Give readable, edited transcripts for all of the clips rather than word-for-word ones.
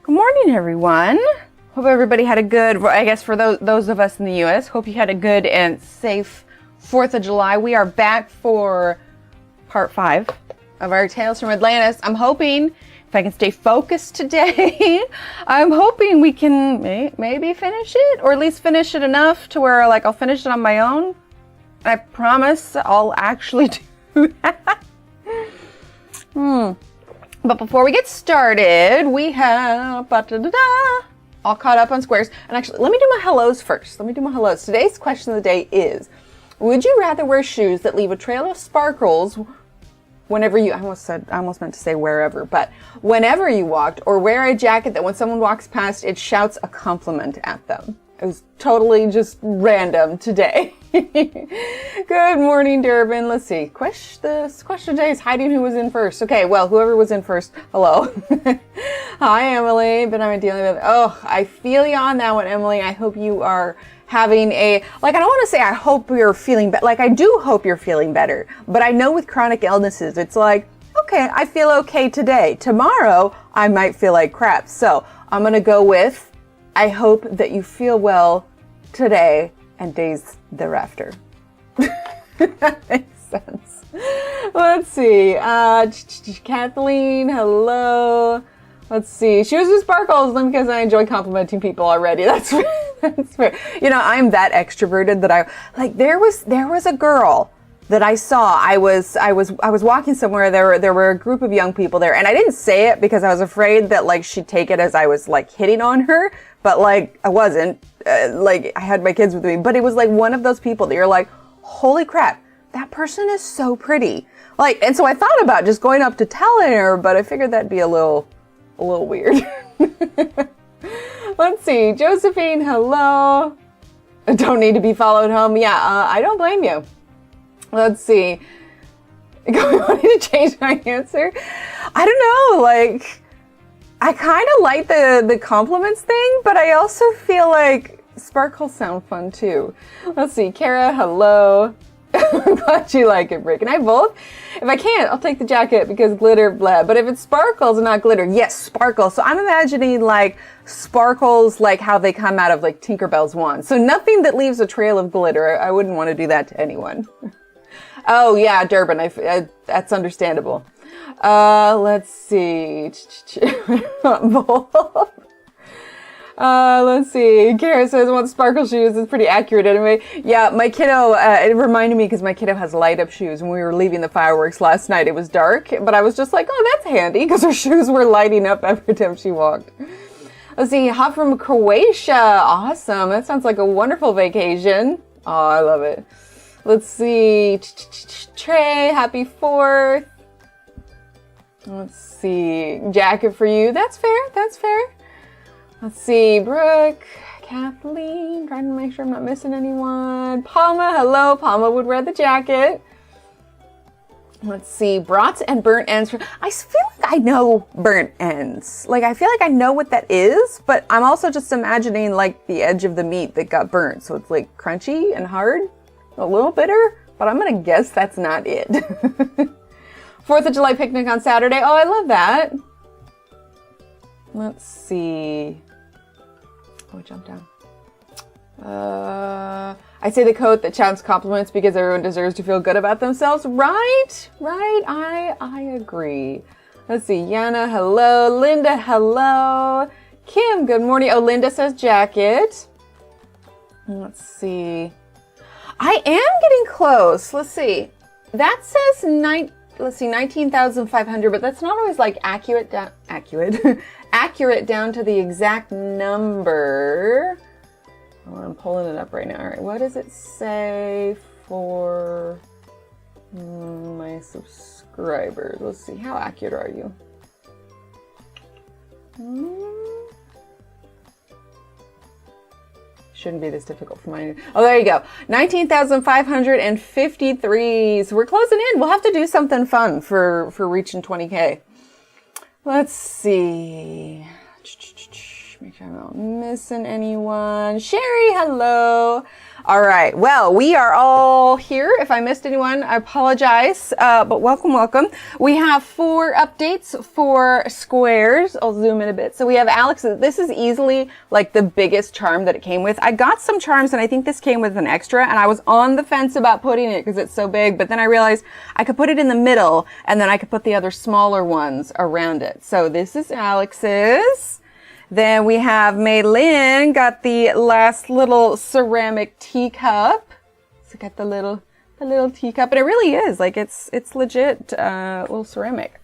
Good morning, everyone. Hope everybody had a good, I guess for those of us in the US, hope you had a good and safe 4th of July. We are back for part 5 of our Tales from Atlantis. I'm hoping, if I can stay focused today, I'm hoping we can maybe finish it, or at least finish it enough to where like I'll finish it on my own. I promise I'll actually do that. But before we get started, we have all caught up on squares. And actually, let me do my hellos first. Today's question of the day is, would you rather wear shoes that leave a trail of sparkles whenever you, I almost meant to say wherever, but whenever you walked, or wear a jacket that when someone walks past, it shouts a compliment at them? It was totally just random today. Good morning, Durban. Let's see. This question today is hiding who was in first. Okay, well, whoever was in first, hello. Hi, Emily. But I'm dealing with, I feel you on that one, Emily. I hope you are having I don't want to say I hope you're feeling better. Like, I do hope you're feeling better. But I know with chronic illnesses, it's like, okay, I feel okay today. Tomorrow, I might feel like crap. So I'm going to go with, I hope that you feel well today and days thereafter. That makes sense. Let's see. Kathleen, hello. Let's see. Shoes with sparkles, because I enjoy complimenting people already. That's fair. You know, I'm that extroverted that there was a girl that I saw. I was walking somewhere. There were a group of young people there, and I didn't say it because I was afraid that like she'd take it as I was like hitting on her, but like I wasn't. I had my kids with me, but it was like one of those people that you're like, holy crap, that person is so pretty. Like, and so I thought about just going up to telling her, but I figured that'd be a little weird. Let's see. Josephine, hello. Don't need to be followed home. Yeah, I don't blame you. Let's see. I need to change my answer. I don't know, like, I kind of like the compliments thing, but I also feel like sparkles sound fun too. Let's see. Kara, hello. I'm glad you like it, Rick. And I both. If I can't, I'll take the jacket because glitter, blah. But if it's sparkles and not glitter, yes, sparkles. So I'm imagining like sparkles, like how they come out of like Tinkerbell's wand. So nothing that leaves a trail of glitter. I wouldn't want to do that to anyone. Oh yeah, Durban. That's understandable. Let's see. Let's see. Kara says, I want sparkle shoes. It's pretty accurate anyway. Yeah, my kiddo, it reminded me because my kiddo has light up shoes. When we were leaving the fireworks last night, it was dark, but I was just like, oh, that's handy because her shoes were lighting up every time she walked. Let's see. Hot from Croatia. Awesome. That sounds like a wonderful vacation. Oh, I love it. Let's see. Trey, happy 4th. Let's see. Jacket for you. That's fair. Let's see. Brooke, Kathleen, trying to make sure I'm not missing anyone. Palma, hello. Palma would wear the jacket. Let's see. Brats and burnt ends. I feel like I know burnt ends. Like, I feel like I know what that is, but I'm also just imagining like the edge of the meat that got burnt. So it's like crunchy and hard, a little bitter, but I'm going to guess that's not it. 4th of July picnic on Saturday. Oh, I love that. Let's see. Oh, jump down. I say the quote that shouts compliments because everyone deserves to feel good about themselves. Right. I agree. Let's see. Yana, hello. Linda, hello. Kim, good morning. Oh, Linda says jacket. Let's see. I am getting close. Let's see. That says 19,500, but that's not always like accurate down to the exact number. Oh, I'm pulling it up right now. All right, what does it say for my subscribers? Let's see. How accurate are you? Shouldn't be this difficult for mine. Oh, there you go. 19,553. So we're closing in. We'll have to do something fun for reaching 20K. Let's see. Make sure I'm not missing anyone. Sherry, hello. All right, well, we are all here. If I missed anyone, I apologize, but welcome, welcome. We have 4 updates for squares. I'll zoom in a bit. So we have Alex. This is easily like the biggest charm that it came with. I got some charms, and I think this came with an extra, and I was on the fence about putting it because it's so big, but then I realized I could put it in the middle, and then I could put the other smaller ones around it. So this is Alex's. Then we have Maylin, got the last little ceramic teacup. So got the little teacup, and it really is like it's legit little ceramic,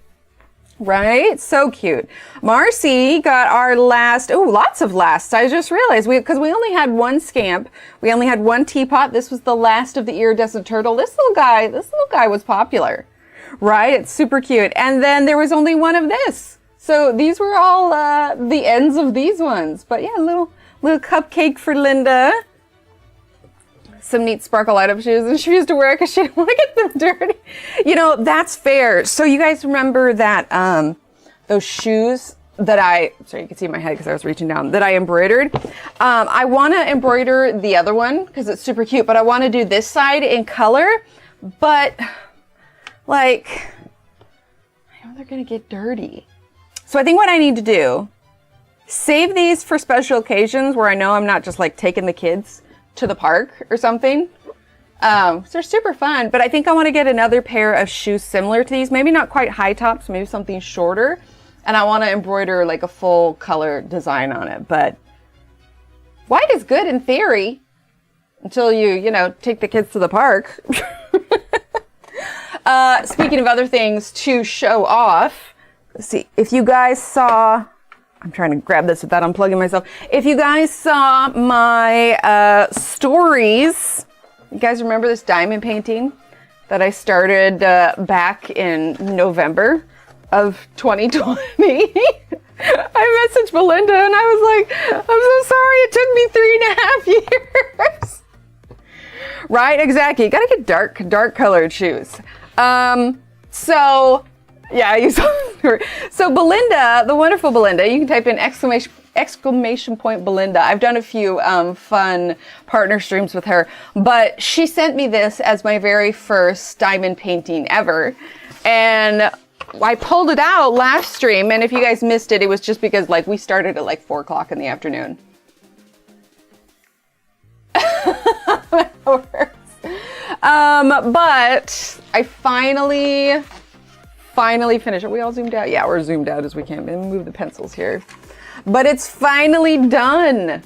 right? So cute. Marcy got our last. Oh, lots of lasts. I just realized because we only had 1 scamp, we only had 1 teapot. This was the last of the iridescent turtle. This little guy was popular, right? It's super cute. And then there was only 1 of this. So these were all the ends of these ones. But yeah, little cupcake for Linda. Some neat sparkle light up shoes, and she used to wear it because she didn't want to get them dirty. You know, that's fair. So you guys remember that those shoes that sorry, you can see my head because I was reaching down, that I embroidered. I want to embroider the other one because it's super cute, but I want to do this side in color. But like, I know they're going to get dirty. So I think what I need to do, save these for special occasions where I know I'm not just like taking the kids to the park or something. So they're super fun, but I think I want to get another pair of shoes similar to these, maybe not quite high tops, maybe something shorter. And I want to embroider like a full color design on it, but white is good in theory until you know, take the kids to the park. Speaking of other things to show off, let's see, if you guys saw, I'm trying to grab this without unplugging myself. If you guys saw my stories, you guys remember this diamond painting that I started back in November of 2020? I messaged Belinda and I was like, I'm so sorry, it took me 3.5 years. Right, exactly. You gotta get dark colored shoes. So yeah, you saw her. So Belinda, the wonderful Belinda, you can type in exclamation point Belinda. I've done a few fun partner streams with her, but she sent me this as my very first diamond painting ever. And I pulled it out last stream, and if you guys missed it, it was just because like we started at like 4 o'clock in the afternoon. But I finally finished. Are we all zoomed out? Yeah, we're zoomed out as we can. Move the pencils here. But it's finally done.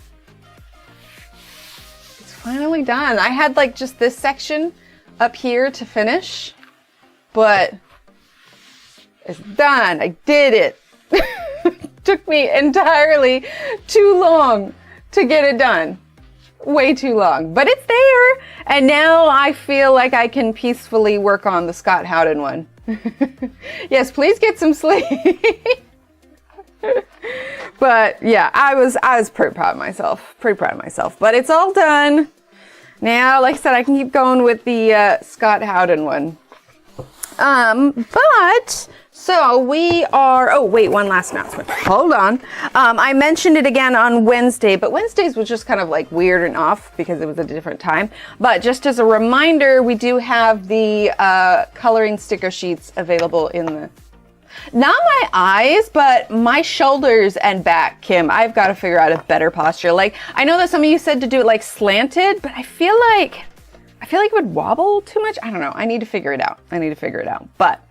It's finally done. I had like just this section up here to finish, but it's done. I did it. Took me entirely too long to get it done. Way too long, but it's there. And now I feel like I can peacefully work on the Scott Howden one. Yes, please get some sleep. But yeah, I was pretty proud of myself. But it's all done. Now, like I said, I can keep going with the Scott Howden one. But so we are, oh wait, one last announcement. Hold on. I mentioned it again on Wednesday, but Wednesdays was just kind of like weird and off because it was a different time. But just as a reminder, we do have the coloring sticker sheets available in the, not my eyes, but my shoulders and back, Kim. I've got to figure out a better posture. Like, I know that some of you said to do it like slanted, but I feel like it would wobble too much. I don't know. I need to figure it out. But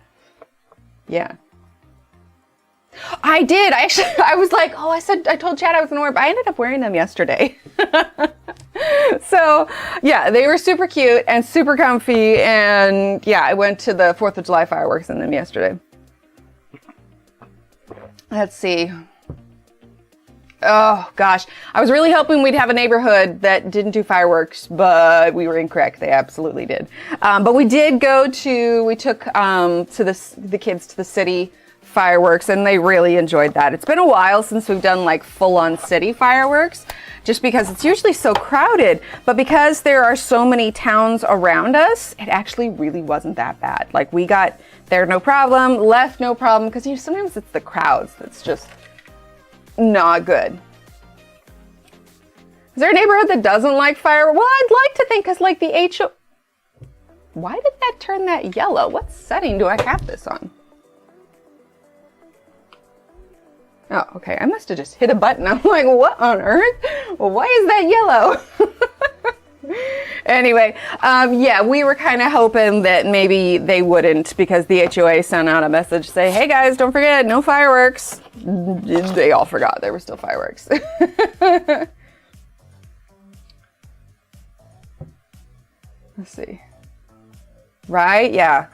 yeah. I did. I was like, oh, I told Chad I was going to wear, but I ended up wearing them yesterday. So yeah, they were super cute and super comfy. And yeah, I went to the 4th of July fireworks in them yesterday. Let's see. Oh gosh, I was really hoping we'd have a neighborhood that didn't do fireworks, but we were incorrect. They absolutely did. But we did we took the kids to the city fireworks, and they really enjoyed that. It's been a while since we've done like full-on city fireworks, just because it's usually so crowded. But because there are so many towns around us, it actually really wasn't that bad. Like, we got there no problem, left no problem, because sometimes it's the crowds that's just not good. Is there a neighborhood that doesn't like fireworks? Well, I'd like to think, because like the HO... Why did that turn that yellow? What setting do I have this on? Oh, okay. I must have just hit a button. I'm like, what on earth? Well, why is that yellow? Anyway, yeah, we were kind of hoping that maybe they wouldn't, because the HOA sent out a message say, hey guys, don't forget, no fireworks. They all forgot there were still fireworks. Let's see. Right? Yeah.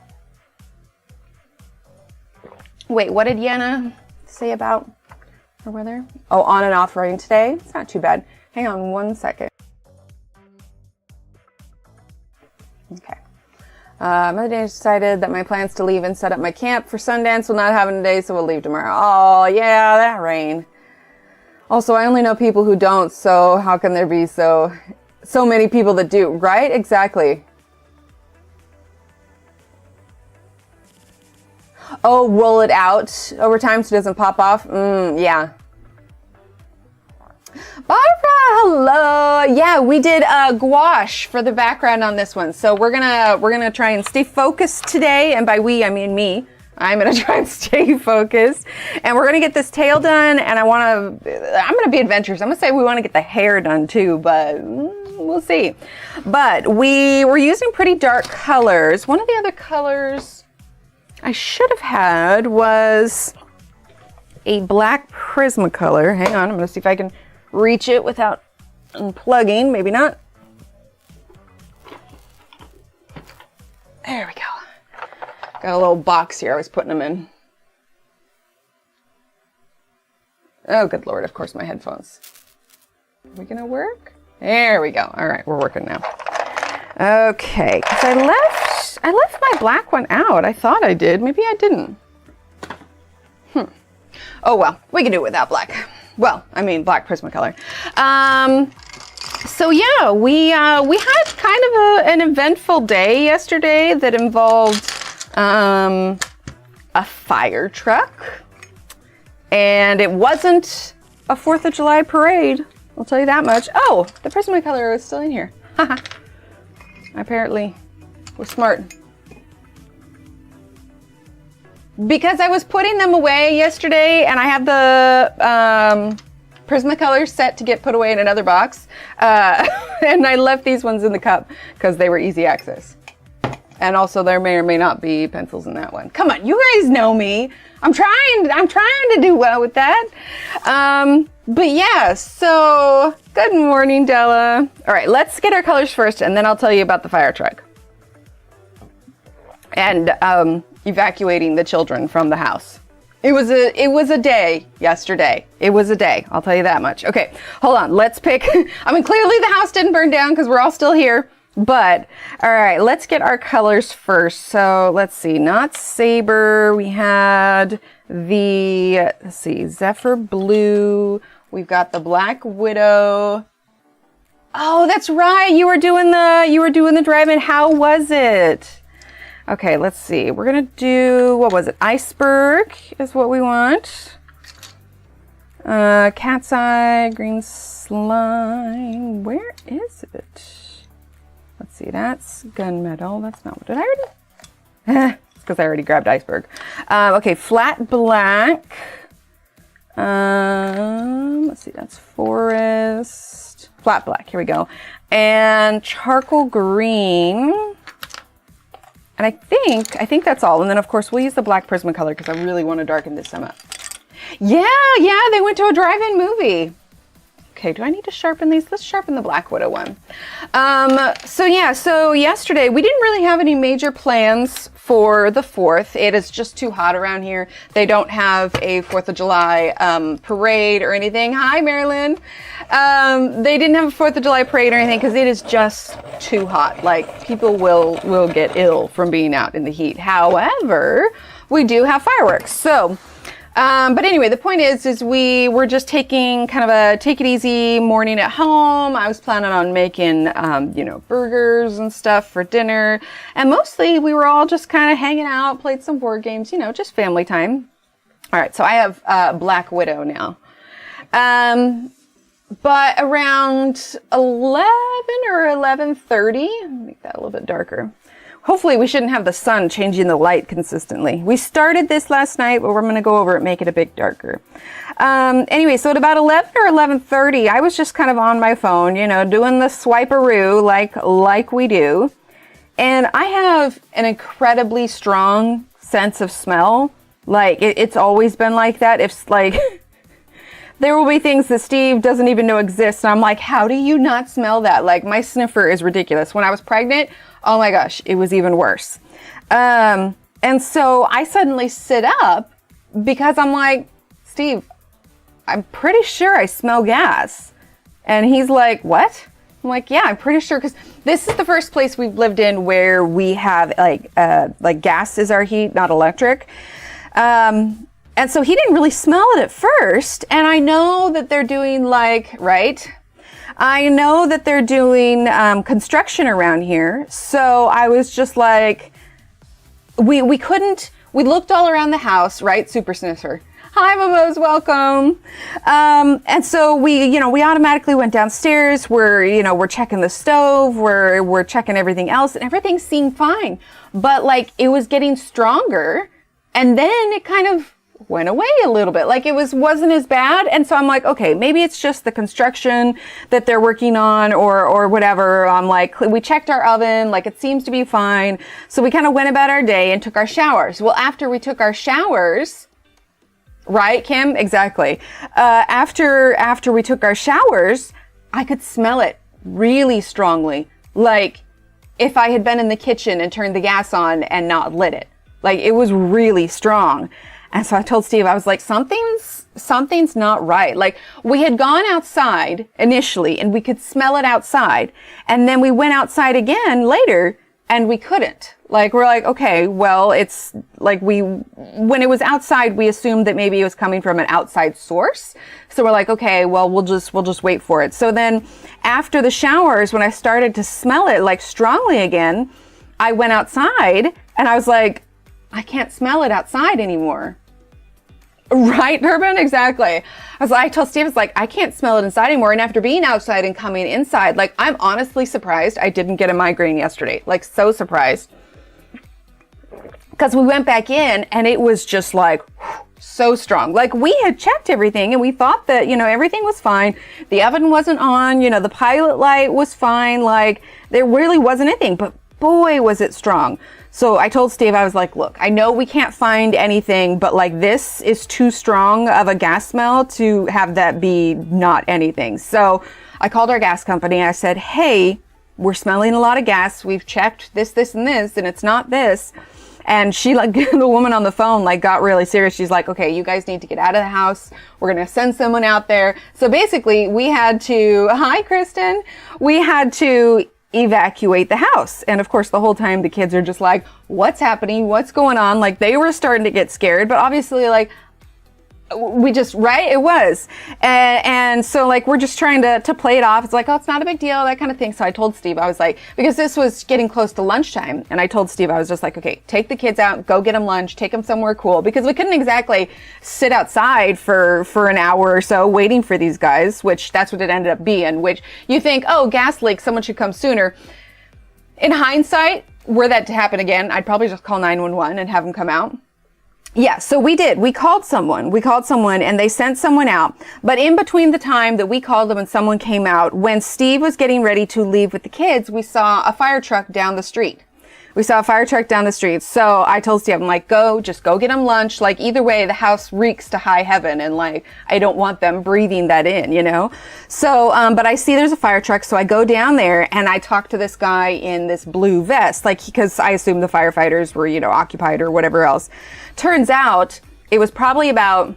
Wait, what did Yana say about her weather? Oh, on and off rain today. It's not too bad. Hang on one second. Okay. Mother Nature decided that my plans to leave and set up my camp for Sundance will not happen today, so we'll leave tomorrow. Oh, yeah, that rain. Also, I only know people who don't, so how can there be so many people that do, right? Exactly. Oh, roll it out over time so it doesn't pop off? Yeah. Barbara, hello. Yeah, we did gouache for the background on this one. So we're gonna try and stay focused today, and by we I mean me. I'm gonna try and stay focused, and we're gonna get this tail done. And I'm gonna be adventurous. I'm gonna say we want to get the hair done too, but we'll see. But we were using pretty dark colors. One of the other colors I should have had was a black Prismacolor. Hang on, I'm gonna see if I can reach it without unplugging. Maybe not. There we go. Got a little box here I was putting them in. Oh, good Lord, of course my headphones. Are we gonna work? There we go. All right, we're working now. Okay, because I left my black one out. I thought I did. Maybe I didn't. Oh well, we can do it without black. Well, I mean black Prismacolor. So yeah, we had kind of an eventful day yesterday that involved a fire truck, and it wasn't a 4th of July parade. I'll tell you that much. Oh, the Prismacolor is still in here. Haha. Apparently, we're smart. Because I was putting them away yesterday, and I had the Prismacolor set to get put away in another box, and I left these ones in the cup because they were easy access. And also, there may or may not be pencils in that one. Come on, you guys know me. I'm trying to do well with that. But yeah, so good morning, Della. All right, let's get our colors first, and then I'll tell you about the fire truck and evacuating the children from the house. It was a day yesterday. It was a day. I'll tell you that much. Okay, hold on. Let's pick. I mean, clearly the house didn't burn down because we're all still here. But all right, let's get our colors first. So let's see. Not Saber. We had the, let's see, Zephyr Blue. We've got the Black Widow. Oh, that's right. You were doing the drive-in. How was it? Okay, let's see. We're gonna do, what was it? Iceberg is what we want. Cat's Eye, Green Slime. Where is it? Let's see, that's Gunmetal. That's not what, did I already? It's because I already grabbed Iceberg. Okay, Flat Black. Let's see, that's Forest. Flat Black, here we go. And Charcoal Green. And I think that's all. And then of course we'll use the black Prismacolor because I really want to darken this some up. Yeah, they went to a drive-in movie. Okay, do I need to sharpen these? Let's sharpen the Black Widow one. So yesterday we didn't really have any major plans for the 4th. It is just too hot around here. They don't have a 4th of July parade or anything. Hi, Marilyn. They didn't have a 4th of July parade or anything because it is just too hot. Like, people will get ill from being out in the heat. However, we do have fireworks. So, but anyway, the point is we were just taking kind of a take it easy morning at home. I was planning on making, burgers and stuff for dinner. And mostly we were all just kind of hanging out, played some board games, just family time. All right, so I have Black Widow now. But around 11 or 11:30, make that a little bit darker. Hopefully we shouldn't have the sun changing the light consistently. We started this last night, but we're going to go over it, make it a bit darker. Anyway, so at about 11 or 11:30, I was just kind of on my phone, you know, doing the swiperoo like we do. And I have an incredibly strong sense of smell. Like, it's always been like that. If, like, there will be things that Steve doesn't even know exist. And I'm like, how do you not smell that? Like, my sniffer is ridiculous. When I was pregnant, oh my gosh, it was even worse. And so I suddenly sit up because I'm like, Steve, I'm pretty sure I smell gas. And he's like, what? I'm like, yeah, I'm pretty sure, because this is the first place we've lived in where we have like gas is our heat, not electric. And so he didn't really smell it at first. And I know that they're doing I know that they're doing construction around here. So I was just like, we looked all around the house, right? Super sniffer. Hi, Momos, welcome. And so we automatically went downstairs. We're checking the stove. We're checking everything else, and everything seemed fine. But like, it was getting stronger, and then it kind of went away a little bit. Like, it wasn't as bad. And so I'm like, okay, maybe it's just the construction that they're working on or whatever. I'm like, we checked our oven, like it seems to be fine. So we kind of went about our day and took our showers. Well, after we took our showers, right, Kim? Exactly. After we took our showers, I could smell it really strongly. Like if I had been in the kitchen and turned the gas on and not lit it. Like, it was really strong. And so I told Steve, I was like, something's not right. Like, we had gone outside initially and we could smell it outside. And then we went outside again later and we couldn't. Like, we're like, okay, well, it's like when it was outside, we assumed that maybe it was coming from an outside source. So we're like, okay, well, we'll just wait for it. So then after the showers, when I started to smell it like strongly again, I went outside and I was like, I can't smell it outside anymore. Right, Durbin? Exactly. I told Steve, it's like, I can't smell it inside anymore. And after being outside and coming inside, like, I'm honestly surprised I didn't get a migraine yesterday. Like, so surprised. Because we went back in and it was just like, so strong. Like, we had checked everything and we thought that, everything was fine. The oven wasn't on, the pilot light was fine. Like, there really wasn't anything, but boy, was it strong. So I told Steve, I was like, look, I know we can't find anything, but like, this is too strong of a gas smell to have that be not anything. So I called our gas company. I said, hey, we're smelling a lot of gas. We've checked this, and this, and it's not this. And she, like, the woman on the phone, like, got really serious. She's like, okay, you guys need to get out of the house. We're going to send someone out there. So basically we had to, hi, Kristen. We had to evacuate the house. And of course, the whole time the kids are just like, what's happening? What's going on? Like, they were starting to get scared, but obviously, like, right? It was. And so, like, we're just trying to play it off. It's like, oh, it's not a big deal, that kind of thing. So I told Steve, I was like, because this was getting close to lunchtime, and I told Steve, I was just like, okay, take the kids out, go get them lunch, take them somewhere cool, because we couldn't exactly sit outside for an hour or so waiting for these guys, which that's what it ended up being, which you think, oh, gas leak, someone should come sooner. In hindsight, were that to happen again, I'd probably just call 911 and have them come out. Yeah, so we did. We called someone and they sent someone out. But in between the time that we called them and someone came out, when Steve was getting ready to leave with the kids, we saw a fire truck down the street. So I told Steve, I'm like, just go get them lunch. Like, either way, the house reeks to high heaven. And like, I don't want them breathing that in, So, but I see there's a fire truck. So I go down there and I talk to this guy in this blue vest, like, because I assumed the firefighters were, occupied or whatever else. Turns out it was probably about,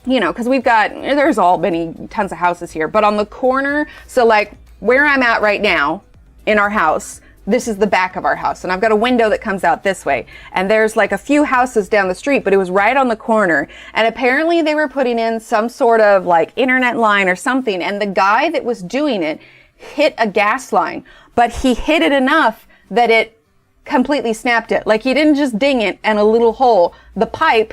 because there's tons of houses here, but on the corner. So like where I'm at right now in our house, this is the back of our house, and I've got a window that comes out this way, and there's like a few houses down the street, but it was right on the corner, and apparently they were putting in some sort of like internet line or something, and the guy that was doing it hit a gas line, but he hit it enough that it completely snapped it. Like, he didn't just ding it and a little hole. The pipe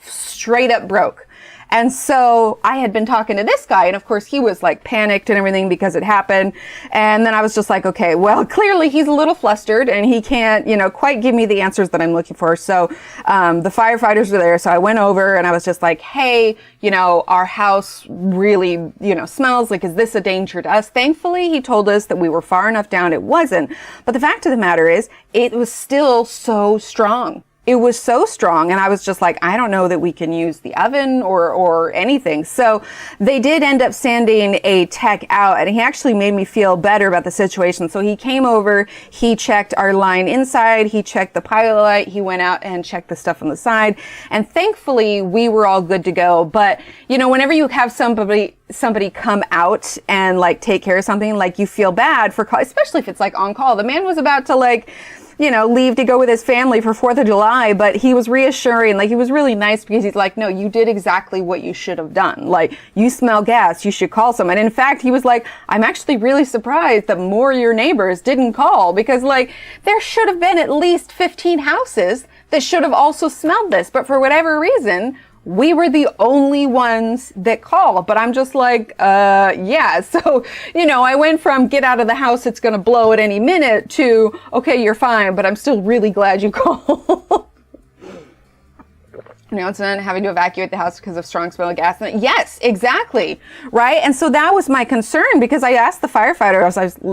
straight up broke. And so I had been talking to this guy, and of course he was like panicked and everything because it happened. And then I was just like, okay, well, clearly he's a little flustered and he can't, you know, quite give me the answers that I'm looking for. So the firefighters were there. So I went over and I was just like, hey, you know, our house really, you know, smells. Like, is this a danger to us? Thankfully, he told us that we were far enough down. It wasn't. But the fact of the matter is, it was still so strong. It was so strong, and I was just like, I don't know that we can use the oven or anything. So they did end up sending a tech out, and he actually made me feel better about the situation. So he came over, he checked our line inside, he checked the pilot light, he went out and checked the stuff on the side, and thankfully we were all good to go. But, you know, whenever you have somebody come out and like take care of something, like you feel bad for, especially if it's like on call. The man was about to like, you know, leave to go with his family for 4th of July, but he was reassuring, like he was really nice because he's like, no, you did exactly what you should have done. Like, you smell gas, you should call someone. And in fact, he was like, I'm actually really surprised that more of your neighbors didn't call, because like there should have been at least 15 houses that should have also smelled this. But for whatever reason, we were the only ones that called. But I'm just like, yeah. So, you know, I went from get out of the house, it's going to blow at any minute, to, okay, you're fine, but I'm still really glad you called. You know, it's then having to evacuate the house because of strong smell of gas. Yes, exactly. Right. And so that was my concern, because I asked the firefighter,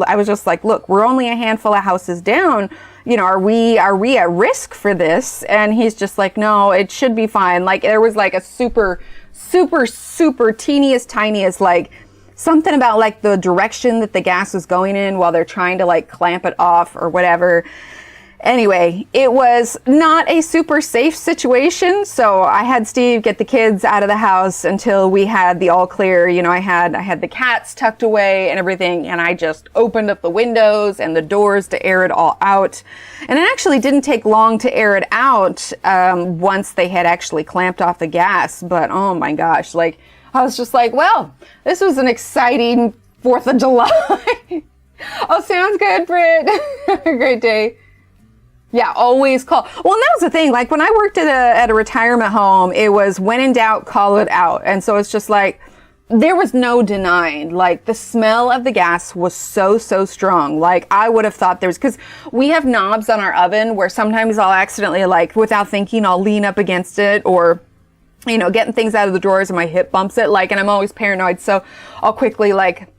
I was just like, look, we're only a handful of houses down. You know, are we at risk for this? And he's just like, no, it should be fine. Like, there was like a super teeniest, tiniest, like something about like the direction that the gas was going in while they're trying to like clamp it off or whatever. Anyway, it was not a super safe situation. So I had Steve get the kids out of the house until we had the all clear. You know, I had the cats tucked away and everything, and I just opened up the windows and the doors to air it all out. And it actually didn't take long to air it out once they had actually clamped off the gas. But oh my gosh, like I was just like, well, this was an exciting 4th of July. Oh, sounds good, Britt. Have a great day. Yeah, always call. Well, and that was the thing. Like when I worked at a retirement home, it was when in doubt, call it out. And so it's just like, there was no denying, like the smell of the gas was so strong. Like I would have thought because we have knobs on our oven where sometimes I'll accidentally, like without thinking, I'll lean up against it, or, you know, getting things out of the drawers and my hip bumps it. Like, and I'm always paranoid. So I'll quickly like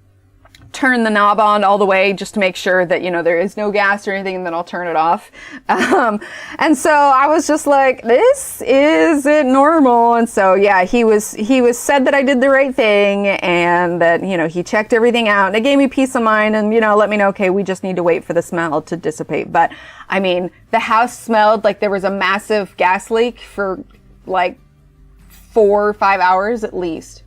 turn the knob on all the way just to make sure that, you know, there is no gas or anything, and then I'll turn it off. And so I was just like, this isn't normal. And so, yeah, he was said that I did the right thing, and that, you know, he checked everything out, and it gave me peace of mind, and, you know, let me know, okay, we just need to wait for the smell to dissipate. But I mean, the house smelled like there was a massive gas leak for like 4 or 5 hours at least.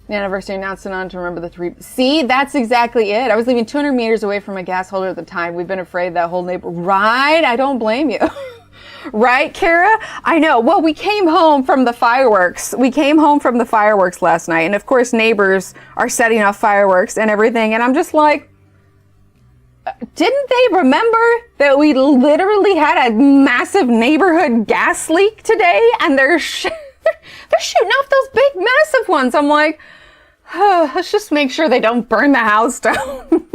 The anniversary announcement on to remember the 3. See, that's exactly it. I was living 200 meters away from a gas holder at the time. We've been afraid that whole neighbor. Right? I don't blame you. Right, Kara? I know. Well, we came home from the fireworks. Last night. And of course, neighbors are setting off fireworks and everything. And I'm just like, didn't they remember that we literally had a massive neighborhood gas leak today? And they're shooting off those big, massive ones. I'm like, oh, let's just make sure they don't burn the house down.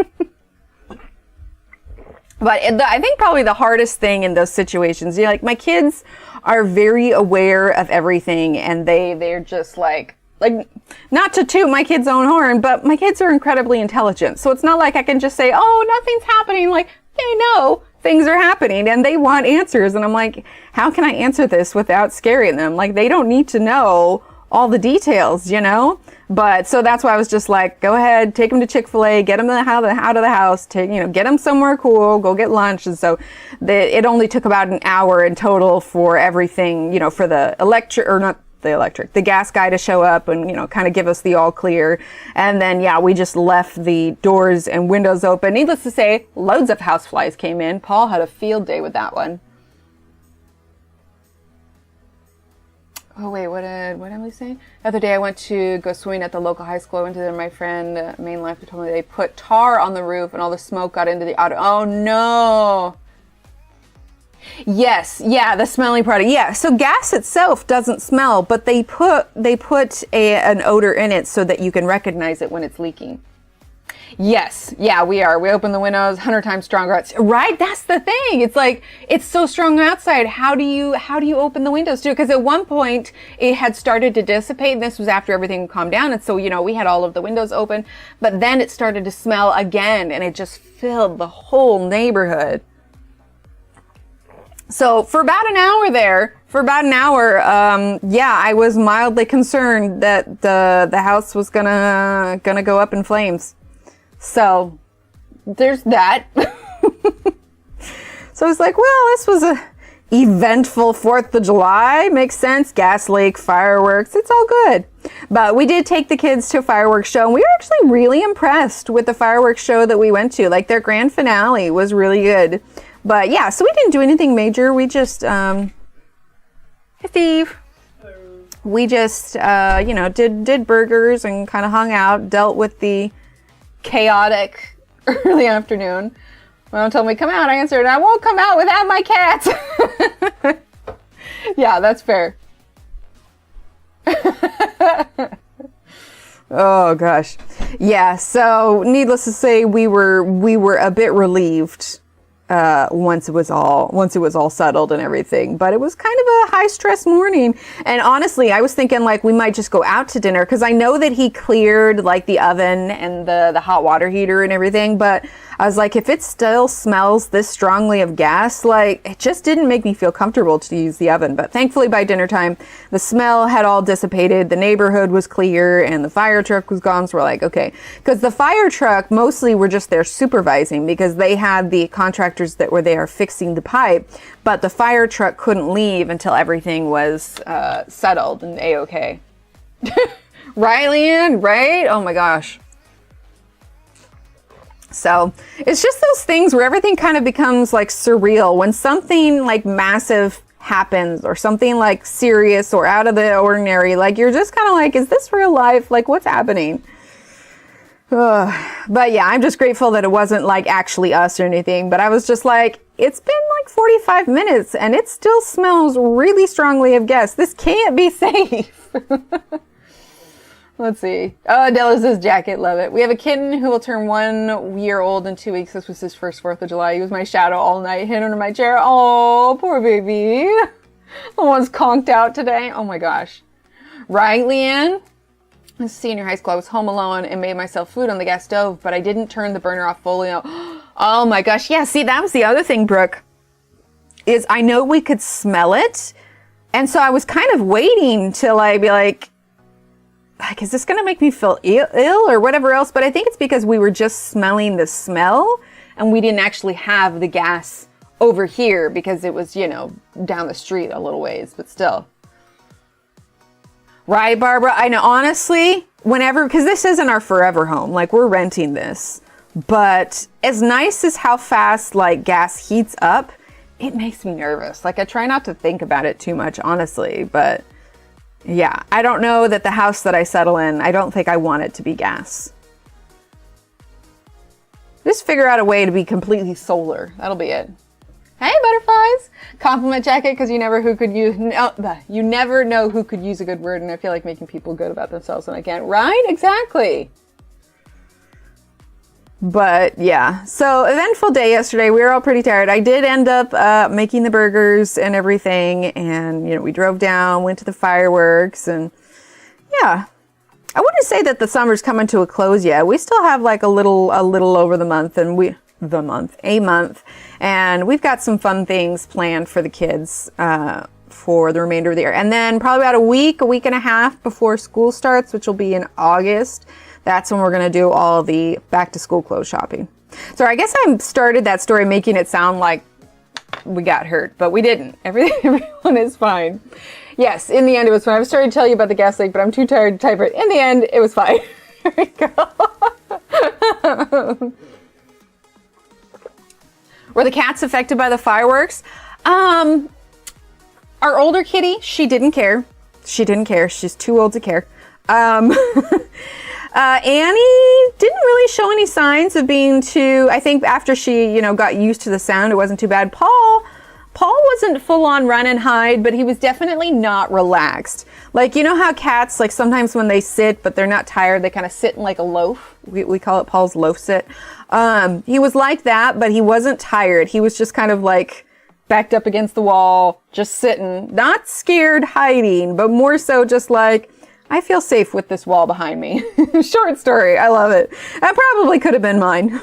But I think probably the hardest thing in those situations, you know, like my kids are very aware of everything, and they're just like, not to toot my kids' own horn, but my kids are incredibly intelligent. So it's not like I can just say, oh, nothing's happening. Like, they know things are happening and they want answers. And I'm like, how can I answer this without scaring them? Like, they don't need to know all the details, you know? But so that's why I was just like, go ahead, take them to Chick-fil-A, get them out of the house, get them somewhere cool, go get lunch. And so it only took about an hour in total for everything, you know, for the the gas guy to show up and, you know, kind of give us the all clear. And then, yeah, we just left the doors and windows open. Needless to say, loads of houseflies came in. Paul had a field day with that one. Oh, wait, what did Emily say? The other day I went to go swimming at the local high school. I went to there, my friend, main life, told me they put tar on the roof and all the smoke got into the auto. Oh, no. Yes, yeah, the smelling product. Yeah, so gas itself doesn't smell, but they put an odor in it so that you can recognize it when it's leaking. Yes, yeah, we are. We open the windows 100 times stronger. Right? That's the thing. It's like, it's so strong outside. How do you open the windows too? Because at one point it had started to dissipate. And this was after everything calmed down. And so, we had all of the windows open, but then it started to smell again and it just filled the whole neighborhood. So for about an hour, I was mildly concerned that the house was gonna go up in flames. So there's that. So it's like, well, this was a eventful 4th of July. Makes sense. Gas leak, fireworks. It's all good. But we did take the kids to a fireworks show, and we were actually really impressed with the fireworks show that we went to. Like, their grand finale was really good. But yeah, so we didn't do anything major. We just, hey Steve. We just, did burgers and kind of hung out, dealt with the chaotic early afternoon. My mom told me, come out. I answered, I won't come out without my cats. Yeah, that's fair. Oh gosh. Yeah, so needless to say, we were a bit relieved once it was all settled and everything. But it was kind of a high stress morning. And honestly, I was thinking like we might just go out to dinner, because I know that he cleared like the oven and the hot water heater and everything. But I was like, if it still smells this strongly of gas, like, it just didn't make me feel comfortable to use the oven. But thankfully by dinner time, the smell had all dissipated. The neighborhood was clear and the fire truck was gone. So we're like, okay, because the fire truck mostly were just there supervising, because they had the contractors that were there fixing the pipe, but the fire truck couldn't leave until everything was settled and A-okay. Right, Leanne? Right? Oh my gosh. So it's just those things where everything kind of becomes like surreal when something like massive happens, or something like serious or out of the ordinary. Like, you're just kind of like, is this real life? Like, what's happening? But yeah, I'm just grateful that it wasn't like actually us or anything. But I was just like, it's been like 45 minutes and it still smells really strongly of gas. This can't be safe. Let's see. Oh, Della says jacket. Love it. We have a kitten who will turn 1 year old in 2 weeks. This was his first 4th of July. He was my shadow all night, hid under my chair. Oh, poor baby. The one's conked out today. Oh my gosh. Right, Leanne? In senior high school, I was home alone and made myself food on the gas stove, but I didn't turn the burner off fully. Oh my gosh. Yeah, see, that was the other thing, Brooke, is I know we could smell it. And so I was kind of waiting till I'd be like, is this going to make me feel ill or whatever else? But I think it's because we were just smelling the smell and we didn't actually have the gas over here because it was, down the street a little ways, but still. Right, Barbara? I know, honestly, because this isn't our forever home, like, we're renting this, but as nice as how fast like gas heats up, it makes me nervous. Like, I try not to think about it too much, honestly, but yeah, I don't know that the house that I settle in, I don't think I want it to be gas. Just figure out a way to be completely solar. That'll be it. Hey, butterflies! Compliment jacket, because you never know who could use a good word, and I feel like making people good about themselves when I can't. Right? Exactly. But yeah, so eventful day yesterday. We were all pretty tired. I did end up making the burgers and everything, and we drove down, went to the fireworks, and yeah, I wouldn't say that the summer's coming to a close yet. We still have like a little over the month, and a month, and we've got some fun things planned for the kids for the remainder of the year, and then probably about a week and a half before school starts, which will be in August. That's when we're going to do all the back to school clothes shopping. So I guess I started that story making it sound like we got hurt, but we didn't. Everyone is fine. Yes, in the end it was fine. I was starting to tell you about the gas leak, but I'm too tired to type it. In the end, it was fine. There we go. Were the cats affected by the fireworks? Our older kitty, she didn't care. She's too old to care. Annie didn't really show any signs of being too, I think after she, got used to the sound, it wasn't too bad. Paul Paul wasn't full on run and hide, but he was definitely not relaxed. Like, you know how cats, like sometimes when they sit, but they're not tired, they kind of sit in like a loaf. We call it Paul's loaf sit. He was like that, but he wasn't tired. He was just kind of like backed up against the wall, just sitting, not scared, hiding, but more so just like, I feel safe with this wall behind me. Short story. I love it. That probably could have been mine.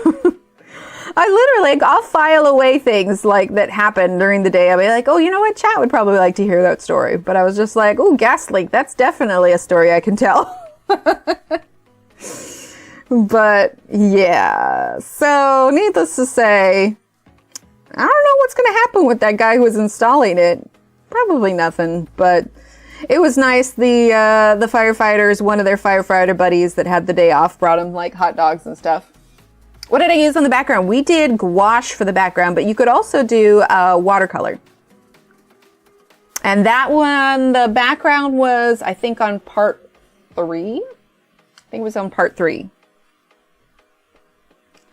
I literally, like, I'll file away things like that happen during the day. I'll be like, oh, you know what? Chat would probably like to hear that story. But I was just like, oh, gas leak. That's definitely a story I can tell. But yeah, so needless to say, I don't know what's going to happen with that guy who was installing it. Probably nothing, but it was nice. The firefighters, one of their firefighter buddies that had the day off, brought him like hot dogs and stuff. What did I use on the background? We did gouache for the background, but you could also do watercolor. And that one, the background was, I think, on part 3. I think it was on part 3.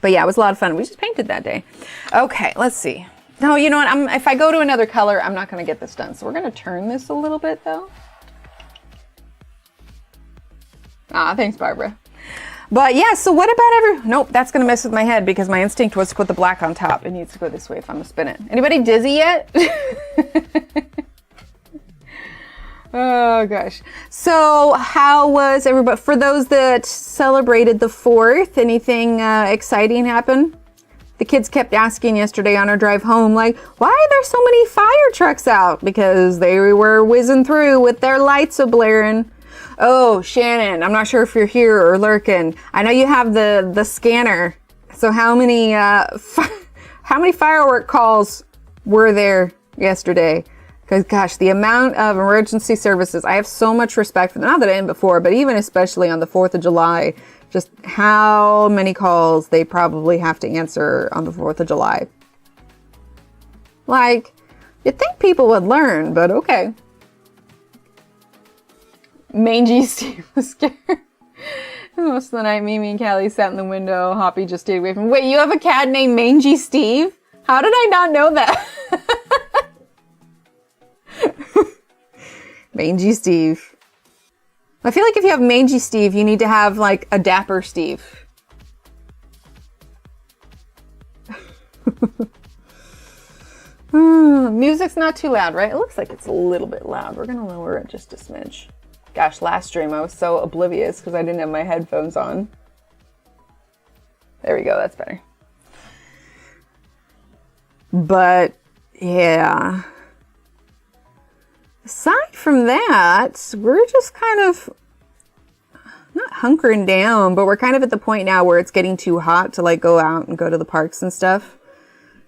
But yeah, it was a lot of fun. We just painted that day. Okay, let's see. No, you know what? If I go to another color, I'm not going to get this done. So we're going to turn this a little bit, though. Ah, thanks, Barbara. But yeah, so what about Nope, that's going to mess with my head because my instinct was to put the black on top. It needs to go this way if I'm going to spin it. Anybody dizzy yet? Oh, gosh. So how was everybody, for those that celebrated the 4th, anything exciting happen? The kids kept asking yesterday on our drive home, like, why are there so many fire trucks out? Because they were whizzing through with their lights a-blaring. Oh, Shannon, I'm not sure if you're here or lurking. I know you have the scanner. So how many firework calls were there yesterday? Because, gosh, the amount of emergency services, I have so much respect for them. Not that I didn't before, but even especially on the 4th of July, just how many calls they probably have to answer on the 4th of July. Like, you'd think people would learn, but okay. Mangy Steve was scared. Most of the night, Mimi and Callie sat in the window. Hoppy just stayed away from me. Wait, you have a cat named Mangy Steve? How did I not know that? Mangy Steve. I feel like if you have Mangy Steve, you need to have like a Dapper Steve. Music's not too loud, right? It looks like it's a little bit loud. We're gonna lower it just a smidge. Gosh, last stream I was so oblivious because I didn't have my headphones on. There we go, that's better. But yeah. Aside from that, we're just kind of not hunkering down, but we're kind of at the point now where it's getting too hot to like go out and go to the parks and stuff.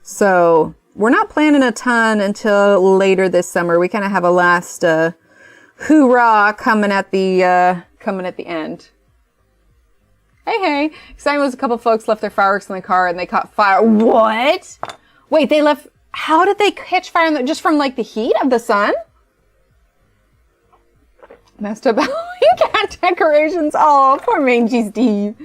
So we're not planning a ton until later this summer. We kind of have a last hoorah coming at the end. Hey. Exciting was a couple folks left their fireworks in the car and they caught fire. What? Wait, they left. How did they catch fire? Just from like the heat of the sun? Messed up Halloween cat decorations. Oh, poor Mangy Steve.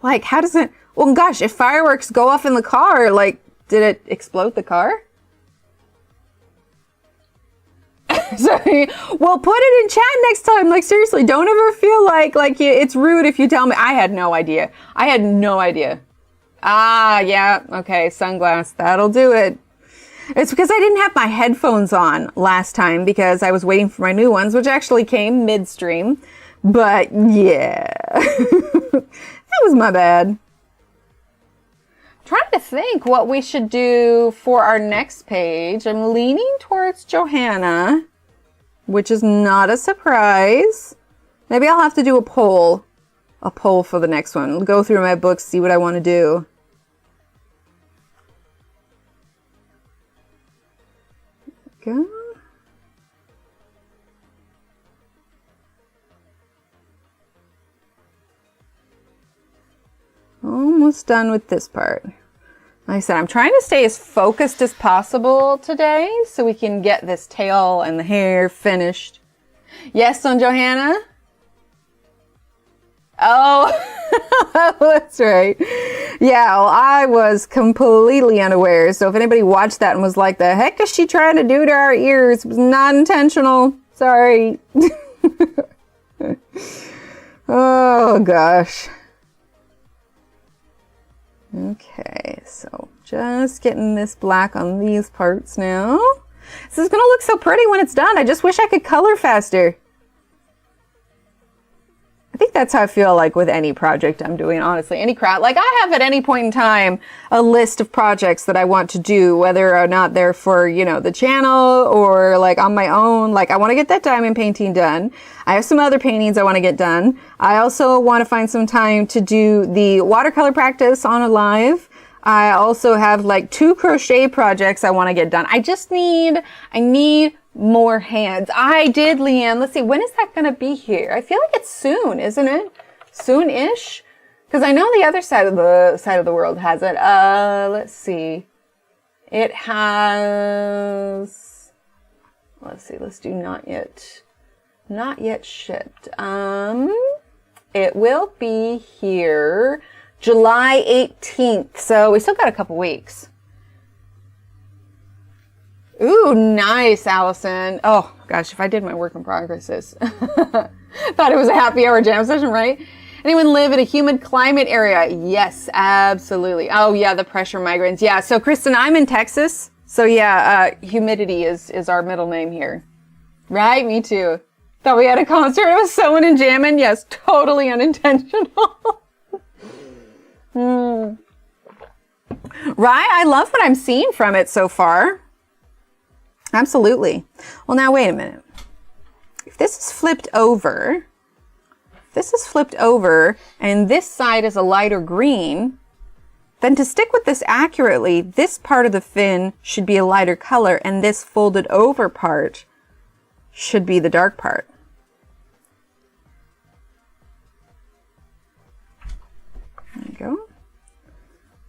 Like, how does it... Well, gosh, if fireworks go off in the car, like, did it explode the car? Sorry. Well, put it in chat next time. Like, seriously, don't ever feel like it's rude if you tell me. I had no idea. Ah, yeah. Okay, sunglass. That'll do it. It's because I didn't have my headphones on last time because I was waiting for my new ones, which actually came midstream. But yeah, that was my bad. I'm trying to think what we should do for our next page. I'm leaning towards Johanna, which is not a surprise. Maybe I'll have to do a poll for the next one. I'll go through my books, see what I want to do. Go. Almost done with this part. Like I said, I'm trying to stay as focused as possible today so we can get this tail and the hair finished. Yes, on Johanna? Oh, that's right. Yeah, well, I was completely unaware. So if anybody watched that and was like, the heck is she trying to do to our ears? It was not intentional. Sorry. Oh, gosh. Okay, so just getting this black on these parts now. This is going to look so pretty when it's done. I just wish I could color faster. I think that's how I feel like with any project I'm doing, honestly. Any craft. Like, I have at any point in time a list of projects that I want to do, whether or not they're for, you know, the channel or like on my own. Like, I want to get that diamond painting done. I have some other paintings I want to get done. I also want to find some time to do the watercolor practice on a live. I also have like 2 crochet projects I want to get done. I need more hands. I did, Leanne. Let's see. When is that going to be here? I feel like it's soon, isn't it? Soon-ish? Because I know the other side of the world has it. Let's see. It has, let's see. Let's do not yet shipped. It will be here July 18th. So we still got a couple weeks. Ooh, nice, Allison. Oh, gosh, if I did my work in progresses. Thought it was a happy hour jam session, right? Anyone live in a humid climate area? Yes, absolutely. Oh, yeah, the pressure migraines. Yeah, so, Kristen, I'm in Texas. So, yeah, humidity is our middle name here. Right? Me too. Thought we had a concert. It was sewing and jamming. Yes, totally unintentional. Right? I love what I'm seeing from it so far. Absolutely. Well, now wait a minute. If this is flipped over, and this side is a lighter green, then to stick with this accurately, this part of the fin should be a lighter color, and this folded over part should be the dark part. There you go.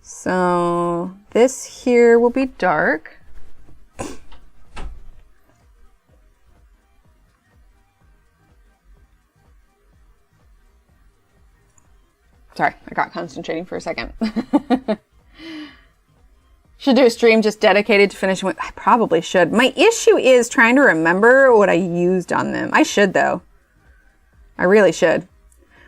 So this here will be dark. Sorry, I got concentrating for a second. Should do a stream just dedicated to finishing with, I probably should. My issue is trying to remember what I used on them. I should though. I really should.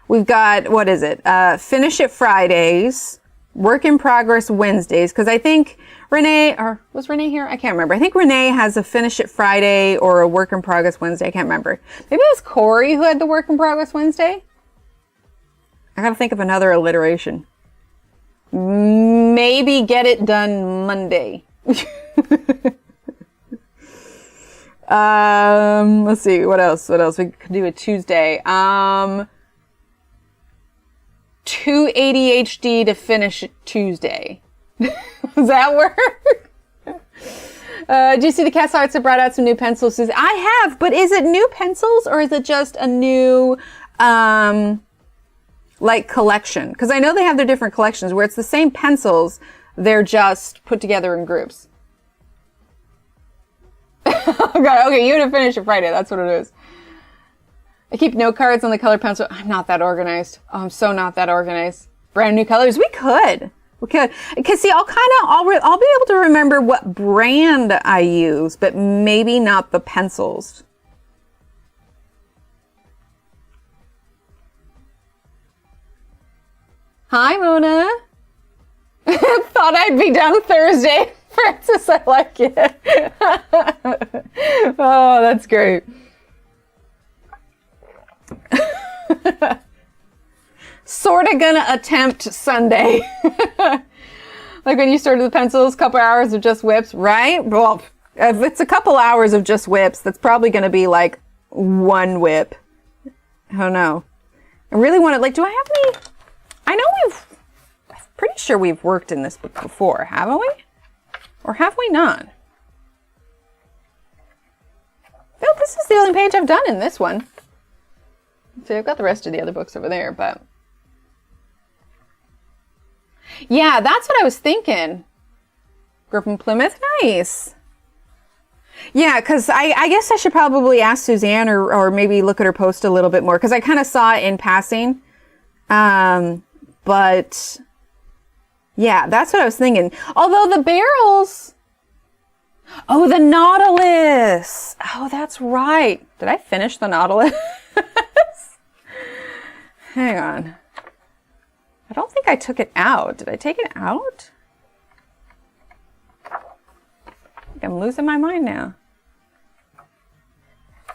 We've got, what is it? Finish It Fridays, Work in Progress Wednesdays, because I think Renee, or was Renee here? I can't remember. I think Renee has a Finish It Friday or a Work in Progress Wednesday. I can't remember. Maybe it was Corey who had the Work in Progress Wednesday. I gotta think of another alliteration. Maybe Get It Done Monday. Let's see, what else? We could do a Tuesday. 2 ADHD to finish Tuesday. Does that work? Do you see the cast arts that brought out some new pencils? I have, but is it new pencils or is it just a new, like collection? Because I know they have their different collections where it's the same pencils, they're just put together in groups. Oh God, okay, you had to finish it Friday, that's what it is. I keep note cards on the color pencil. I'm not that organized. Oh, I'm so not that organized. Brand new colors. We could. Because see, I'll be able to remember what brand I use, but maybe not the pencils. Hi, Mona. Thought I'd be done Thursday. Francis, I like it. Oh, that's great. Sorta gonna attempt Sunday. Like when you started the pencils, couple hours of just whips, right? Well, if it's a couple hours of just whips, that's probably gonna be like one whip. I don't know. I really want to, like, do I have any? I know I'm pretty sure we've worked in this book before, haven't we? Or have we not? No, this is the only page I've done in this one. See, I've got the rest of the other books over there, but... yeah, that's what I was thinking. Grew up in Plymouth? Nice. Yeah, because I guess I should probably ask Suzanne or maybe look at her post a little bit more, because I kind of saw it in passing. But Yeah, that's what I was thinking. Although the barrels... Oh, the Nautilus. Oh, that's right. Did I finish the Nautilus? Hang on. I don't think I took it out. Did I take it out? I'm losing my mind now. I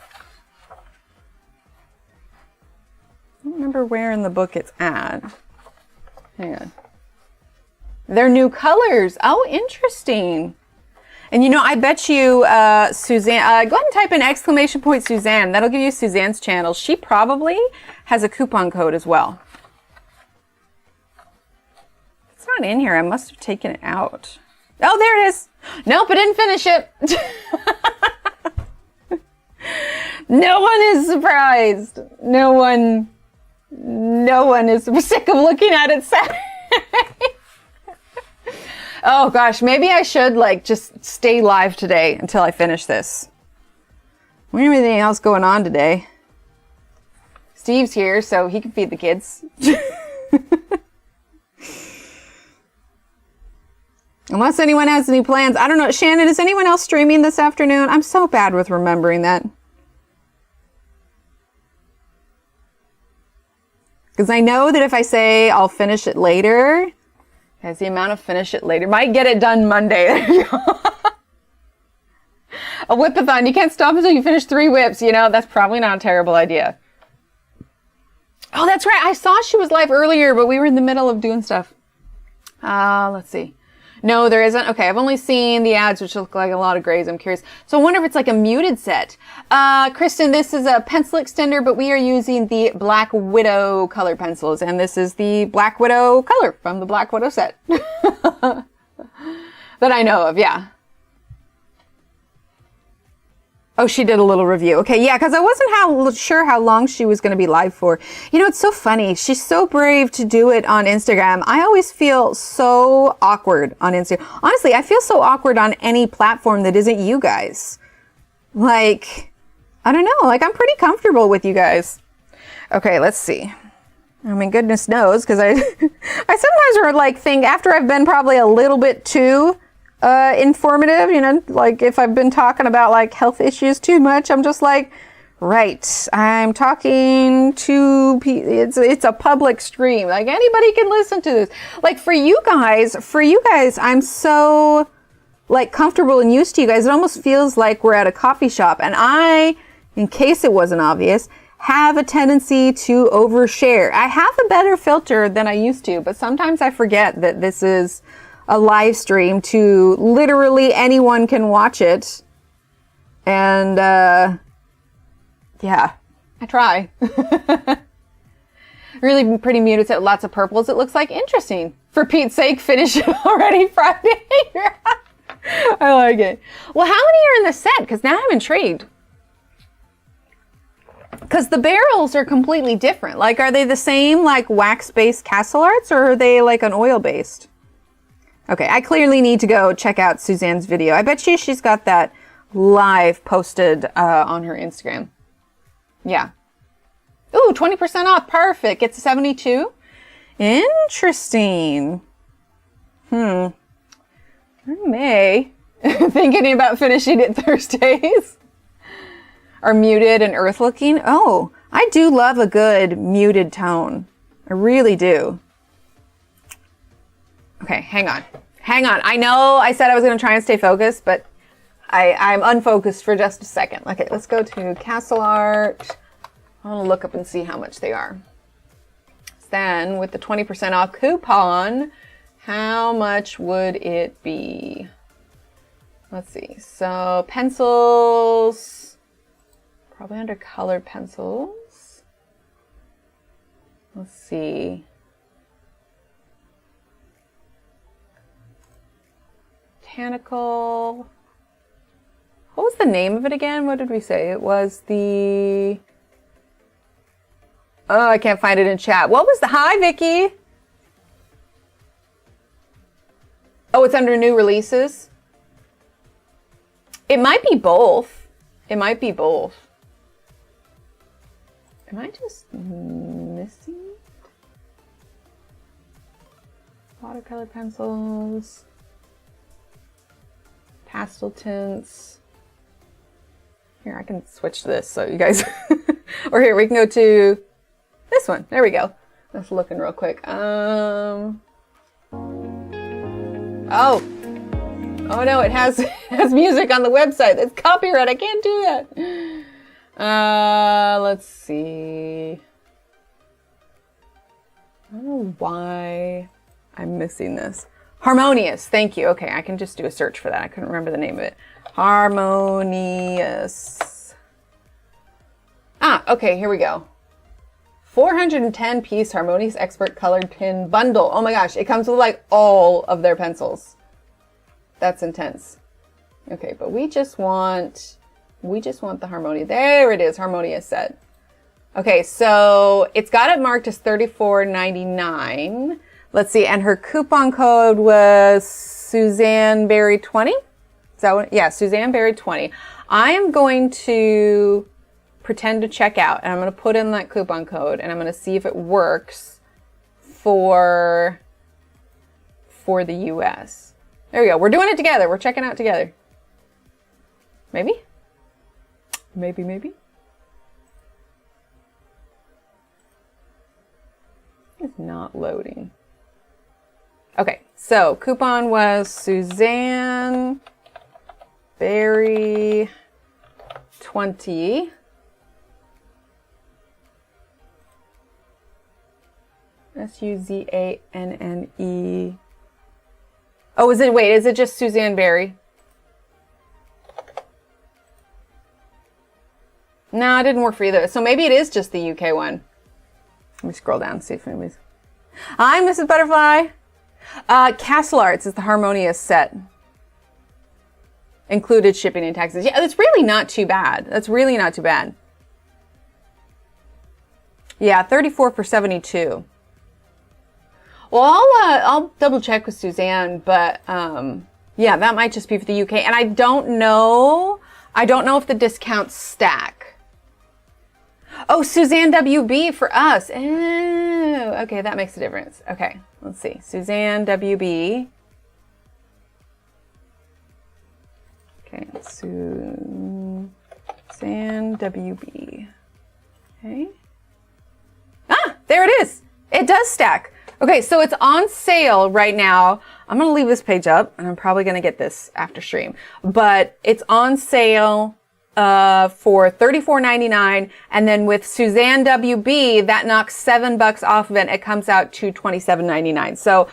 don't remember where in the book it's at. Hang on. They're new colors. Oh, interesting. And you know, I bet you, Suzanne, go ahead and type in exclamation point Suzanne. That'll give you Suzanne's channel. She probably has a coupon code as well. It's not in here. I must have taken it out. Oh, there it is. Nope, I didn't finish it. No one is surprised. No one is sick of looking at it Saturday. Oh gosh, maybe I should like just stay live today until I finish this. We don't have anything else going on today. Steve's here, so he can feed the kids. Unless anyone has any plans. I don't know. Shannon, is anyone else streaming this afternoon? I'm so bad with remembering that. Because I know that if I say I'll finish it later, as the amount of finish it later, might get it done Monday. There you go. A whip-a-thon. You can't stop until you finish 3 whips. You know, that's probably not a terrible idea. Oh, that's right. I saw she was live earlier, but we were in the middle of doing stuff. Let's see. No, there isn't. Okay, I've only seen the ads, which look like a lot of grays. I'm curious. So I wonder if it's like a muted set. Kristen, this is a pencil extender, but we are using the Black Widow color pencils, and this is the Black Widow color from the Black Widow set. That I know of, yeah. Oh, she did a little review. Okay, yeah, because I wasn't sure how long she was going to be live for. You know, it's so funny. She's so brave to do it on Instagram. I always feel so awkward on Instagram. Honestly, I feel so awkward on any platform that isn't you guys. Like, I don't know. Like, I'm pretty comfortable with you guys. Okay, let's see. I mean, goodness knows, because I sometimes like think after I've been probably a little bit too informative, you know, like if I've been talking about like health issues too much, I'm just like, right, I'm talking to it's a public stream, like anybody can listen to this. Like for you guys, I'm so like comfortable and used to you guys. It almost feels like we're at a coffee shop, and I, in case it wasn't obvious, have a tendency to overshare. I have a better filter than I used to, but sometimes I forget that this is a live stream to literally anyone can watch it. And, yeah, I try. Really pretty muted set, lots of purples. It looks like interesting. For Pete's sake, finish it already Friday. I like it. Well, how many are in the set? Because now I'm intrigued. Because the barrels are completely different. Like, are they the same, like, wax-based castle arts, or are they, like, an oil-based? Okay, I clearly need to go check out Suzanne's video. I bet she's got that live posted on her Instagram. Yeah. Ooh, 20% off. Perfect. It's 72. Interesting. I may. Thinking about finishing it Thursdays. Are muted and earth looking. Oh, I do love a good muted tone. I really do. Okay, hang on. I know I said I was going to try and stay focused, but I'm unfocused for just a second. Okay, let's go to Castle Art. I want to look up and see how much they are. Then, with the 20% off coupon, how much would it be? Let's see. So, pencils, probably under colored pencils. Let's see. Botanical. What was the name of it again? What did we say? It was the... Oh, I can't find it in chat. What was the... Hi, Vicky. Oh, it's under new releases. It might be both. Am I just missing? Watercolor pencils. Pastel tints. Here, I can switch to this so you guys... or here, we can go to this one. There we go. Let's looking real quick. Oh. Oh no, it has music on the website. That's copyright. I can't do that. Let's see. I don't know why I'm missing this. Harmonious. Thank you. Okay, I can just do a search for that. I couldn't remember the name of it. Harmonious. Ah, okay, here we go. 410 piece Harmonious Expert Colored Pin Bundle. Oh my gosh, it comes with like all of their pencils. That's intense. Okay, but we just want the Harmonious. There it is, Harmonious set. Okay, so it's got it marked as $34.99. Let's see, and her coupon code was Suzanne Berry 20. Is that what? Yeah, Suzanne Berry 20. I am going to pretend to check out, and I'm going to put in that coupon code, and I'm going to see if it works for the US. There we go. We're doing it together. We're checking out together. Maybe? Maybe. It's not loading. Okay, so coupon was Suzanne Berry 20. Suzanne. Oh, is it just Suzanne Berry? No, it didn't work for either. So maybe it is just the UK one. Let me scroll down and see if anybody's... Hi, Mrs. Butterfly. Castle Arts is the Harmonious set. Included shipping and taxes. Yeah, that's really not too bad. That's really not too bad. Yeah, 34 for 72. Well, I'll double check with Suzanne, but yeah, that might just be for the UK. And I don't know if the discounts stack. Oh, Suzanne WB for us. Oh, okay, that makes a difference. Okay, let's see. Suzanne WB. Okay, Suzanne WB. Okay. Ah, there it is. It does stack. Okay, so it's on sale right now. I'm going to leave this page up, and I'm probably going to get this after stream. But it's on sale for $34.99, and then with Suzanne WB, that knocks $7 off of it. It comes out to $27.99. So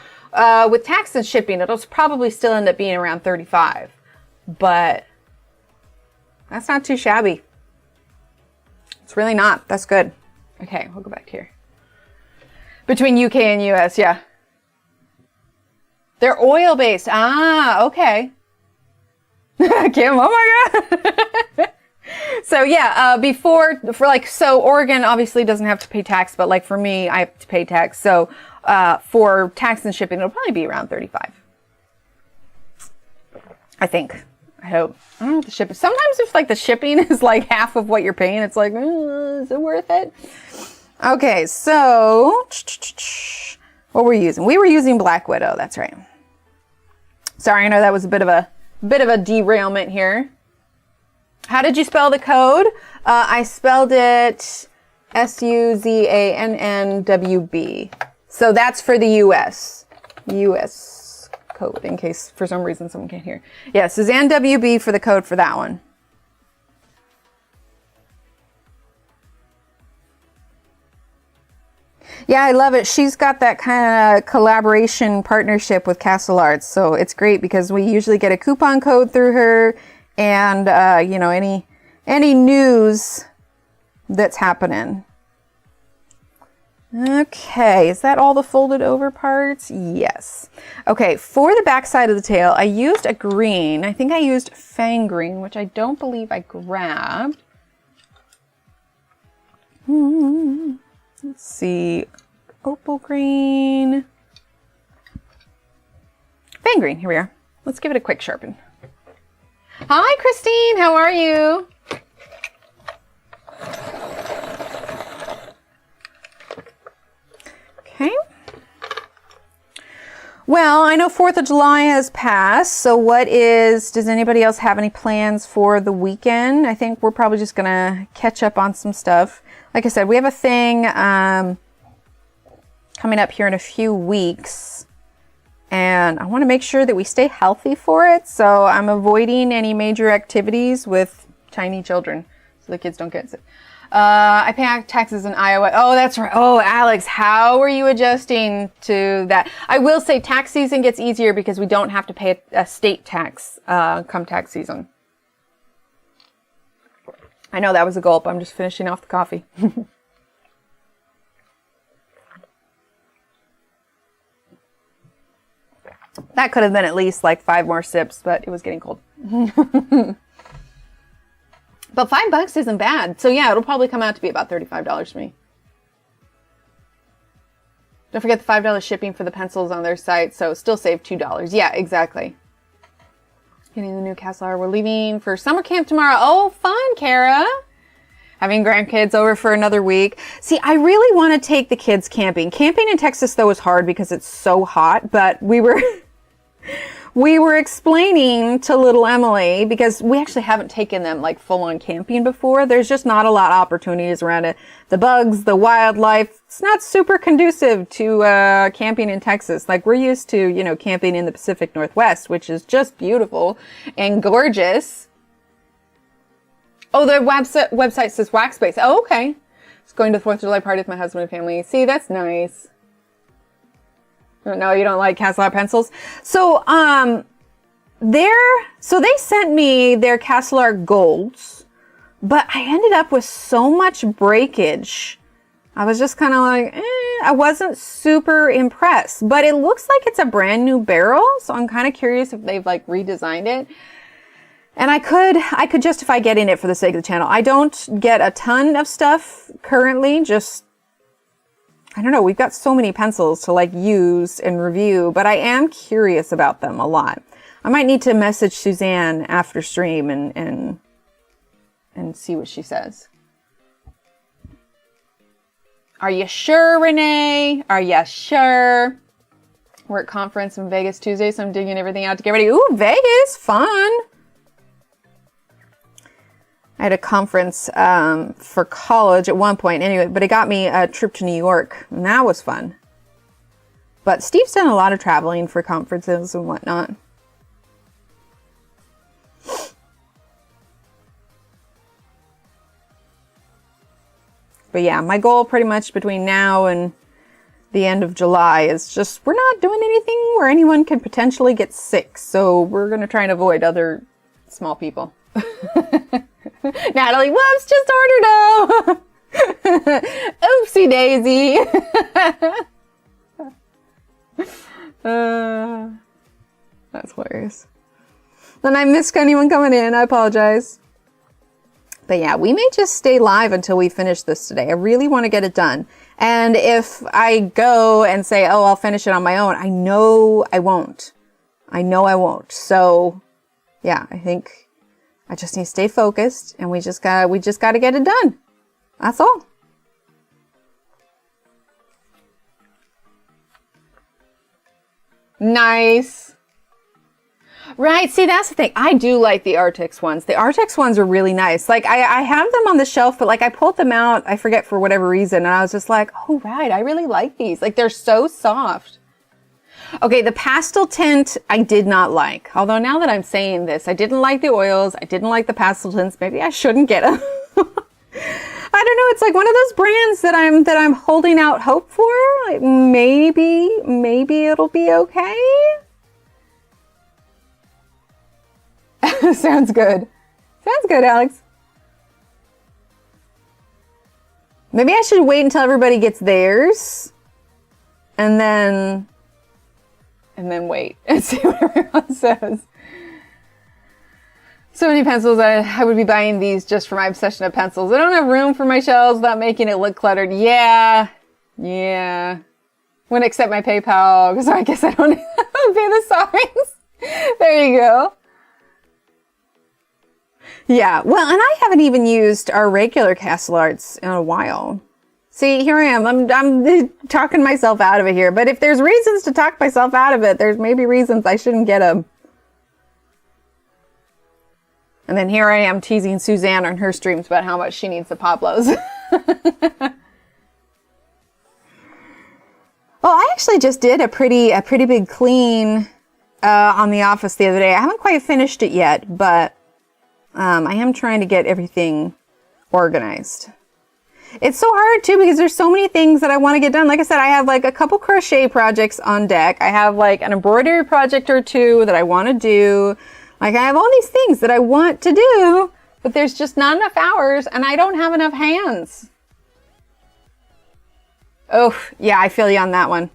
with tax and shipping, it'll probably still end up being around $35. But that's not too shabby. It's really not. That's good. Okay, we'll go back here. Between UK and US, yeah. They're oil-based. Ah, okay. Kim, oh my God. So yeah, so Oregon obviously doesn't have to pay tax, but like for me, I have to pay tax. So for tax and shipping, it'll probably be around $35. I think. I hope. I don't know what the shipping. Sometimes if like the shipping is like half of what you're paying, it's like, is it worth it? Okay, so what were we using? We were using Black Widow. That's right. Sorry, I know that was a bit of a derailment here. How did you spell the code? I spelled it SUZANNWB. So that's for the US code, in case for some reason someone can't hear. Yeah, Suzanne WB for the code for that one. Yeah, I love it. She's got that kind of collaboration partnership with Castle Arts. So it's great because we usually get a coupon code through her and, you know, any news that's happening. Okay, is that all the folded over parts? Yes. Okay, for the back side of the tail, I used a green. I think I used Fang Green, which I don't believe I grabbed. Let's see, Opal Green, Fang Green, here we are. Let's give it a quick sharpen. Hi, Christine, how are you? Okay. Well, I know 4th of July has passed, so does anybody else have any plans for the weekend? I think we're probably just going to catch up on some stuff. Like I said, we have a thing coming up here in a few weeks, and I want to make sure that we stay healthy for it, so I'm avoiding any major activities with tiny children so the kids don't get sick. I pay taxes in Iowa. Oh, that's right. Oh, Alex, how are you adjusting to that? I will say tax season gets easier because we don't have to pay a state tax come tax season. I know that was a gulp. I'm just finishing off the coffee. That could have been at least like 5 more sips, but it was getting cold. But $5 isn't bad. So yeah, it'll probably come out to be about $35 to me. Don't forget the $5 shipping for the pencils on their site, so still save $2. Yeah, exactly. Getting the new Castlear. We're leaving for summer camp tomorrow. Oh, fun, Kara. Having grandkids over for another week. See, I really want to take the kids camping. Camping in Texas, though, is hard because it's so hot, but we were explaining to little Emily, because we actually haven't taken them like full on camping before. There's just not a lot of opportunities around it. The bugs, the wildlife, it's not super conducive to camping in Texas. Like we're used to, you know, camping in the Pacific Northwest, which is just beautiful and gorgeous. Oh, the website says Wax Space. Oh, okay. It's going to the 4th of July party with my husband and family. See, that's nice. No, you don't like Castlear pencils? So, they sent me their Castlear Golds, but I ended up with so much breakage. I was just kind of like, I wasn't super impressed, but it looks like it's a brand new barrel. So I'm kind of curious if they've like redesigned it. And I could justify getting it for the sake of the channel. I don't get a ton of stuff currently, just, I don't know, we've got so many pencils to like use and review, but I am curious about them a lot. I might need to message Suzanne after stream and see what she says. Are you sure, Renee? Are you sure? We're at conference in Vegas Tuesday, so I'm digging everything out to get ready. Ooh, Vegas, fun. I had a conference for college at one point anyway, but it got me a trip to New York, and that was fun. But Steve's done a lot of traveling for conferences and whatnot. But yeah, my goal pretty much between now and the end of July is just, we're not doing anything where anyone could potentially get sick, so we're going to try and avoid other small people. Natalie, whoops, just ordered them. Oopsie daisy. That's hilarious. Then I missed anyone coming in. I apologize. But yeah, we may just stay live until we finish this today. I really want to get it done. And if I go and say, oh, I'll finish it on my own, I know I won't. So yeah, I think I just need to stay focused, and we just got to get it done. That's all. Nice. Right, see, that's the thing. I do like the Artix ones. The Artix ones are really nice. Like, I have them on the shelf, but like I pulled them out, I forget for whatever reason, and I was just like, oh, right, I really like these. Like, they're so soft. Okay, the pastel tint I did not like. Although now that I'm saying this, I didn't like the oils. I didn't like the pastel tints. Maybe I shouldn't get them. I don't know. It's like one of those brands that I'm holding out hope for. Like maybe it'll be okay. Sounds good. Sounds good, Alex. Maybe I should wait until everybody gets theirs, and then wait and see what everyone says. So many pencils. I would be buying these just for my obsession of pencils. I don't have room for my shelves without making it look cluttered. Yeah. Wouldn't accept my PayPal because I guess I don't pay the signs. There you go. Yeah. Well, and I haven't even used our regular Castle Arts in a while. See, here I am. I'm talking myself out of it here. But if there's reasons to talk myself out of it, there's maybe reasons I shouldn't get them. And then here I am teasing Suzanne on her streams about how much she needs the Pablos. Well, I actually just did a pretty big clean on the office the other day. I haven't quite finished it yet, but I am trying to get everything organized. It's so hard too because there's so many things that I want to get done. Like I said, I have like a couple crochet projects on deck. I have like an embroidery project or two that I want to do. Like I have all these things that I want to do, but there's just not enough hours and I don't have enough hands. Oh, yeah, I feel you on that one.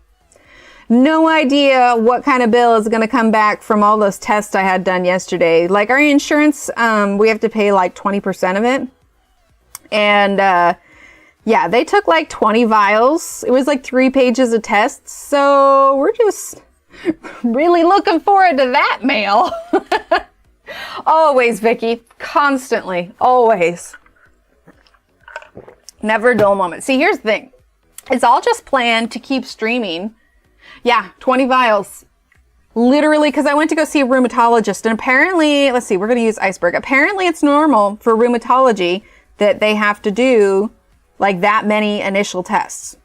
No idea what kind of bill is going to come back from all those tests I had done yesterday. Like our insurance, we have to pay like 20% of it. And, yeah, they took like 20 vials. It was like 3 pages of tests. So we're just really looking forward to that mail. Always, Vicky. Constantly. Always. Never a dull moment. See, here's the thing. It's all just planned to keep streaming. Yeah, 20 vials. Literally, because I went to go see a rheumatologist. And apparently, let's see, we're going to use iceberg. Apparently, it's normal for rheumatology that they have to do like that many initial tests.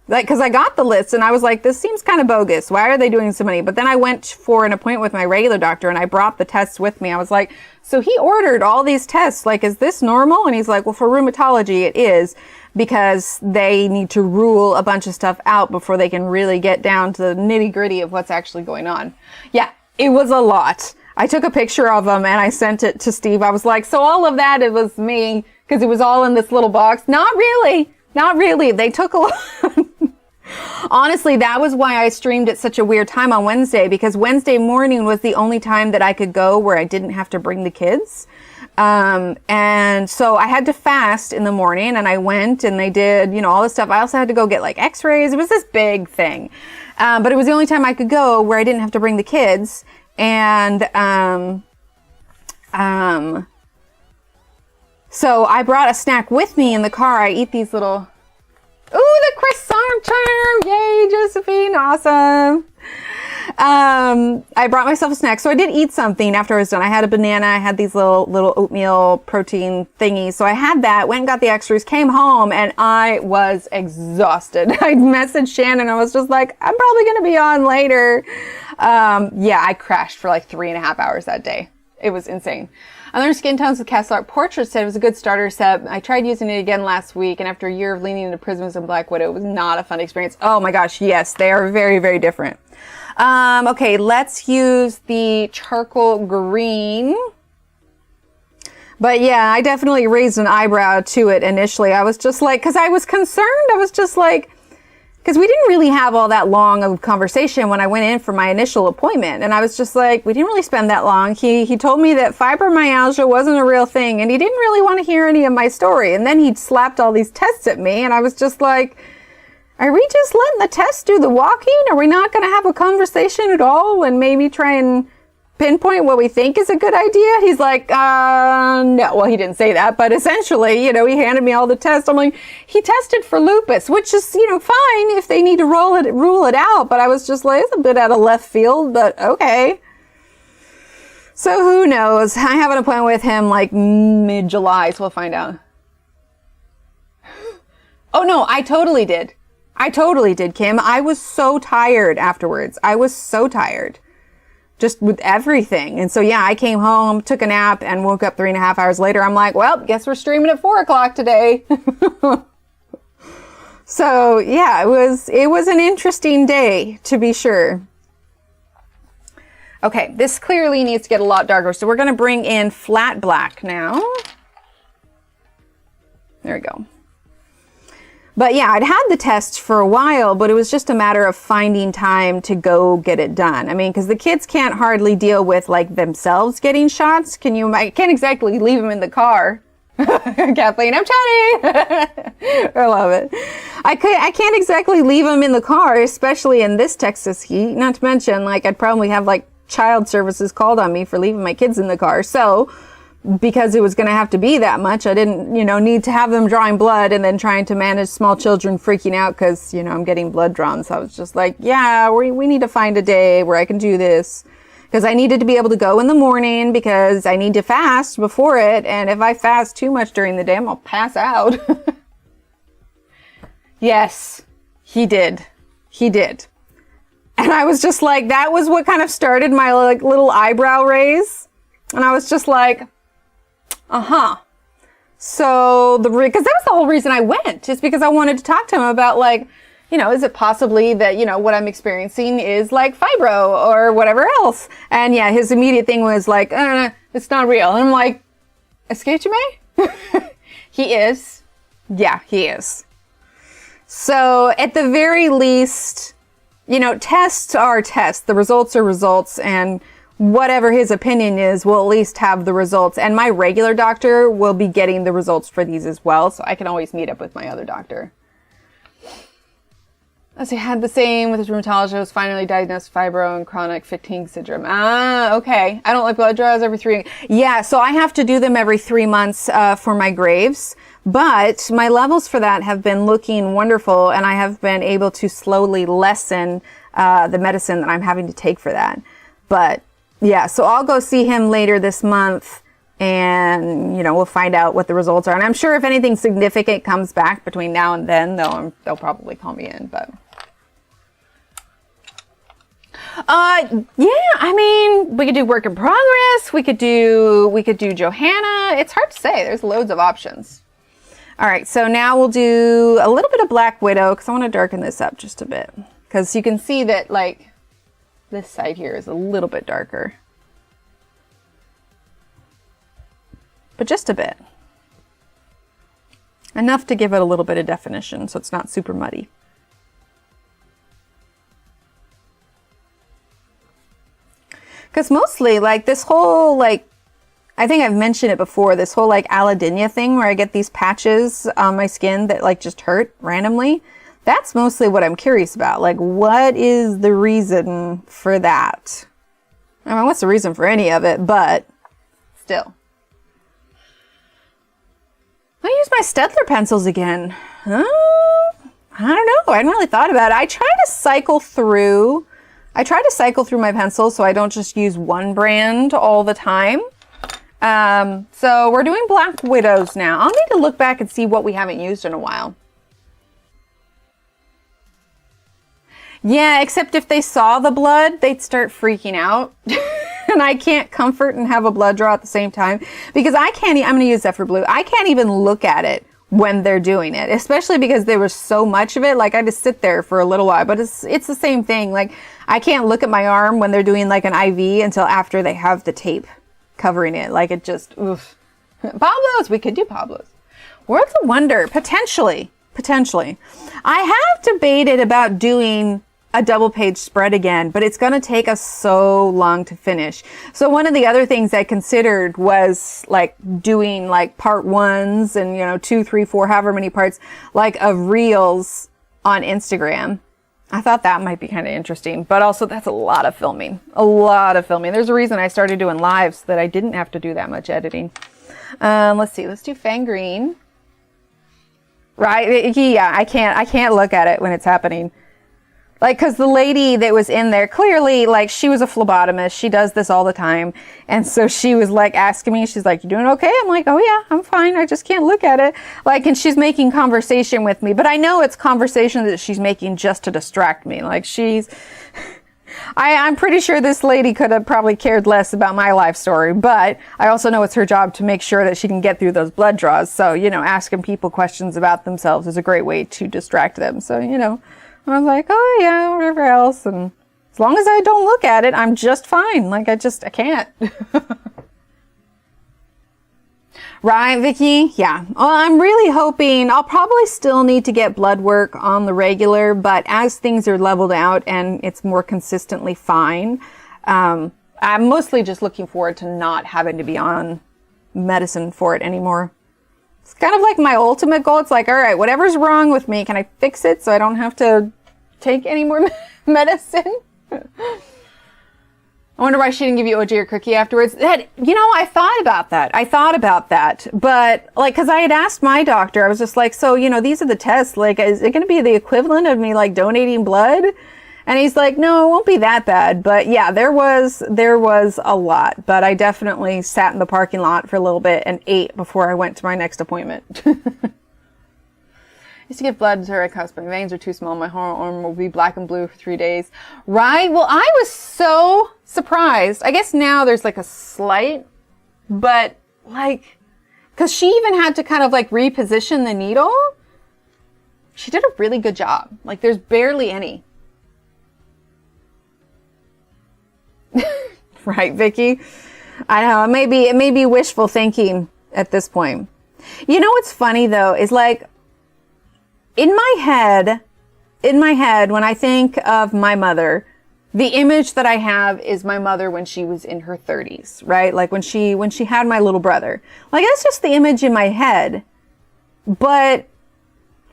Like, because I got the list and I was like, this seems kind of bogus. Why are they doing so many? But then I went for an appointment with my regular doctor and I brought the tests with me. I was like, so he ordered all these tests. Like, is this normal? And he's like, well, for rheumatology, it is because they need to rule a bunch of stuff out before they can really get down to the nitty gritty of what's actually going on. Yeah, it was a lot. I took a picture of them and I sent it to Steve. I was like, so all of that, it was me because it was all in this little box. Not really. Not really. They took a lot. Honestly, that was why I streamed at such a weird time on Wednesday, because Wednesday morning was the only time that I could go where I didn't have to bring the kids. And so I had to fast in the morning and I went and they did, you know, all this stuff. I also had to go get like x-rays. It was this big thing. But it was the only time I could go where I didn't have to bring the kids. And, so I brought a snack with me in the car. I eat these little, ooh, the croissant charm. Yay, Josephine. Awesome. I brought myself a snack. So I did eat something after I was done. I had a banana. I had these little oatmeal protein thingies. So I had that, went and got the extras, came home, and I was exhausted. I messaged Shannon. I was just like, I'm probably going to be on later. Yeah, I crashed for like 3.5 hours that day. It was insane. I learned skin tones with Castle Art Portraits. Said it was a good starter set. I tried using it again last week, and after a year of leaning into Prisms and Black Widow, it was not a fun experience. Oh my gosh, yes, they are very, very different. Okay, let's use the charcoal green. But yeah, I definitely raised an eyebrow to it initially. I was just like, because I was concerned. I was just like, because we didn't really have all that long of conversation when I went in for my initial appointment. And I was just like, we didn't really spend that long. He told me that fibromyalgia wasn't a real thing and he didn't really want to hear any of my story. And then he slapped all these tests at me and I was just like, are we just letting the test do the walking? Are we not going to have a conversation at all and maybe try and pinpoint what we think is a good idea? He's like, no. Well, he didn't say that, but essentially, you know, he handed me all the tests. I'm like, he tested for lupus, which is, you know, fine if they need to rule it out. But I was just like, it's a bit out of left field, but okay. So who knows? I have an appointment with him like mid-July, so we'll find out. Oh no, I totally did. I totally did, Kim. I was so tired afterwards. I was so tired. Just with everything. And so, yeah, I came home, took a nap, and woke up 3.5 hours later. I'm like, well, guess we're streaming at 4 o'clock today. So, yeah, it was an interesting day, to be sure. Okay, this clearly needs to get a lot darker. So we're going to bring in flat black now. There we go. But yeah, I'd had the tests for a while, but it was just a matter of finding time to go get it done. I mean, because the kids can't hardly deal with like themselves getting shots. I can't exactly leave them in the car. Kathleen, I'm chatting. I love it. I can't exactly leave them in the car, especially in this Texas heat. Not to mention, like, I'd probably have like child services called on me for leaving my kids in the car. So because it was going to have to be that much. I didn't, need to have them drawing blood and then trying to manage small children freaking out because, I'm getting blood drawn. So I was just like, yeah, we need to find a day where I can do this, because I needed to be able to go in the morning because I need to fast before it. And if I fast too much during the day, I'm going to pass out. Yes, he did. He did. And I was just like, that was what kind of started my little eyebrow raise. And I was just like, So because that was the whole reason I went, just because I wanted to talk to him about is it possibly that, what I'm experiencing is like fibro or whatever else. And yeah, his immediate thing was like, it's not real. And I'm like, excuse me? He is. Yeah, he is. So at the very least, tests are tests. The results are results, and whatever his opinion is, we'll at least have the results. And my regular doctor will be getting the results for these as well, so I can always meet up with my other doctor. As he had the same with his rheumatologist, was finally diagnosed fibro and chronic fatigue syndrome. Okay. I don't like blood draws every 3. Yeah, so I have to do them every 3 months for my Graves. But my levels for that have been looking wonderful, and I have been able to slowly lessen the medicine that I'm having to take for that. But yeah, so I'll go see him later this month, and we'll find out what the results are. And I'm sure if anything significant comes back between now and then, they'll probably call me in. But yeah, I mean, we could do work in progress. We could do Johanna. It's hard to say. There's loads of options. All right, so now we'll do a little bit of Black Widow, because I want to darken this up just a bit. Because you can see that, this side here is a little bit darker. But just a bit. Enough to give it a little bit of definition, so it's not super muddy. Because mostly, this whole, I think I've mentioned it before, this whole allodynia thing where I get these patches on my skin that just hurt randomly. That's mostly what I'm curious about. What is the reason for that? I mean, what's the reason for any of it, but still. I use my Staedtler pencils again. I don't know. I hadn't really thought about it. I try to cycle through my pencils so I don't just use one brand all the time. So we're doing Black Widows now. I'll need to look back and see what we haven't used in a while. Yeah, except if they saw the blood, they'd start freaking out. And I can't comfort and have a blood draw at the same time, because I'm going to use Zephyr Blue. I can't even look at it when they're doing it, especially because there was so much of it. I just sit there for a little while, but it's the same thing. I can't look at my arm when they're doing an IV until after they have the tape covering it. It just, oof. Pablo's, we could do Pablo's. Worlds of Wonder, potentially. I have debated about doing a double page spread again, but it's going to take us so long to finish. So one of the other things I considered was doing part 1s and 2, 3, 4, however many parts of reels on Instagram. I thought that might be kind of interesting, but also that's a lot of filming. There's a reason I started doing lives so that I didn't have to do that much editing. Let's see. Let's do Fang Green. Right? Yeah, I can't look at it when it's happening. Because the lady that was in there, clearly, she was a phlebotomist. She does this all the time. And so she was, asking me, she's like, you doing okay? I'm like, oh, yeah, I'm fine. I just can't look at it. And she's making conversation with me. But I know it's conversation that she's making just to distract me. I'm pretty sure this lady could have probably cared less about my life story. But I also know it's her job to make sure that she can get through those blood draws. So, asking people questions about themselves is a great way to distract them. So, I was like, oh yeah, whatever else. And as long as I don't look at it, I'm just fine. I can't. Right, Vicky? Yeah. Well, I'm really hoping I'll probably still need to get blood work on the regular, but as things are leveled out and it's more consistently fine, I'm mostly just looking forward to not having to be on medicine for it anymore. It's kind of my ultimate goal. It's all right, whatever's wrong with me, can I fix it so I don't have to take any more medicine? I wonder why she didn't give you OJ or cookie afterwards. That, you know, I thought about that. But, like, because I had asked my doctor, I was just like, so, you know, these are the tests. Like, is it going to be the equivalent of me, like, donating blood? And he's like, no, it won't be that bad. But, yeah, there was a lot. But I definitely sat in the parking lot for a little bit and ate before I went to my next appointment. Used to give blood to red cups. My veins are too small. My whole arm will be black and blue for 3 days. Right? Well, I was so surprised. I guess now there's like a slight, but like, because she even had to kind of like reposition the needle. She did a really good job. Like, there's barely any. Right, Vicky? I know. It may be wishful thinking at this point. You know what's funny though is like, in my head, when I think of my mother, the image that I have is my mother when she was in her 30s, right? Like when she had my little brother. Like, that's just the image in my head. But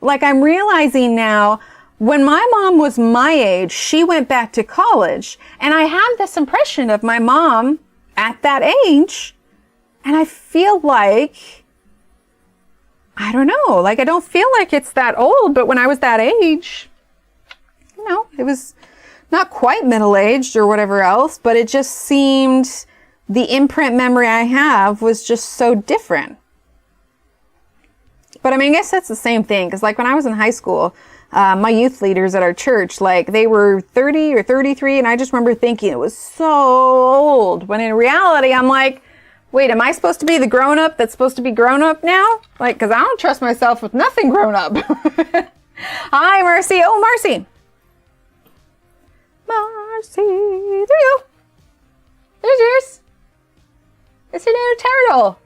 like, I'm realizing now, when my mom was my age, she went back to college, and I have this impression of my mom at that age, and I feel like, I don't know, like, I don't feel like it's that old, but when I was that age, you know, it was not quite middle-aged or whatever else, but it just seemed, the imprint memory I have was just so different. But I mean, I guess that's the same thing, because like when I was in high school, my youth leaders at our church, like they were 30 or 33, and I just remember thinking it was so old, when in reality, I'm like, wait, am I supposed to be the grown-up that's supposed to be grown-up now? Like, because I don't trust myself with nothing grown-up. Hi, Marcy. Oh, Marcy. Marcy, there you go. There's yours. It's your little turtle.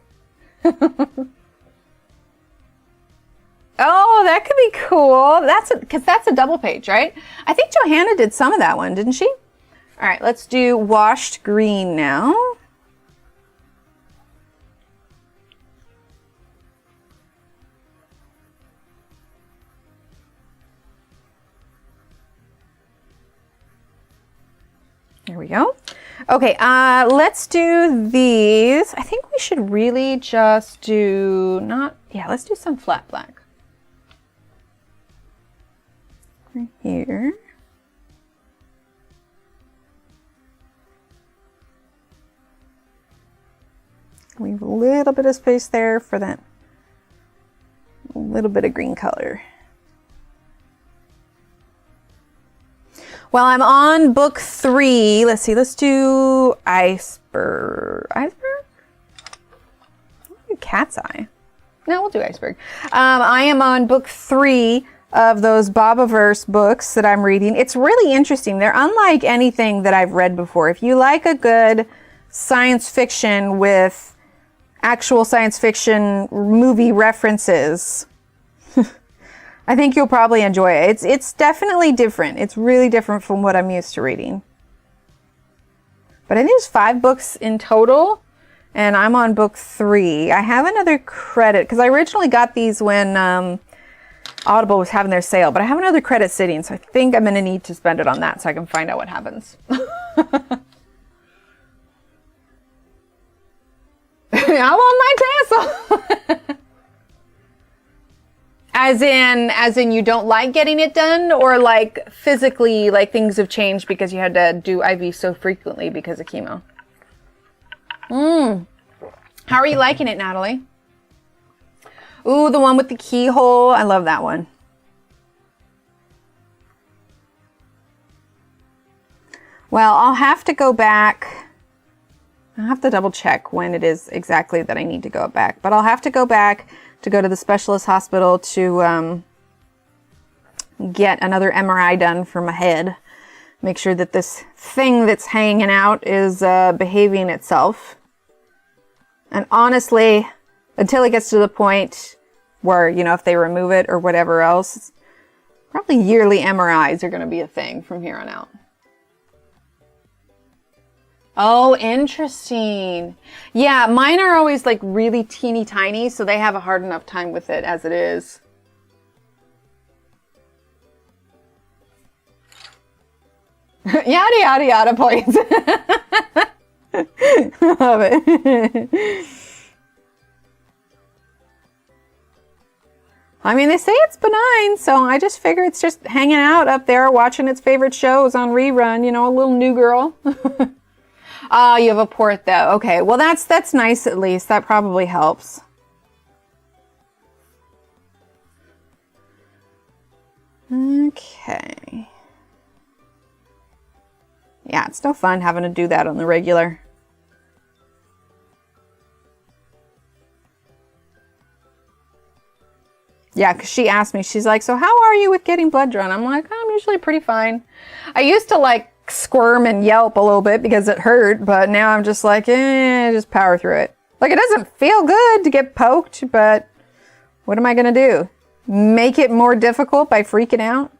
Oh, that could be cool. Because that's a double page, right? I think Johanna did some of that one, didn't she? All right, let's do washed green now. There we go. Okay, let's do these. I think we should really just do let's do some flat black. Right here. Leave a little bit of space there for that little bit of green color. Well, I'm on book 3. Let's see. Let's do iceberg. Iceberg? Let's do cat's eye. No, we'll do iceberg. I am on book 3 of those Bobaverse books that I'm reading. It's really interesting. They're unlike anything that I've read before. If you like a good science fiction with actual science fiction movie references, I think you'll probably enjoy it. It's definitely different. It's really different from what I'm used to reading. But I think there's 5 books in total, and I'm on book 3. I have another credit, because I originally got these when Audible was having their sale, but I have another credit sitting, so I think I'm going to need to spend it on that so I can find out what happens. I want my tassel. As in you don't like getting it done, or like physically, like things have changed because you had to do IV so frequently because of chemo? How are you liking it, Natalie? Ooh, the one with the keyhole. I love that one. Well, I'll have to go back. I'll have to double check when it is exactly that I need to go back, but I'll have to go back to go to the specialist hospital to get another MRI done for my head. Make sure that this thing that's hanging out is behaving itself. And honestly, until it gets to the point where, you know, if they remove it or whatever else, probably yearly MRIs are going to be a thing from here on out. Oh, interesting. Yeah, mine are always like really teeny tiny, so they have a hard enough time with it as it is. Yada, yada, yada points. Love it. I mean, they say it's benign, so I just figure it's just hanging out up there watching its favorite shows on rerun, you know, a little new girl. Ah, you have a port though. Okay, well that's nice at least. That probably helps. Okay. Yeah, it's no fun having to do that on the regular. Yeah, because she asked me, she's like, so how are you with getting blood drawn? I'm like, I'm usually pretty fine. I used to like squirm and yelp a little bit because it hurt, but now I'm just like, just power through it. Like, it doesn't feel good to get poked, but what am I going to do? Make it more difficult by freaking out?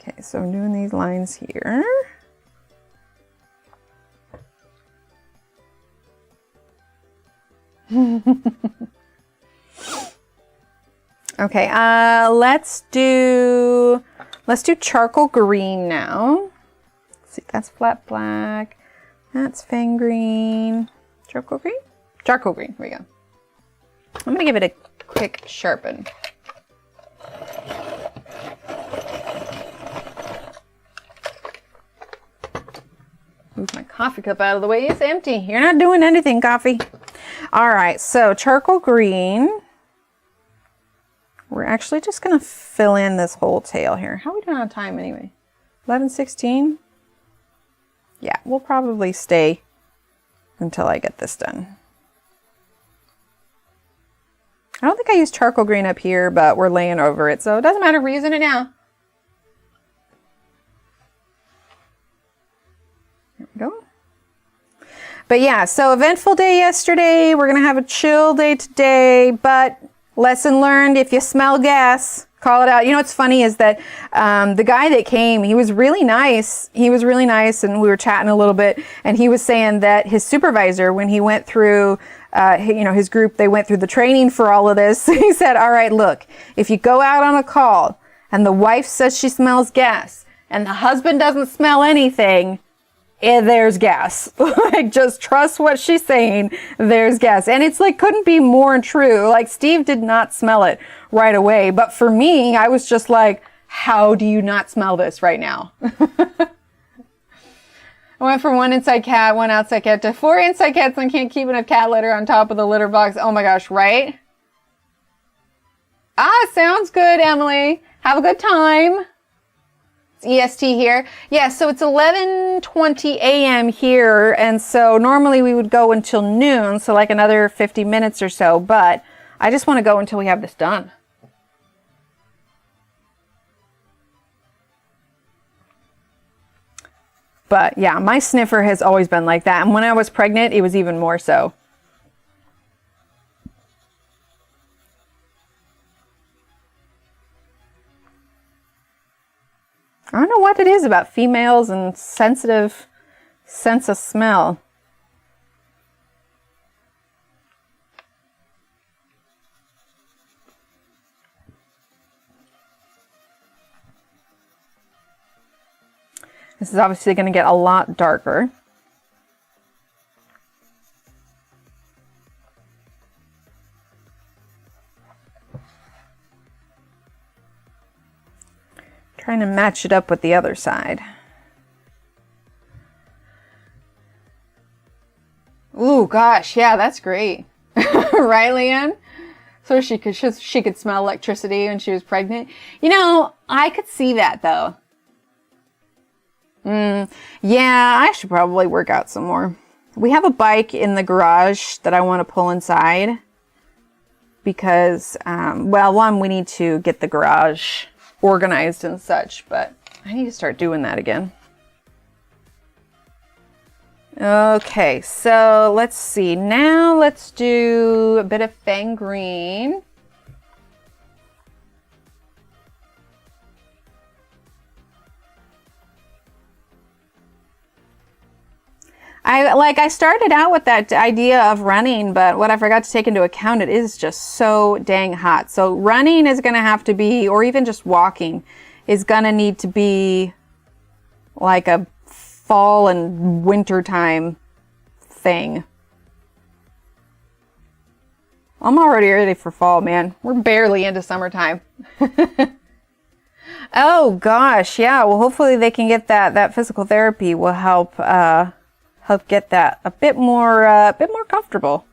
Okay, so I'm doing these lines here. Okay, let's do charcoal green now. Let's see, that's flat black. That's fang green. Charcoal green? Charcoal green, here we go. I'm gonna give it a quick sharpen. Move my coffee cup out of the way. It's empty. You're not doing anything, coffee. All right, so charcoal green. We're actually just going to fill in this whole tail here. How are we doing on time anyway? 11:16? Yeah, we'll probably stay until I get this done. I don't think I used charcoal green up here, but we're laying over it, so it doesn't matter. We're using it now. There we go. But yeah, so eventful day yesterday. We're going to have a chill day today, but lesson learned, if you smell gas, call it out. You know what's funny is that the guy that came, he was really nice. He was really nice, and we were chatting a little bit, and he was saying that his supervisor, when he went through, you know, his group, they went through the training for all of this. He said, all right, look, if you go out on a call and the wife says she smells gas and the husband doesn't smell anything, there's gas. Like, just trust what she's saying. There's gas. And it's like, couldn't be more true. Like, Steve did not smell it right away. But for me, I was just like, how do you not smell this right now? I went from 1 inside cat, 1 outside cat to 4 inside cats and can't keep enough cat litter on top of the litter box. Oh my gosh, right? Ah, sounds good, Emily. Have a good time. EST here. Yeah, so it's 11:20 a.m. here, and so normally we would go until noon, so like another 50 minutes or so, but I just want to go until we have this done. But yeah, my sniffer has always been like that, and when I was pregnant, it was even more so. I don't know what it is about females and sensitive sense of smell. This is obviously going to get a lot darker. Trying to match it up with the other side. Ooh, gosh, yeah, that's great. Right, Leanne? So she could smell electricity when she was pregnant. You know, I could see that though. Yeah, I should probably work out some more. We have a bike in the garage that I want to pull inside because, well, one, we need to get the garage organized and such, but I need to start doing that again. Okay, so let's see. Now let's do a bit of fang green. I started out with that idea of running, but what I forgot to take into account, it is just so dang hot. So running is going to have to be, or even just walking, is going to need to be like a fall and winter time thing. I'm already ready for fall, man. We're barely into summertime. Oh gosh, yeah. Well, hopefully they can get that physical therapy will help help get that a bit more comfortable.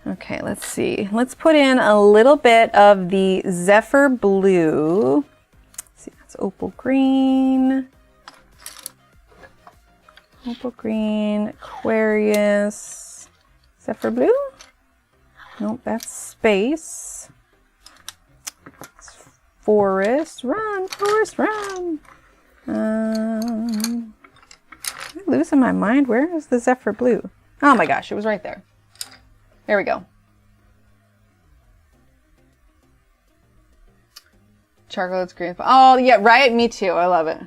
Okay, let's see. Let's put in a little bit of the Zephyr Blue. Let's see, that's opal green. Opal green, Aquarius, Zephyr Blue? Nope, that's Space. It's Forest, run, Forest, run. I'm losing my mind. Where is the Zephyr Blue? Oh my gosh, it was right there. There we go. Chocolate's green. Oh, yeah, right? Me too. I love it.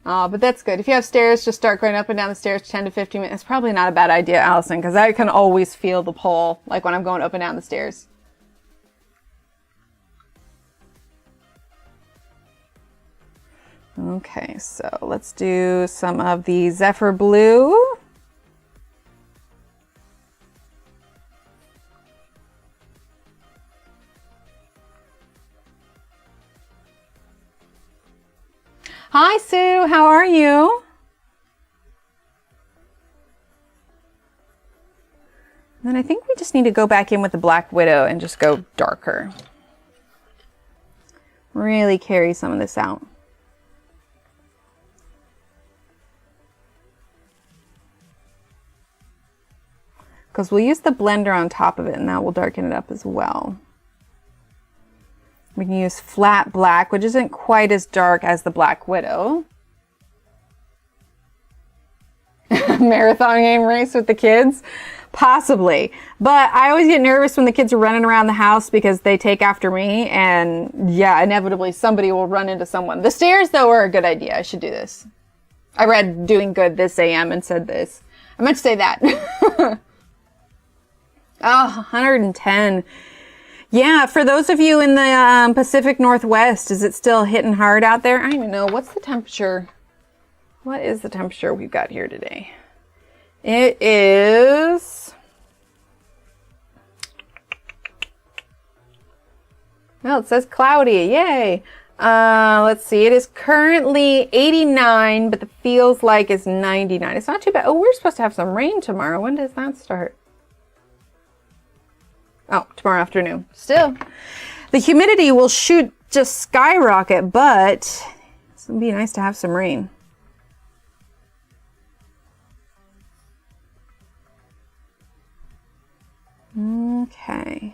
Oh, but that's good. If you have stairs, just start going up and down the stairs 10 to 15 minutes. It's probably not a bad idea, Allison, because I can always feel the pull, like when I'm going up and down the stairs. Okay, so let's do some of the Zephyr Blue. Hi, Sue. How are you? And then I think we just need to go back in with the Black Widow and just go darker. Really carry some of this out. Because we'll use the blender on top of it and that will darken it up as well. We can use flat black, which isn't quite as dark as the Black Widow. Marathon game race with the kids? Possibly. But I always get nervous when the kids are running around the house because they take after me. And yeah, inevitably somebody will run into someone. The stairs, though, are a good idea. I should do this. I read Doing Good this AM and said this. I meant to say that. Oh, 110. Yeah, for those of you in the Pacific Northwest, is it still hitting hard out there? I don't even know. What's the temperature? What is the temperature we've got here today? It is... Well, it says cloudy. Yay. Let's see. It is currently 89, but the feels like it's 99. It's not too bad. Oh, we're supposed to have some rain tomorrow. When does that start? Oh, tomorrow afternoon. Still, the humidity will just skyrocket, but it's going to be nice to have some rain. Okay.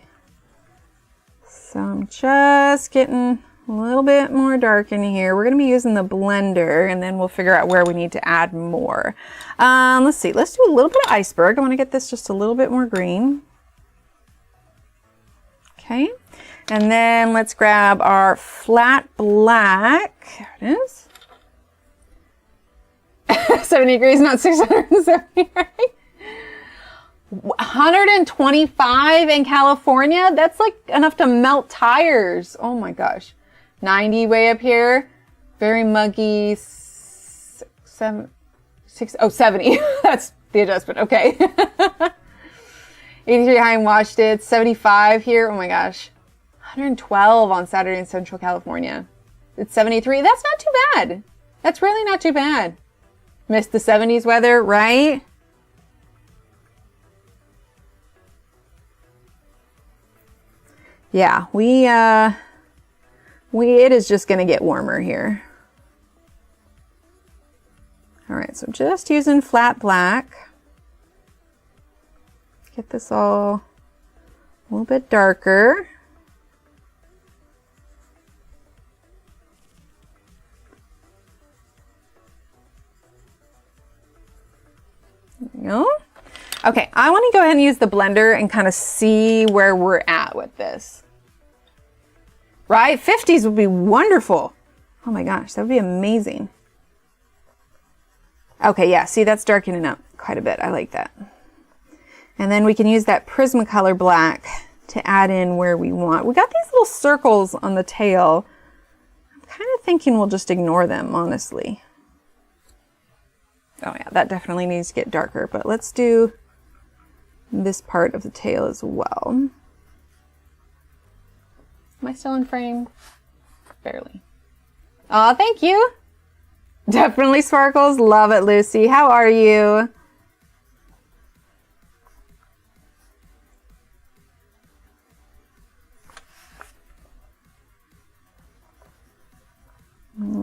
So I'm just getting a little bit more dark in here. We're going to be using the blender, and then we'll figure out where we need to add more. Let's see. Let's do a little bit of iceberg. I want to get this just a little bit more green. Okay, and then let's grab our flat black. There it is. 70 degrees, not 670, right? 125 in California? That's like enough to melt tires. Oh my gosh. 90 way up here. Very muggy. 70. That's the adjustment. Okay. 83 high in Washington, 75 here. Oh my gosh. 112 on Saturday in Central California. It's 73. That's not too bad. That's really not too bad. Missed the 70s weather, right? Yeah, it is just going to get warmer here. All right, so just using flat black. Get this all a little bit darker. There we go. Okay, I want to go ahead and use the blender and kind of see where we're at with this. Right? 50s would be wonderful. Oh my gosh, that would be amazing. Okay, yeah, see, that's darkening up quite a bit. I like that. And then we can use that Prismacolor black to add in where we want. We got these little circles on the tail. I'm kind of thinking we'll just ignore them, honestly. Oh yeah, that definitely needs to get darker, but let's do this part of the tail as well. Am I still in frame? Barely. Aw, thank you. Definitely sparkles. Love it, Lucy. How are you?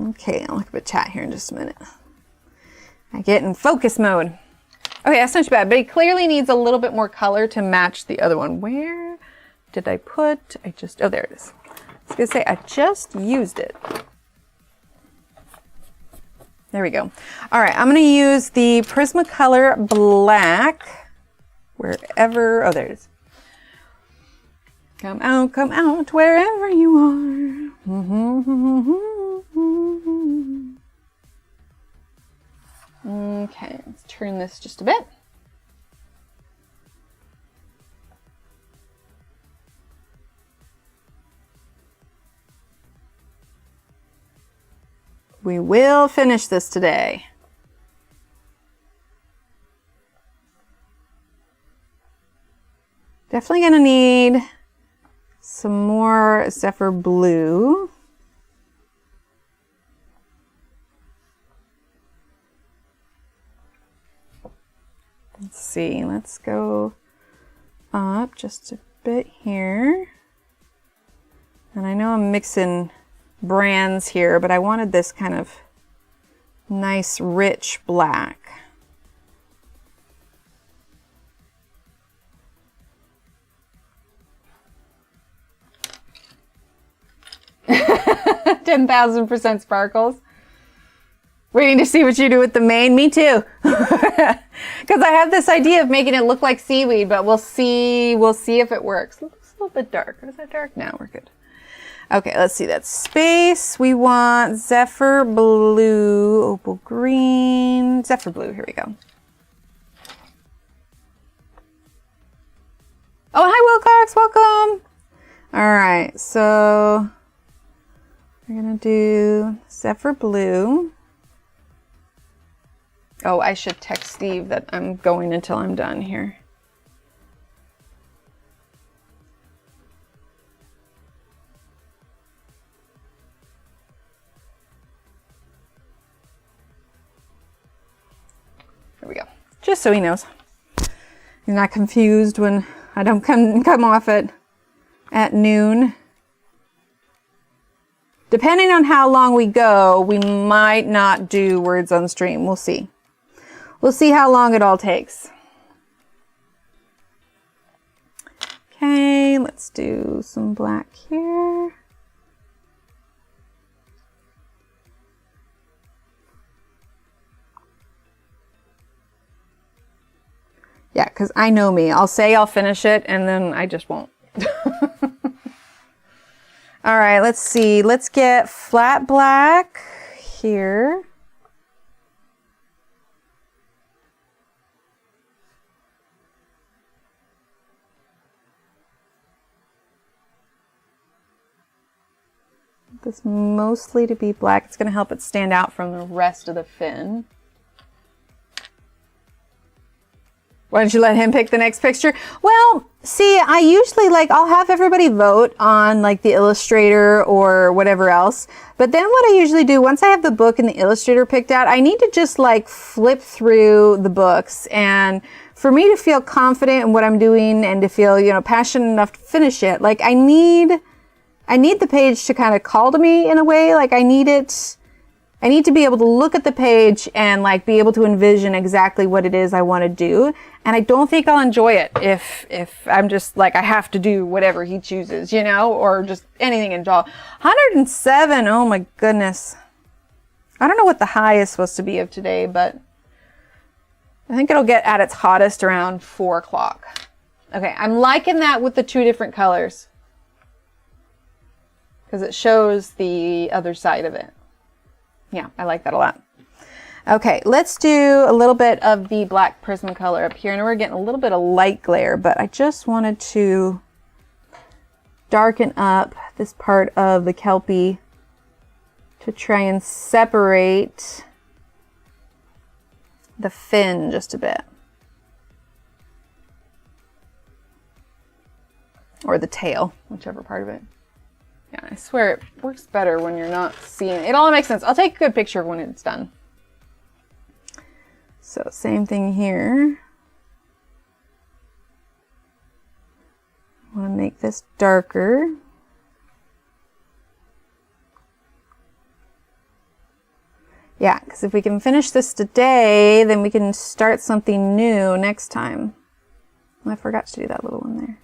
Okay, I'll look up at chat here in just a minute. I get in focus mode. Okay, that's not too bad, but it clearly needs a little bit more color to match the other one. Where did I put? Oh, there it is. I was gonna say, I just used it. There we go. All right, I'm gonna use the Prismacolor black wherever, oh, there it is. Come out wherever you are. Okay, let's turn this just a bit. We will finish this today. Definitely gonna need some more Zephyr Blue. Let's see, let's go up just a bit here. And I know I'm mixing brands here, but I wanted this kind of nice, rich black. $10,000% sparkles. Waiting to see what you do with the mane. Me too. Because I have this idea of making it look like seaweed, but we'll see if it works. It looks a little bit dark. Is that dark? No, we're good. Okay, let's see. That's space. We want Zephyr Blue, Opal Green, Zephyr Blue. Here we go. Oh, hi, Wilcox. Welcome. All right, so we're going to do Zephyr Blue. Oh, I should text Steve that I'm going until I'm done here. There we go. Just so he knows. He's not confused when I don't come off at noon. Depending on how long we go, we might not do words on stream. We'll see. We'll see how long it all takes. Okay, let's do some black here. Yeah, because I know me. I'll say I'll finish it, and then I just won't. All right, let's see. Let's get flat black here. This mostly to be black. It's going to help it stand out from the rest of the fin. Why don't you let him pick the next picture? Well, see, I usually I'll have everybody vote on the Illustrator or whatever else. But then what I usually do, once I have the book and the Illustrator picked out, I need to just flip through the books. And for me to feel confident in what I'm doing and to feel, passionate enough to finish it, I need the page to kind of call to me in a way. I need to be able to look at the page and be able to envision exactly what it is I want to do. And I don't think I'll enjoy it if I'm just I have to do whatever he chooses, or just anything in all. 107, oh my goodness. I don't know what the high is supposed to be of today, but I think it'll get at its hottest around 4 o'clock. Okay, I'm liking that with the 2 different colors, because it shows the other side of it. Yeah, I like that a lot. Okay, let's do a little bit of the black Prismacolor up here. And we're getting a little bit of light glare, but I just wanted to darken up this part of the Kelpie to try and separate the fin just a bit. Or the tail, whichever part of it. Yeah, I swear it works better when you're not seeing it. It all makes sense. I'll take a good picture when it's done. So same thing here. I want to make this darker. Yeah, because if we can finish this today, then we can start something new next time. I forgot to do that little one there.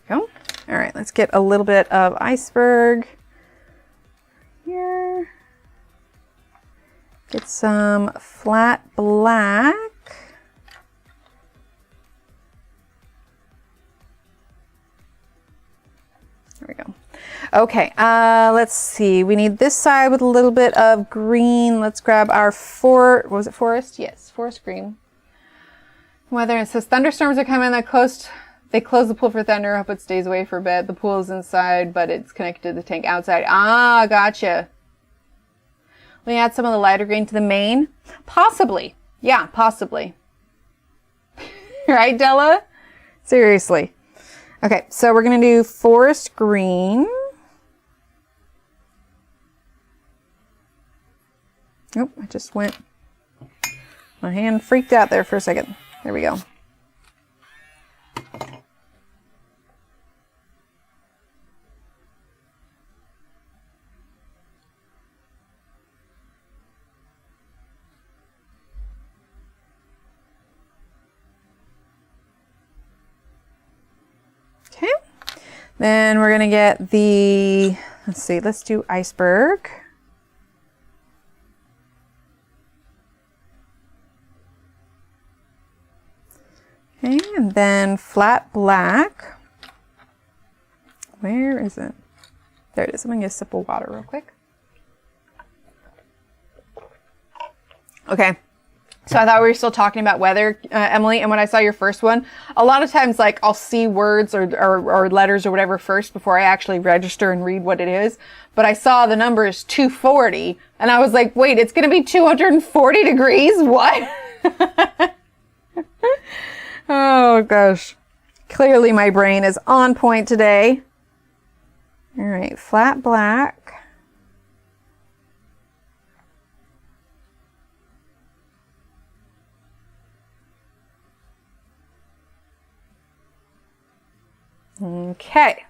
Go. All right, let's get a little bit of iceberg here. Get some flat black. There we go. Okay, let's see. We need this side with a little bit of green. Let's grab our was it forest? Yes, forest green. Weather, it says thunderstorms are coming. They close the pool for thunder. Hope it stays away for a bit. The pool is inside, but it's connected to the tank outside. Ah, gotcha. We add some of the lighter green to the main? Possibly. Yeah, possibly. Right, Della? Seriously. Okay, so we're going to do forest green. Nope, I just went. My hand freaked out there for a second. There we go. Okay, then we're gonna get the, let's do iceberg. Okay, and then flat black. Where is it? There it is. I'm gonna get a sip of water real quick. Okay. So I thought we were still talking about weather, Emily, and when I saw your first one, a lot of times, like, I'll see words or letters or whatever first before I actually register and read what it is. But I saw the number is 240, and I was like, wait, it's going to be 240 degrees? What? Oh, gosh. Clearly my brain is on point today. All right, flat black. Okay.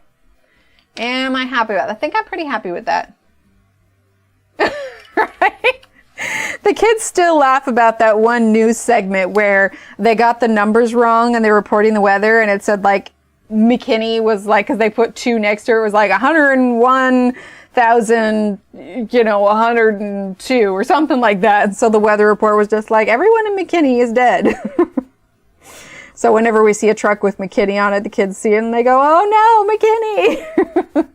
Am I happy with that? I think I'm pretty happy with that. Right? The kids still laugh about that one news segment where they got the numbers wrong and they're reporting the weather and it said like McKinney was like, because they put 2 next to it, was like 101,000, 102 or something like that. And so the weather report was just like, everyone in McKinney is dead. So whenever we see a truck with McKinney on it, the kids see it and they go, oh no, McKinney.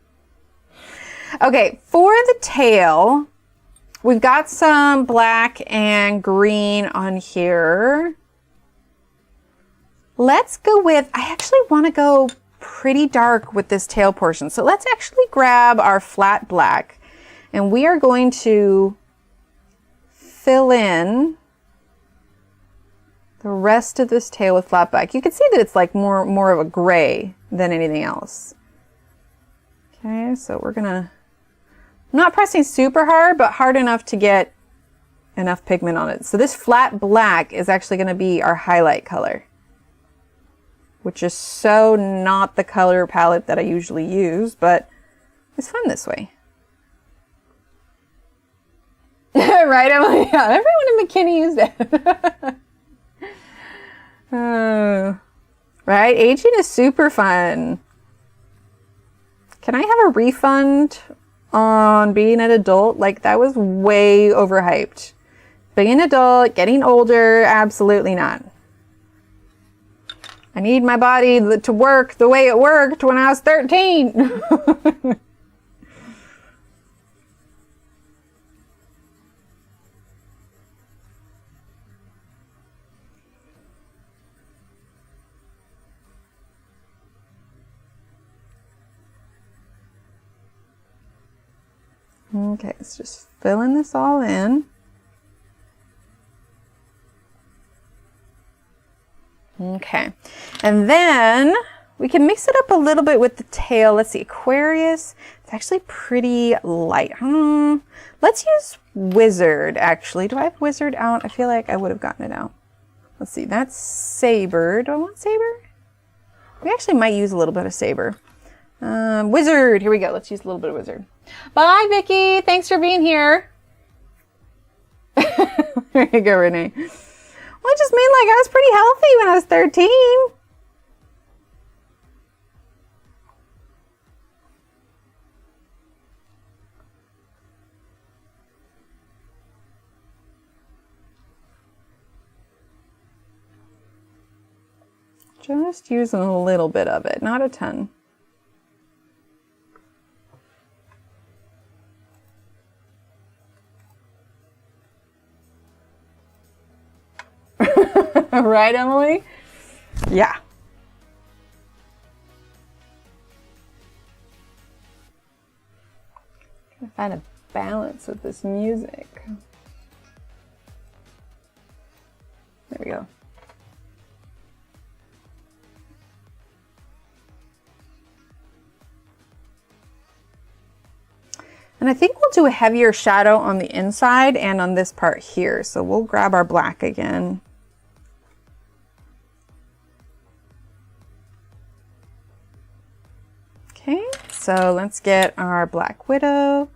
Okay, for the tail, we've got some black and green on here. Let's go with, I actually want to go pretty dark with this tail portion. So let's actually grab our flat black and we are going to fill in the rest of this tail with flat black. You can see that it's like more of a gray than anything else. Okay, so we're gonna, I'm not pressing super hard, but hard enough to get enough pigment on it. So this flat black is actually gonna be our highlight color, which is so not the color palette that I usually use, but it's fun this way. Right, Emily? Yeah, everyone in McKinney used it. Right? Aging is super fun. Can I have a refund on being an adult? Like, that was way overhyped. Being an adult, getting older, absolutely not. I need my body to work the way it worked when I was 13. Okay, it's just filling this all in. Okay, and then we can mix it up a little bit with the tail. Let's see, Aquarius, it's actually pretty light. Let's use Wizard, actually. Do I have Wizard out? I feel like I would have gotten it out. Let's see, that's Saber. Do I want Saber? We actually might use a little bit of Saber. Wizard, here we go. Let's use a little bit of Wizard. Bye, Vicky. Thanks for being here. There you go, Renee. Well, I just mean like I was pretty healthy when I was 13. Just using a little bit of it, not a ton. Right, Emily? Yeah. Gotta find a balance with this music. There we go. And I think we'll do a heavier shadow on the inside and on this part here. So we'll grab our black again. Okay, so let's get our Black Widow.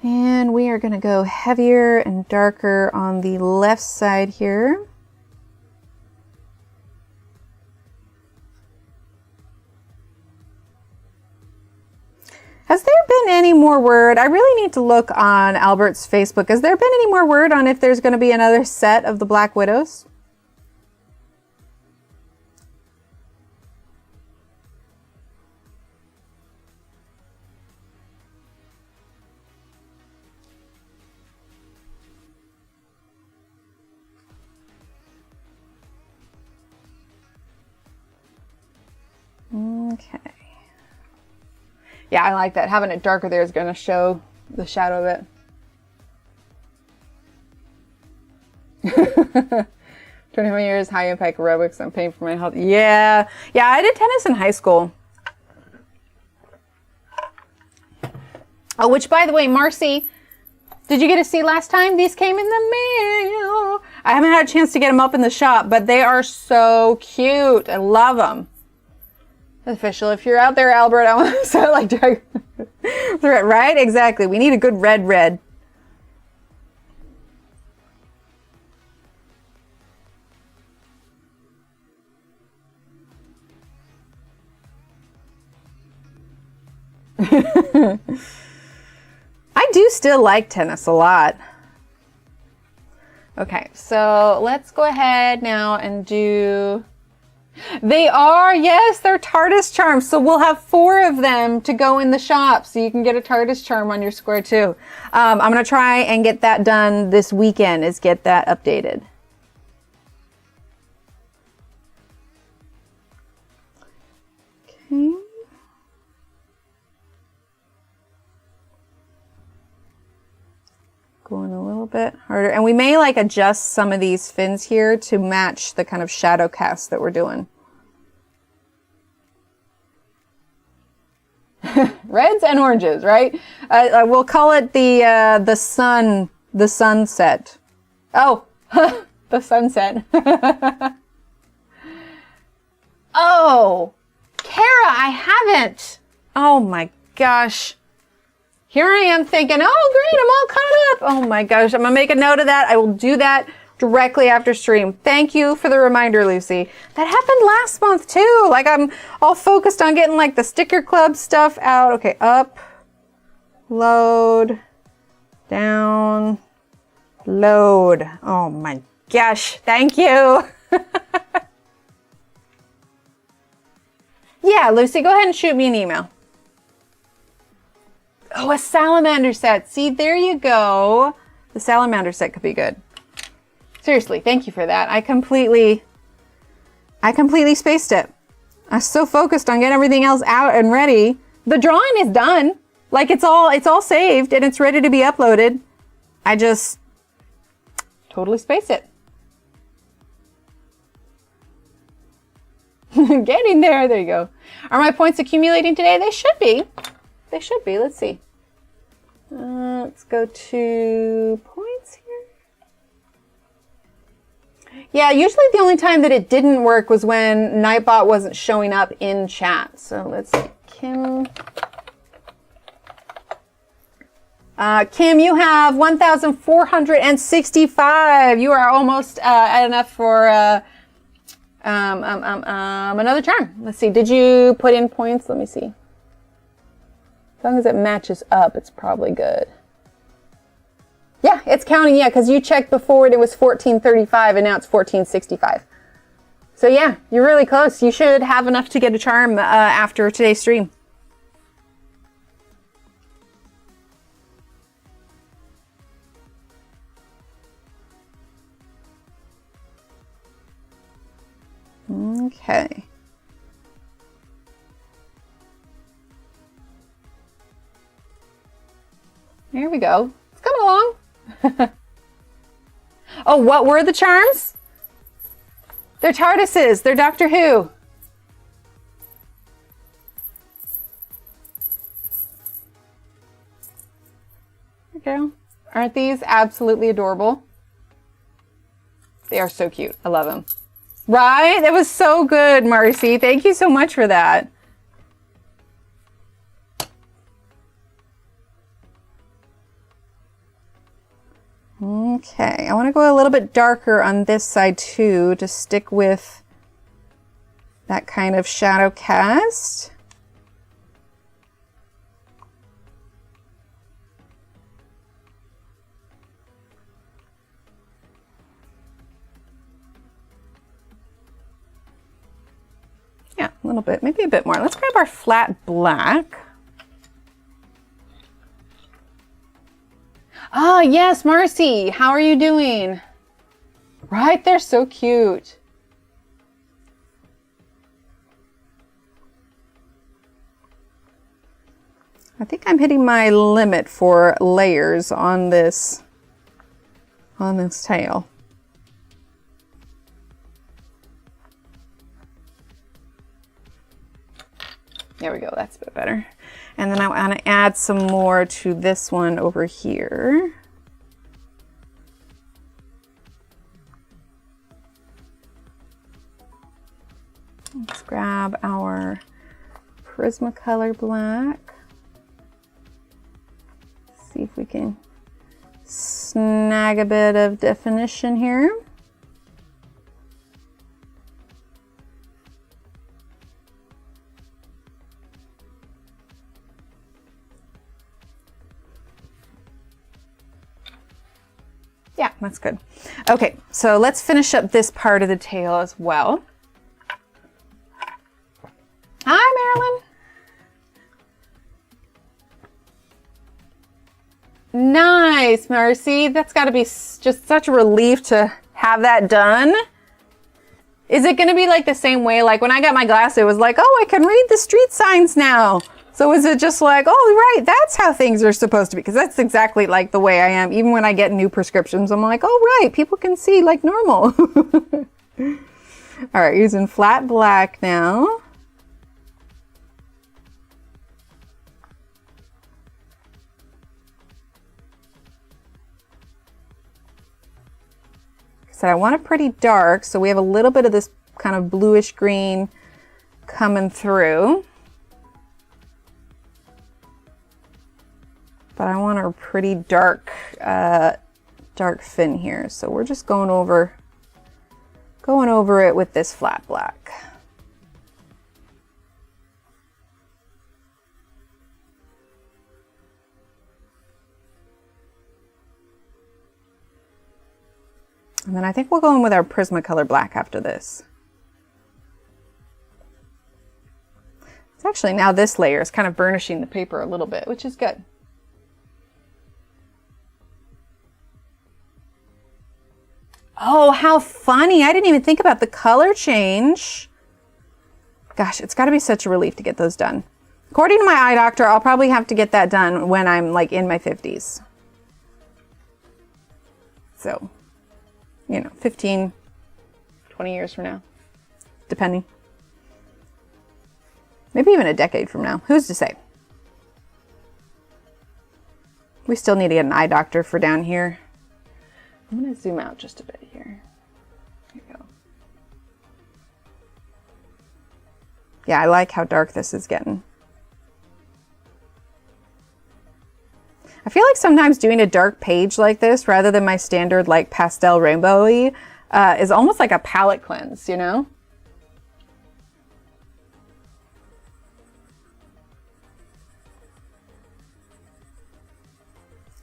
And we are gonna go heavier and darker on the left side here. Has there been any more word? I really need to look on Albert's Facebook. Has there been any more word on if there's going to be another set of the Black Widows? Okay. Yeah, I like that. Having it darker there is going to show the shadow of it. 21 years, high impact aerobics. I'm paying for my health. Yeah. Yeah, I did tennis in high school. Oh, which by the way, Marcy, did you get to see last time? These came in the mail. I haven't had a chance to get them up in the shop, but they are so cute. I love them. Official. If you're out there, Albert, I want to start like dragon. Right? Exactly. We need a good red. I do still like tennis a lot. Okay, so let's go ahead now and do... They are, yes, they're TARDIS charms. So we'll have 4 of them to go in the shop. So you can get a TARDIS charm on your square too. I'm going to try and get that done this weekend, is get that updated. Okay. Going a little bit harder. And we may like adjust some of these fins here to match the kind of shadow cast that we're doing. Reds and oranges, right? We'll call it the sunset. Oh, the sunset. Oh, Kara, I haven't. Oh my gosh. Here I am thinking, oh great, I'm all caught up. Oh my gosh, I'm gonna make a note of that. I will do that directly after stream. Thank you for the reminder, Lucy. That happened last month too. Like I'm all focused on getting like the sticker club stuff out. Okay, up, load, down, load. Oh my gosh, thank you. Yeah, Lucy, go ahead and shoot me an email. Oh, a salamander set. See, there you go. The salamander set could be good. Seriously, thank you for that. I completely spaced it. I was so focused on getting everything else out and ready. The drawing is done. Like it's all saved and it's ready to be uploaded. I just totally space it. Getting there. There you go. Are my points accumulating today? They should be. They should be. Let's see. Let's go to points here. Yeah, usually the only time that it didn't work was when Nightbot wasn't showing up in chat. So let's see. Kim, you have 1,465. You are almost enough for another charm. Let's see. Did you put in points? Let me see. As long as it matches up, it's probably good. Yeah, it's counting. Yeah, because you checked before and it was 1435 and now it's 1465. So yeah, you're really close. You should have enough to get a charm after today's stream. Okay. There we go. It's coming along. Oh, what were the charms? They're TARDISes. They're Doctor Who. There we go. Aren't these absolutely adorable? They are so cute. I love them. Right? That was so good, Marcy. Thank you so much for that. Okay, I want to go a little bit darker on this side too, to stick with that kind of shadow cast. Yeah, a little bit, maybe a bit more. Let's grab our flat black. Ah, yes, Marcy. How are you doing? Right, they're so cute. I think I'm hitting my limit for layers on this tail. There we go, that's a bit better. And then I want to add some more to this one over here. Let's grab our Prismacolor black. See if we can snag a bit of definition here. Yeah, that's good. Okay, so let's finish up this part of the tail as well. Hi, Marilyn. Nice, Marcy. That's got to be just such a relief to have that done. Is it going to be like the same way? Like when I got my glass, it was like, oh, I can read the street signs now. So is it just like, oh, right, that's how things are supposed to be? Because that's exactly like the way I am. Even when I get new prescriptions, I'm like, oh, right, people can see like normal. All right, using flat black now. So I want it pretty dark, so we have a little bit of this kind of bluish green coming through. But I want a pretty dark, dark fin here. So we're just going over it with this flat black. And then I think we'll go in with our Prismacolor black after this. It's actually now this layer is kind of burnishing the paper a little bit, which is good. Oh, how funny. I didn't even think about the color change. Gosh, it's got to be such a relief to get those done. According to my eye doctor, I'll probably have to get that done when I'm like in my 50s. So, you know, 15, 20 years from now, depending. Maybe even a decade from now. Who's to say? We still need to get an eye doctor for down here. I'm going to zoom out just a bit here. There you go. Yeah, I like how dark this is getting. I feel like sometimes doing a dark page like this, rather than my standard like pastel rainbowy, is almost like a palette cleanse, you know?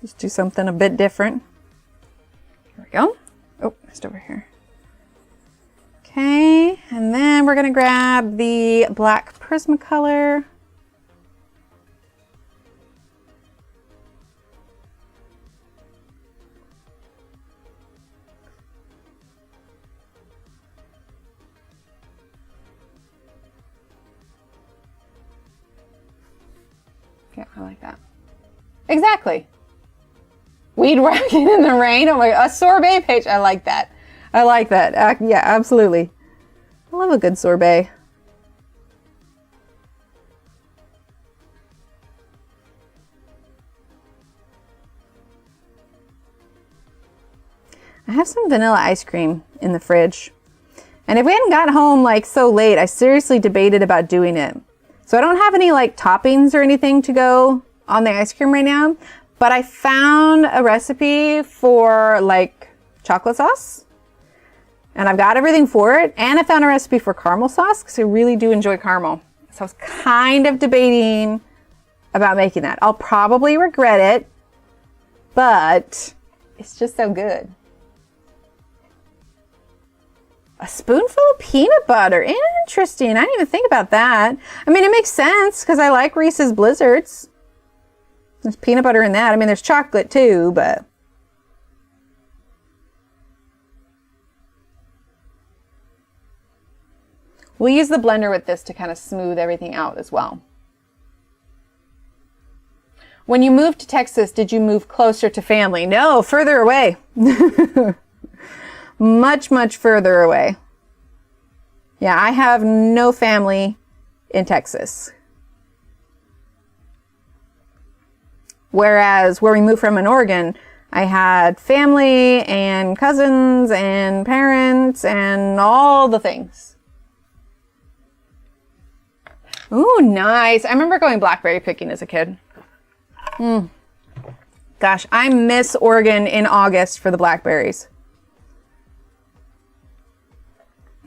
Just do something a bit different. Here we go. Oh, missed over here. Okay, and then we're gonna grab the black Prismacolor. Yeah, I like that. Exactly. Weed whacking in the rain. Oh my God, a sorbet page. I like that. I like that. Yeah, absolutely. I love a good sorbet. I have some vanilla ice cream in the fridge. And if we hadn't gotten home like so late, I seriously debated about doing it. So I don't have any like toppings or anything to go on the ice cream right now, but I found a recipe for like chocolate sauce and I've got everything for it. And I found a recipe for caramel sauce because I really do enjoy caramel. So I was kind of debating about making that. I'll probably regret it, but it's just so good. A spoonful of peanut butter. Interesting. I didn't even think about that. I mean, it makes sense because I like Reese's Blizzards. There's peanut butter in that. I mean, there's chocolate too, but... we'll use the blender with this to kind of smooth everything out as well. When you moved to Texas, did you move closer to family? No, further away. Much, much further away. Yeah, I have no family in Texas. Whereas where we moved from in Oregon, I had family and cousins and parents and all the things. Ooh, nice. I remember going blackberry picking as a kid. Gosh, I miss Oregon in August for the blackberries.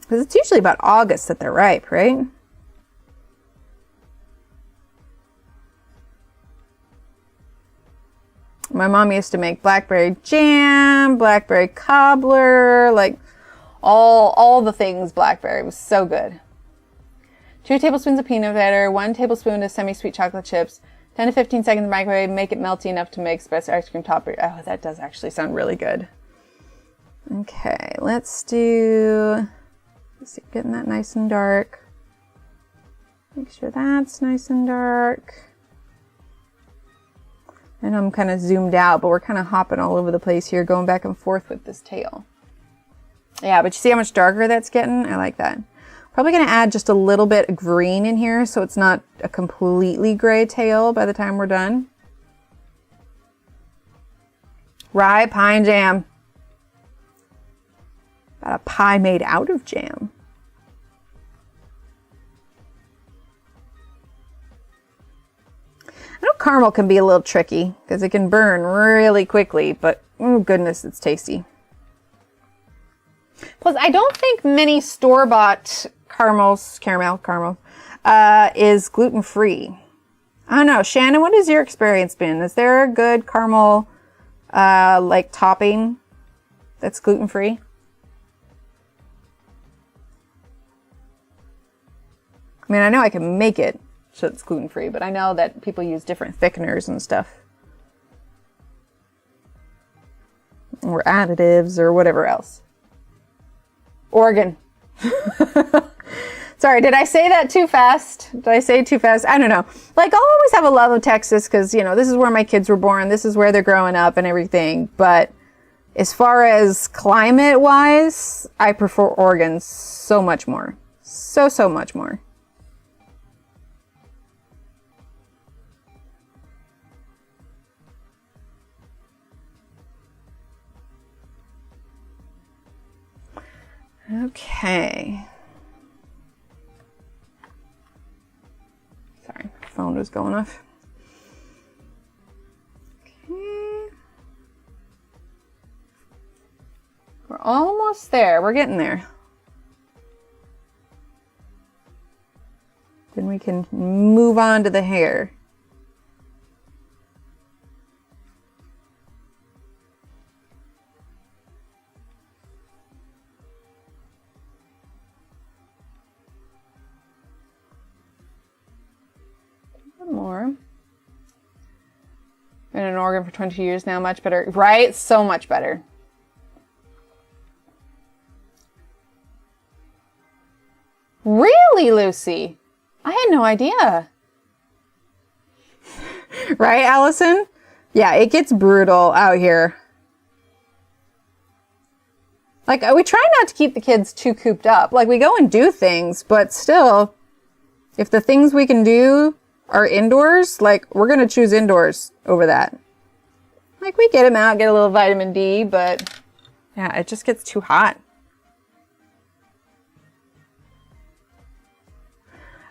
Because it's usually about August that they're ripe, right? My mom used to make blackberry jam, blackberry cobbler, like all the things blackberry. It was so good. 2 tablespoons of peanut butter, 1 tablespoon of semi-sweet chocolate chips, 10 to 15 seconds in the microwave, make it melty enough to make espresso ice cream topper. Oh, that does actually sound really good. Okay, let's do... let's see, getting that nice and dark. Make sure that's nice and dark. I know I'm kind of zoomed out, but we're kind of hopping all over the place here, going back and forth with this tail. Yeah, but you see how much darker that's getting? I like that. Probably going to add just a little bit of green in here so it's not a completely gray tail by the time we're done. Rye pine jam. Got a pie made out of jam. I know caramel can be a little tricky because it can burn really quickly, but oh goodness, it's tasty. Plus, I don't think many store-bought caramel, is gluten-free. I don't know. Shannon, what has your experience been? Is there a good caramel, like topping that's gluten-free? I mean, I know I can make it so it's gluten-free, but I know that people use different thickeners and stuff. Or additives or whatever else. Oregon. Sorry, did I say that too fast? Did I say it too fast? I don't know. Like, I'll always have a love of Texas because, you know, this is where my kids were born. This is where they're growing up and everything. But as far as climate-wise, I prefer Oregon so much more. So much more. Okay. Sorry, my phone was going off. Okay. We're almost there. We're getting there. Then we can move on to the hair. More. Been in Oregon for 22 years now, much better, right? So much better. Really, Lucy? I had no idea. Right, Allison? Yeah, it gets brutal out here. Like, we try not to keep the kids too cooped up. Like, we go and do things, but still, if the things we can do are indoors, like, we're going to choose indoors over that. Like, we get them out, get a little vitamin D, but yeah, it just gets too hot.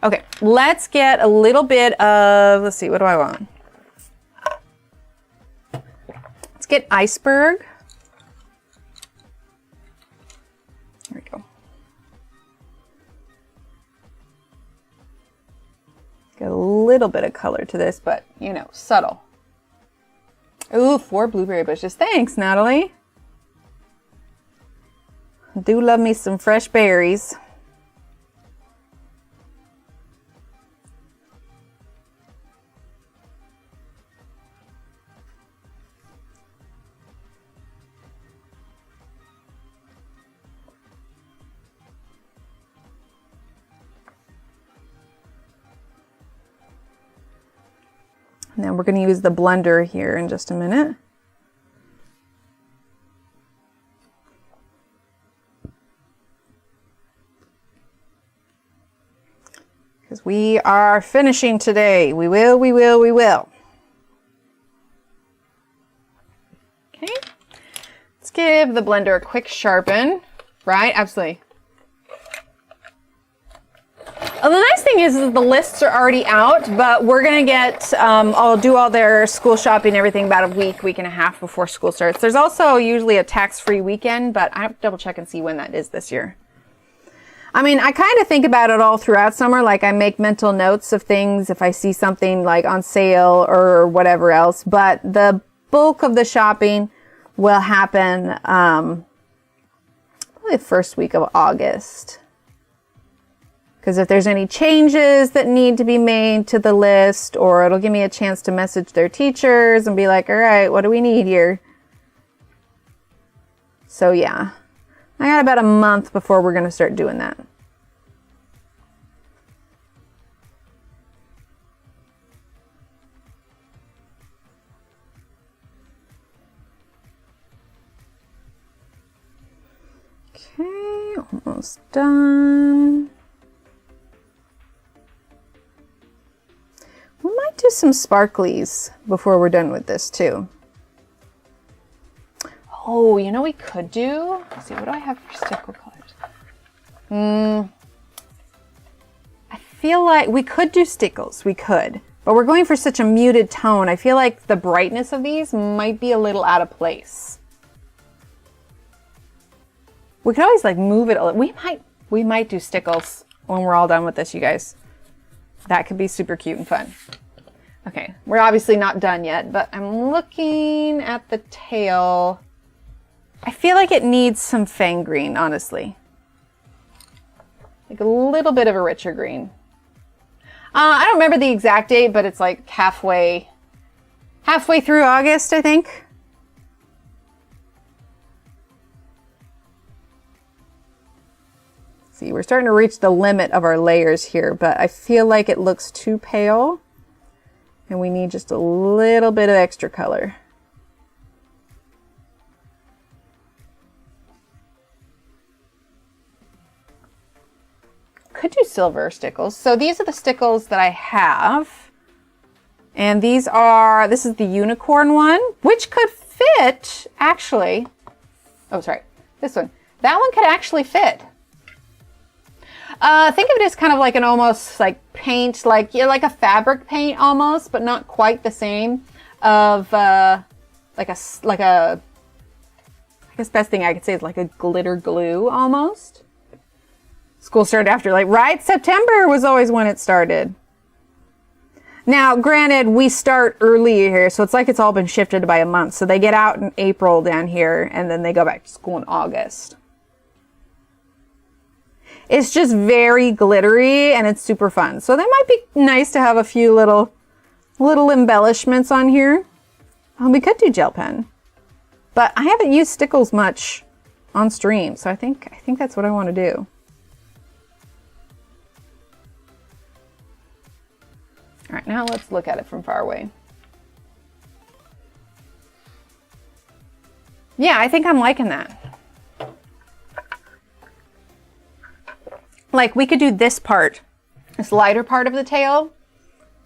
Okay, let's get a little bit of, let's see, what do I want? Let's get iceberg. There we go. Get a little bit of color to this, but, you know, subtle. Ooh, 4 blueberry bushes. Thanks, Natalie. I do love me some fresh berries. And then we're going to use the blender here in just a minute. Because we are finishing today. We will. Okay. Let's give the blender a quick sharpen. Right? Absolutely. The nice thing is the lists are already out, but we're going to get, I'll do all their school shopping and everything about a week and a half before school starts. There's also usually a tax-free weekend, but I have to double check and see when that is this year. I mean, I kind of think about it all throughout summer. Like, I make mental notes of things if I see something like on sale or whatever else, but the bulk of the shopping will happen probably the first week of August. Because if there's any changes that need to be made to the list, or it'll give me a chance to message their teachers and be like, all right, what do we need here? So yeah, I got about a month before we're going to start doing that. Okay, almost done. We might do some sparklies before we're done with this too. Oh, you know we could do? Let's see, what do I have for stickle colors? I feel like we could do stickles. We could. But we're going for such a muted tone. I feel like the brightness of these might be a little out of place. We could always like move it a little. We might do stickles when we're all done with this, you guys. That could be super cute and fun. Okay, we're obviously not done yet, but I'm looking at the tail. I feel like it needs some fang green, honestly. Like a little bit of a richer green. I don't remember the exact date, but it's like halfway through August, I think. See, we're starting to reach the limit of our layers here, but I feel like it looks too pale and we need just a little bit of extra color. Could do silver stickles. So these are the stickles that I have. And this is the unicorn one, which could fit, actually. Oh, sorry, this one. That one could actually fit. Think of it as kind of like an almost like paint, like a fabric paint almost, but not quite the same. Of I guess best thing I could say is like a glitter glue almost. School started after, like, right? September was always when it started. Now, granted, we start earlier here, so it's like it's all been shifted by a month. So they get out in April down here, and then they go back to school in August. It's just very glittery, and it's super fun. So that might be nice to have a few little embellishments on here. We could do gel pen. But I haven't used stickles much on stream, so I think that's what I want to do. All right, now let's look at it from far away. Yeah, I think I'm liking that. Like, we could do this part, this lighter part of the tail,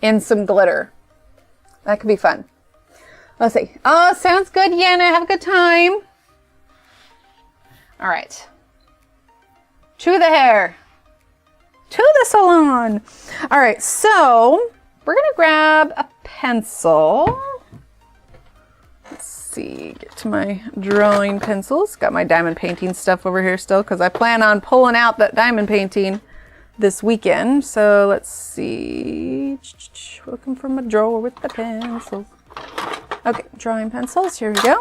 in some glitter. That could be fun. Let's see. Oh, sounds good, Yenna. Have a good time. All right. To the hair. To the salon. All right, so we're gonna grab a pencil. Let's see, get to my drawing pencils. Got my diamond painting stuff over here still because I plan on pulling out that diamond painting this weekend. So let's see. Looking for my drawer with the pencils. Okay, drawing pencils, here we go.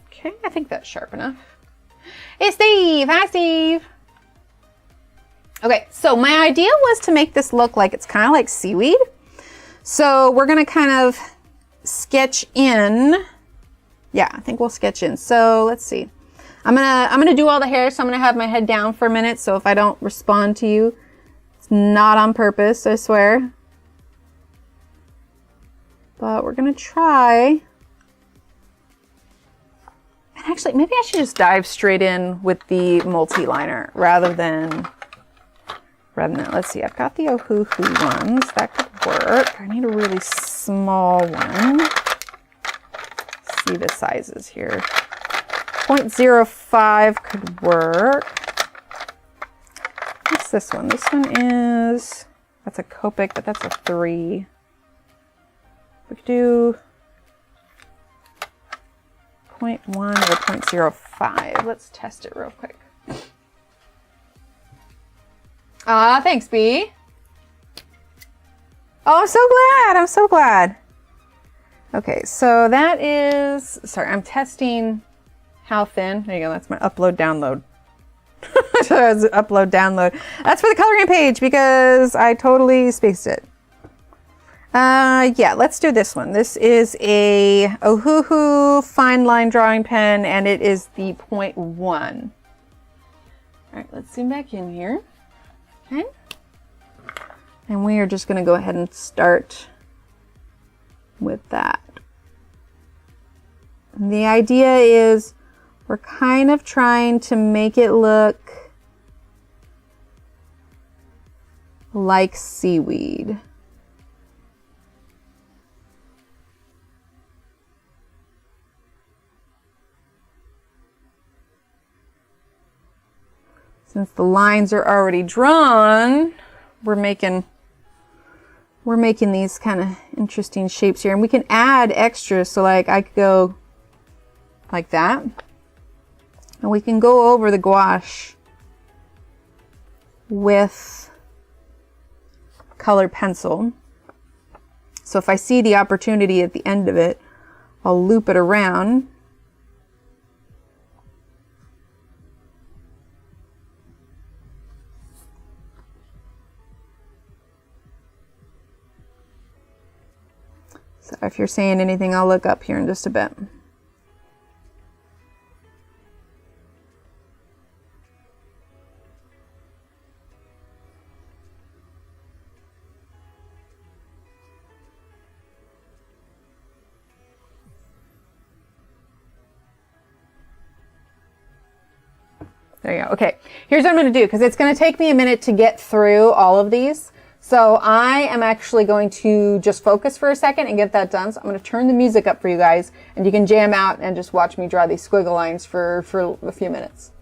Okay, I think that's sharp enough. Hey Steve, hi Steve. Okay, so my idea was to make this look like it's kind of like seaweed. So we're gonna kind of sketch in. Yeah, I think we'll sketch in. So let's see. I'm gonna do all the hair, so I'm gonna have my head down for a minute. So if I don't respond to you, it's not on purpose, I swear. But we're gonna try. And actually, maybe I should just dive straight in with the multi-liner rather than that. Let's see, I've got the Ohuhu ones. That could work. I need a really small one. Let's see the sizes here. 0.05 could work. What's this one? This one is, that's a Copic, but that's a 3. We could do 0.1 or 0.05. Let's test it real quick. Ah, thanks, B. Oh, I'm so glad. I'm so glad. Okay, so that is, sorry, I'm testing how thin. There you go. That's my upload, download. Upload, download. That's for the coloring page because I totally spaced it. Yeah, let's do this one. This is a Ohuhu fine line drawing pen, and it is the 0.1. All right, let's zoom back in here. Okay. And we are just going to go ahead and start with that. And the idea is we're kind of trying to make it look like seaweed. Since the lines are already drawn, we're making these kind of interesting shapes here. And we can add extras. So like I could go like that. And we can go over the gouache with colored pencil. So if I see the opportunity at the end of it, I'll loop it around. So if you're saying anything, I'll look up here in just a bit. There you go. Okay, here's what I'm going to do, because it's going to take me a minute to get through all of these. So I am actually going to just focus for a second and get that done. So I'm going to turn the music up for you guys, and you can jam out and just watch me draw these squiggle lines for a few minutes.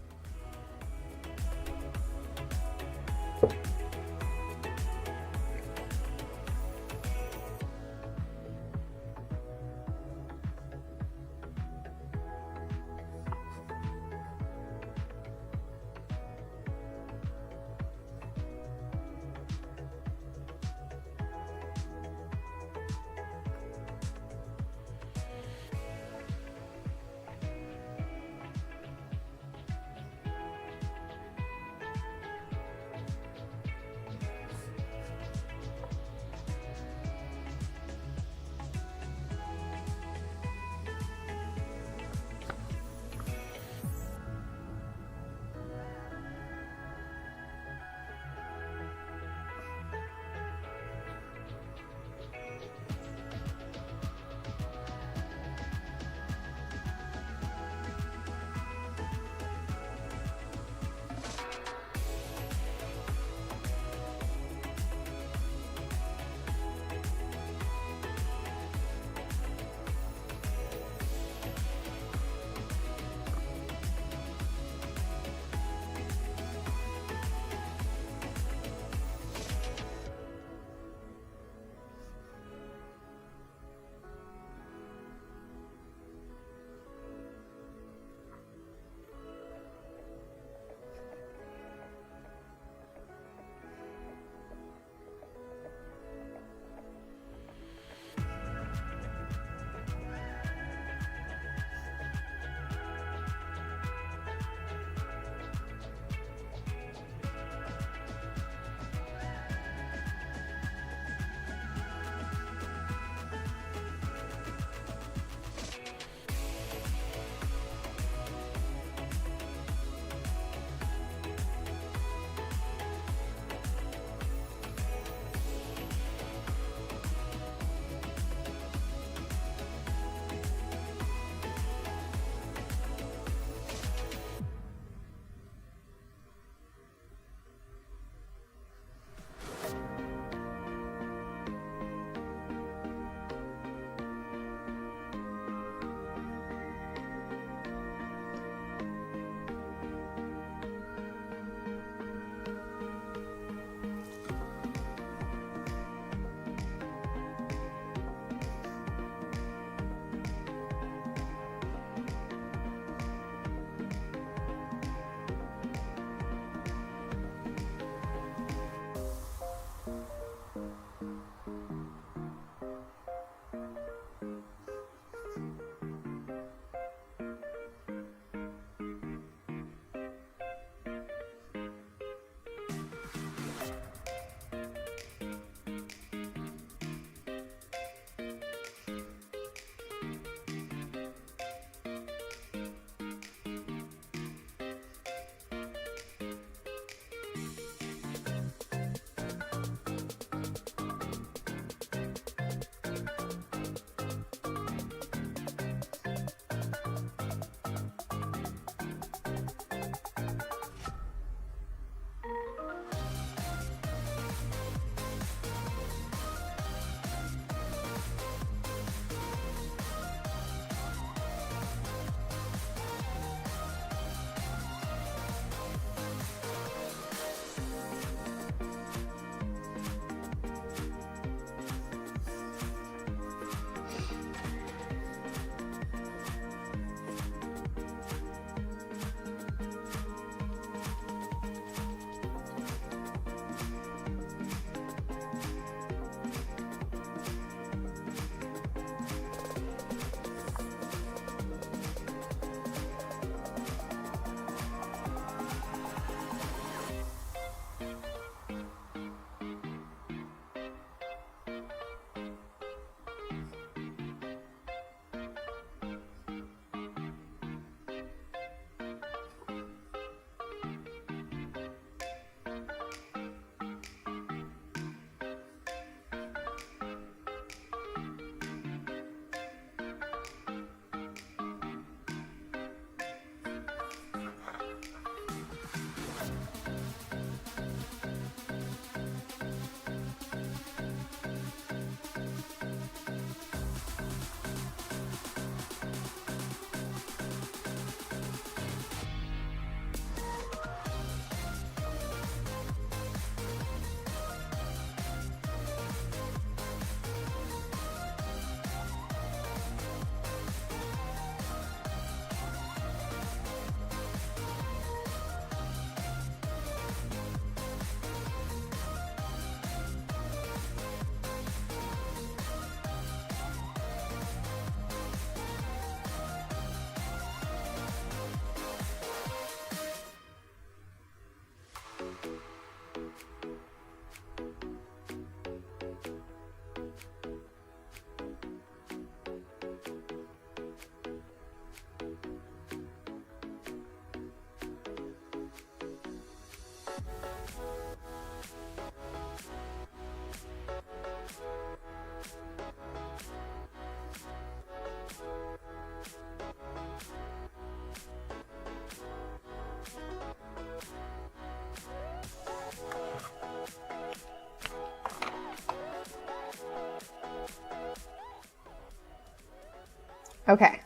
Okay.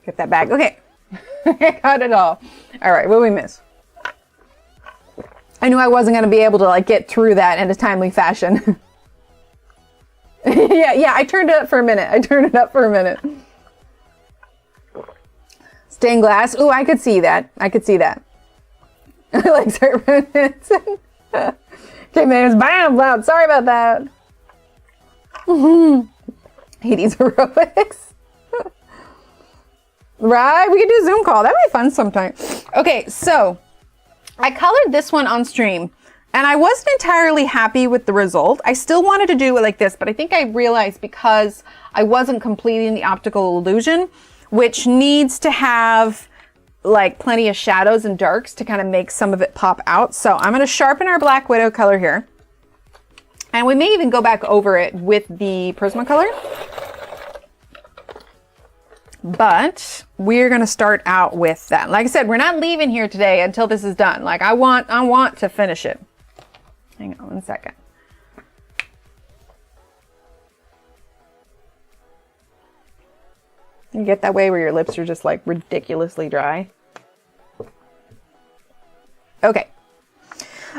Get that back. Okay. I got it all. All right, what did we miss? I knew I wasn't going to be able to like get through that in a timely fashion. Yeah, I turned it up for a minute. Stained glass. Ooh, I could see that. I like Sharpeners. Okay, man, bam, loud. Sorry about that. Hades aerobics. Right, we could do a Zoom call. That'd be fun sometime. Okay, so I colored this one on stream and I wasn't entirely happy with the result. I still wanted to do it like this, but I think I realized because I wasn't completing the optical illusion, which needs to have like plenty of shadows and darks to kind of make some of it pop out. So I'm going to sharpen our Black Widow color here. And we may even go back over it with the Prismacolor. But we're going to start out with that. Like I said, we're not leaving here today until this is done. Like I want to finish it. Hang on 1 second. You get that way where your lips are just like ridiculously dry. Okay.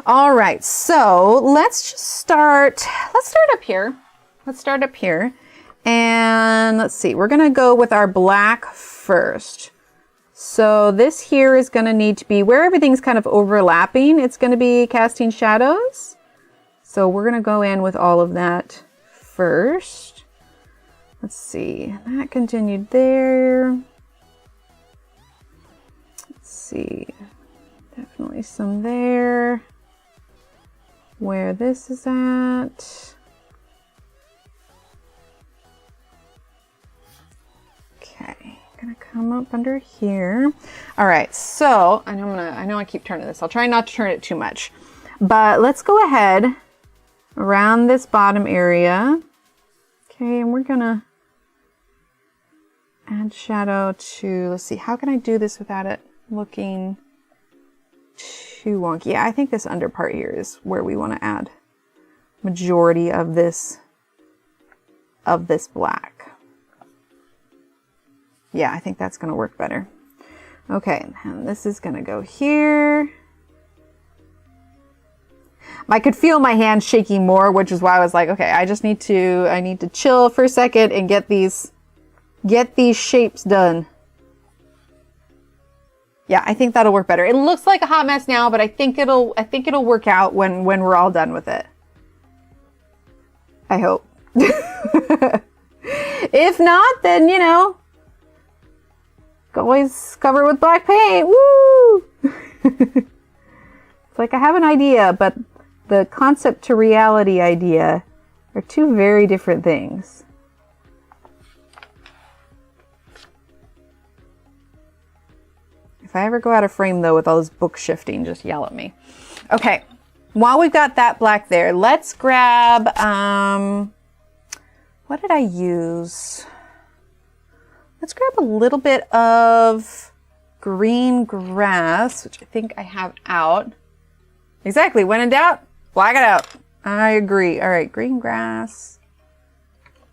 All right. So let's just start. Let's start up here. And let's see, we're going to go with our black first. So this here is going to need to be where everything's kind of overlapping. It's going to be casting shadows. So we're going to go in with all of that first. Let's see, that continued there. Let's see, definitely some there. Where this is at. Okay, gonna come up under here. All right, so I know I keep turning this. I'll try not to turn it too much, but let's go ahead around this bottom area. Okay, and we're gonna add shadow to, let's see, how can I do this without it looking too wonky? Yeah, I think this under part here is where we want to add majority of this black. Yeah, I think that's going to work better. Okay, and this is going to go here. I could feel my hand shaking more, which is why I was like, okay, I need to chill for a second and get these shapes done. Yeah, I think that'll work better. It looks like a hot mess now, but I think it'll work out when we're all done with it. I hope. If not, then, you know, always cover with black paint. Woo! It's like I have an idea, but the concept to reality idea are two very different things. If I ever go out of frame though with all this book shifting, just yell at me. Okay, while we've got that black there, let's grab, what did I use? Let's grab a little bit of green grass, which I think I have out. Exactly, when in doubt, black it out. I agree. All right, green grass.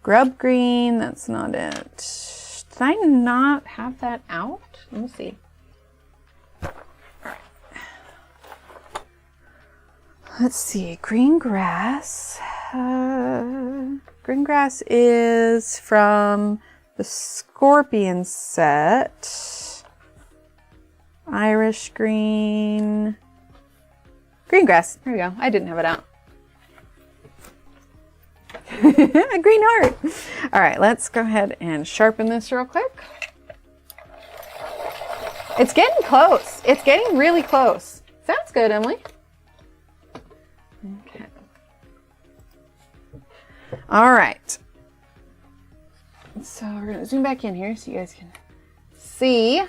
Grub green, that's not it. Did I not have that out? Let me see. All right. Let's see, green grass. Green grass is from the Scorpion set. Irish green. Green grass. There we go. I didn't have it out. A green heart. All right, let's go ahead and sharpen this real quick. It's getting close. It's getting really close. Sounds good, Emily. Okay. All right. So we're gonna zoom back in here so you guys can see.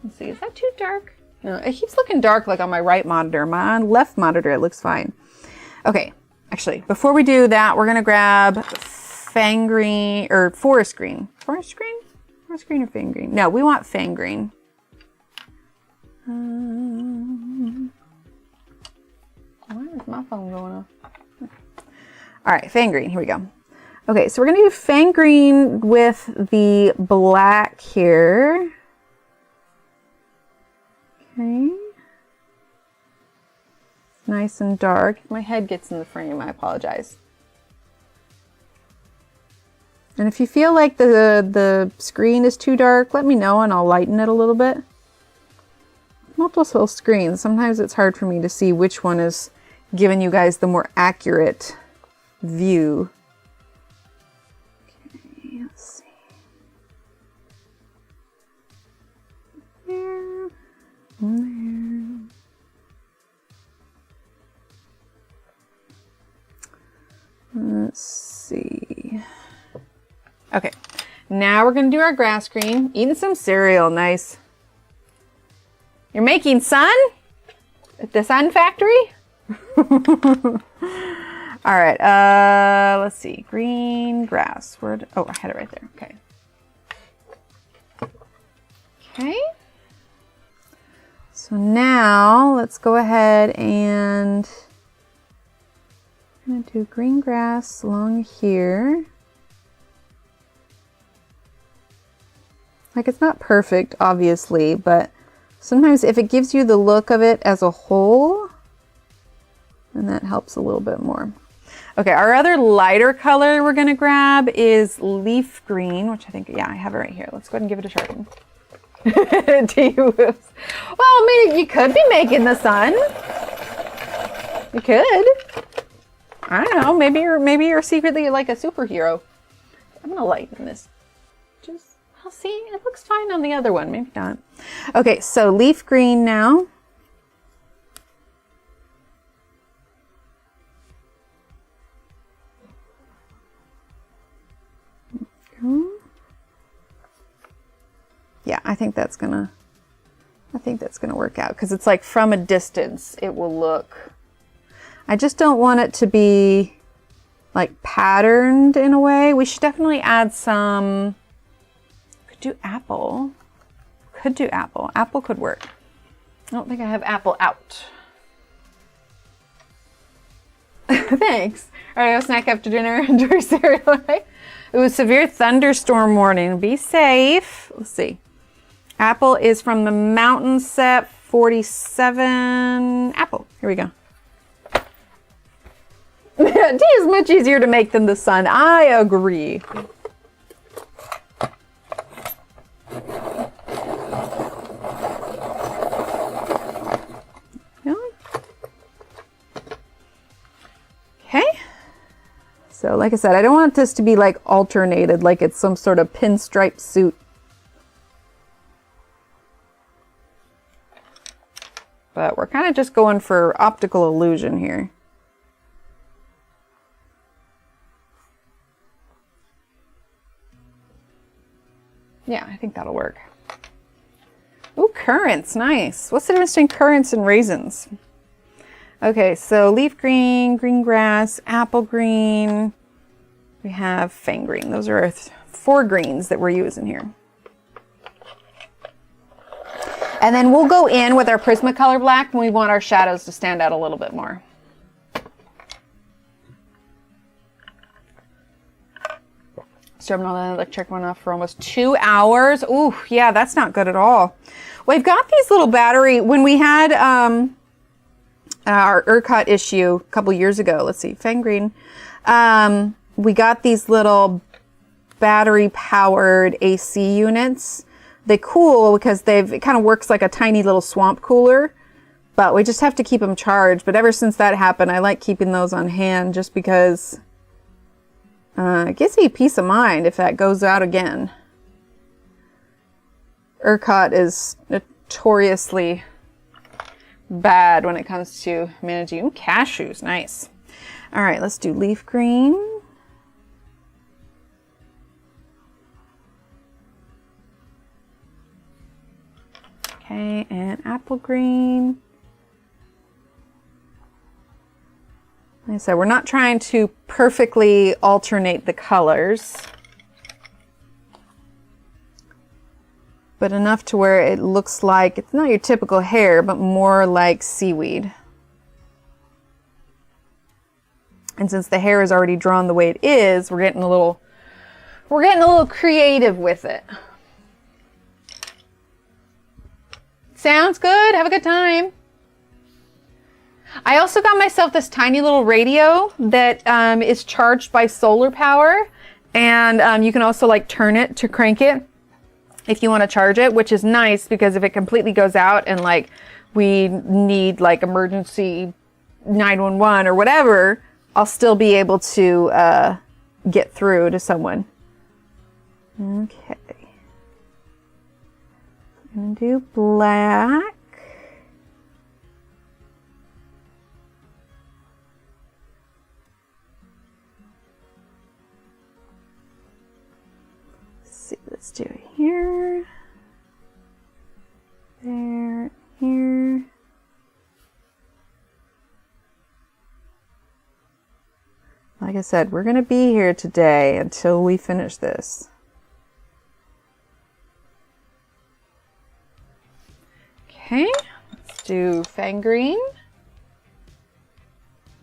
Let's see, is that too dark? No, it keeps looking dark like on my right monitor. My left monitor, it looks fine. Okay, actually, before we do that, we're gonna grab Fang Green, or Forest Green. Forest Green? Forest Green or Fang Green? No, we want Fang Green. Why is my phone going off? All right, Fang Green, here we go. Okay, so we're gonna do Fang Green with the black here. Okay. Nice and dark. My head gets in the frame, I apologize. And if you feel like the screen is too dark, let me know and I'll lighten it a little bit. Multiple screens. Sometimes it's hard for me to see which one is giving you guys the more accurate view. Okay, let's see. There. There. Let's see. Okay, now we're gonna do our grass green. Eating some cereal, nice. You're making sun? At the sun factory? All right, let's see. Green grass. Oh, I had it right there. Okay. Okay. So now let's go ahead and I'm gonna do green grass along here. Like, it's not perfect, obviously, but sometimes if it gives you the look of it as a whole, then that helps a little bit more. Okay, our other lighter color we're gonna grab is leaf green, which I think, yeah, I have it right here. Let's go ahead and give it a sharpen. Well, I mean, you could be making the sun. You could. I don't know, maybe you're secretly like a superhero. I'm gonna lighten this. I'll see, it looks fine on the other one, maybe not. Okay, so leaf green now. Yeah, I think that's gonna work out because it's like from a distance it will look. I just don't want it to be like patterned in a way. We should definitely add some. Do apple. Could do apple. Apple could work. I don't think I have apple out. Thanks. All right, I'll snack after dinner and do cereal, right? It was severe thunderstorm warning. Be safe. Let's see. Apple is from the Mountain Set 47. Apple. Here we go. Tea is much easier to make than the sun. I agree. Okay, so like I said, I don't want this to be like alternated, like it's some sort of pinstripe suit. But we're kind of just going for optical illusion here. Yeah, I think that'll work. Ooh, currants, nice. What's the difference between currants and raisins? Okay, so leaf green, green grass, apple green. We have fang green. Those are our 4 greens that we're using here. And then we'll go in with our Prismacolor black when we want our shadows to stand out a little bit more. So I'm on the electric one off for almost 2 hours. Ooh, yeah, that's not good at all. We've got these little battery, when we had our ERCOT issue a couple years ago, let's see, Fang Green, we got these little battery powered AC units. They cool because it kind of works like a tiny little swamp cooler, but we just have to keep them charged. But ever since that happened, I like keeping those on hand just because it gives me peace of mind if that goes out again. ERCOT is notoriously bad when it comes to managing. Ooh, cashews, nice. All right, let's do leaf green. Okay, and apple green. Like I said, we're not trying to perfectly alternate the colors, but enough to where it looks like it's not your typical hair, but more like seaweed. And since the hair is already drawn the way it is, we're getting a little creative with it. Sounds good. Have a good time. I also got myself this tiny little radio that is charged by solar power. And you can also like turn it to crank it if you want to charge it, which is nice because if it completely goes out and like we need like emergency 911 or whatever, I'll still be able to get through to someone. Okay. I'm gonna do black. Let's see, let's do it here. There, here. Like I said, we're gonna be here today until we finish this. Okay, let's do fang green.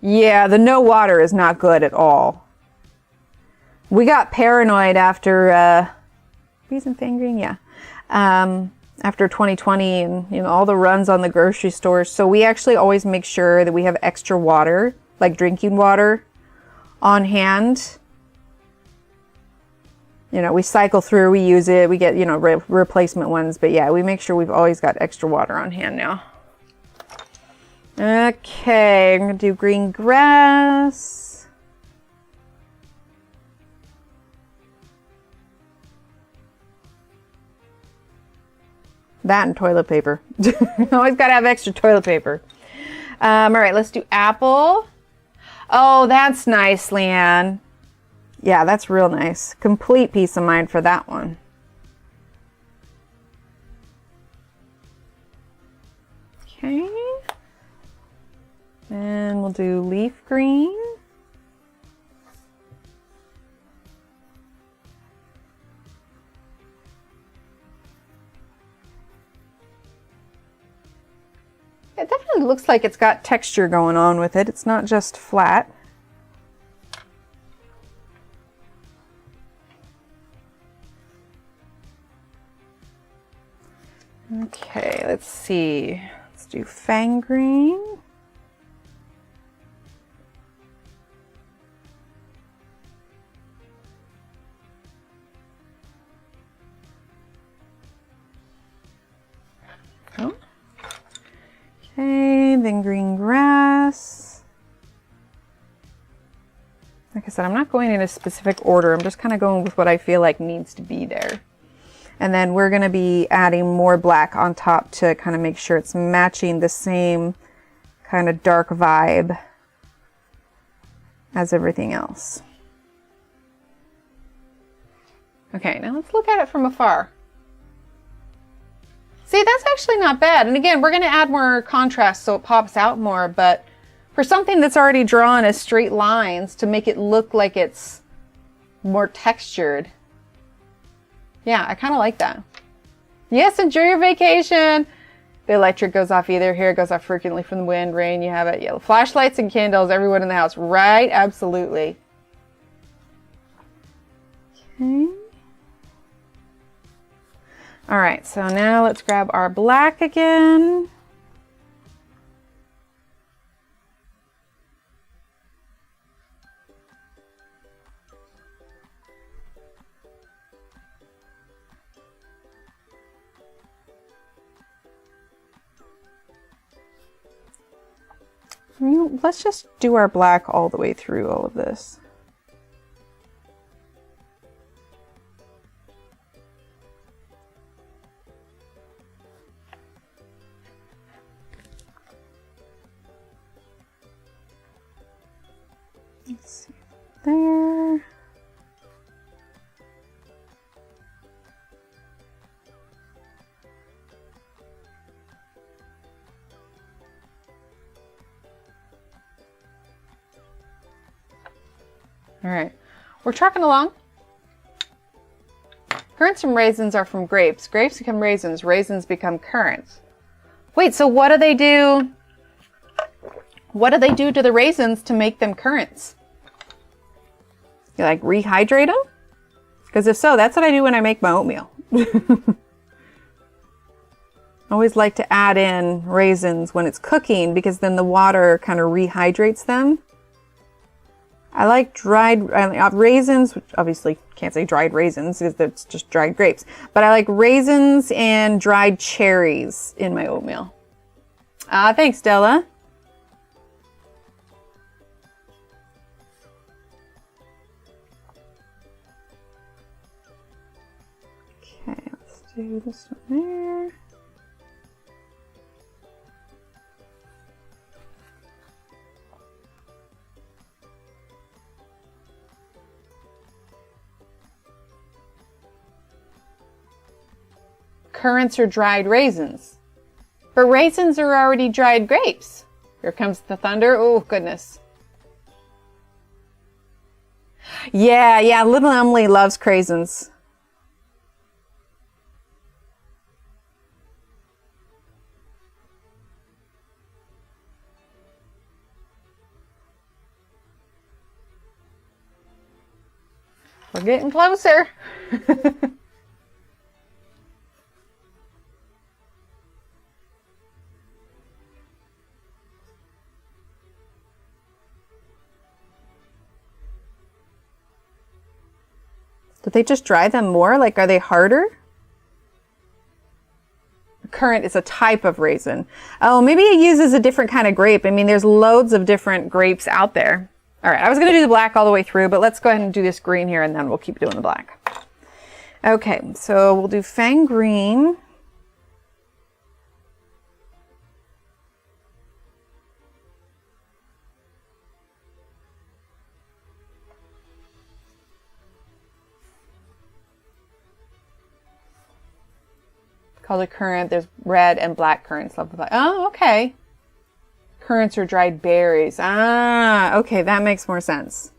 Yeah, the no water is not good at all. We got paranoid after, using fang green, yeah. After 2020 and, you know, all the runs on the grocery stores. So we actually always make sure that we have extra water, like drinking water, on hand. You know, we cycle through, we use it, we get, you know, replacement ones. But yeah, we make sure we've always got extra water on hand now. Okay, I'm gonna do green grass. That and toilet paper. Always gotta have extra toilet paper. All right, let's do apple. Oh, that's nice, Leanne. Yeah, that's real nice. Complete peace of mind for that one. Okay. And we'll do leaf green. It definitely looks like it's got texture going on with it. It's not just flat. Okay, let's see. Let's do fang green. Oh. Okay, then green grass. Like I said, I'm not going in a specific order. I'm just kind of going with what I feel like needs to be there. And then we're going to be adding more black on top to kind of make sure it's matching the same kind of dark vibe as everything else. Okay, now let's look at it from afar. See, that's actually not bad. And again, we're going to add more contrast so it pops out more, but for something that's already drawn as straight lines to make it look like it's more textured. Yeah, I kind of like that. Yes, enjoy your vacation. The electric goes off either. Hair goes off frequently from the wind, rain, you have it. Yeah, flashlights and candles, everyone in the house. Right, absolutely. Okay. All right, so now let's grab our black again. Let's just do our black all the way through all of this. Let's see there. All right, we're trucking along. Currants and raisins are from grapes. Grapes become raisins. Raisins become currants. Wait, so what do they do? What do they do to the raisins to make them currants? You like rehydrate them? Because if so, that's what I do when I make my oatmeal. I always like to add in raisins when it's cooking because then the water kind of rehydrates them. I like dried raisins, which obviously can't say dried raisins because it's just dried grapes. But I like raisins and dried cherries in my oatmeal. Thanks, Della. Okay, let's do this one there. Currants or dried raisins. But raisins are already dried grapes. Here comes the thunder. Oh, goodness. Yeah, little Emily loves craisins. We're getting closer. Did they just dry them more? Like, are they harder? Currant is a type of raisin. Oh, maybe it uses a different kind of grape. I mean, there's loads of different grapes out there. All right, I was going to do the black all the way through, but let's go ahead and do this green here, and then we'll keep doing the black. Okay, so we'll do Fang Green. Called a currant. There's red and black currants. Love the black. Oh, okay. Currants are dried berries. Ah, okay, that makes more sense.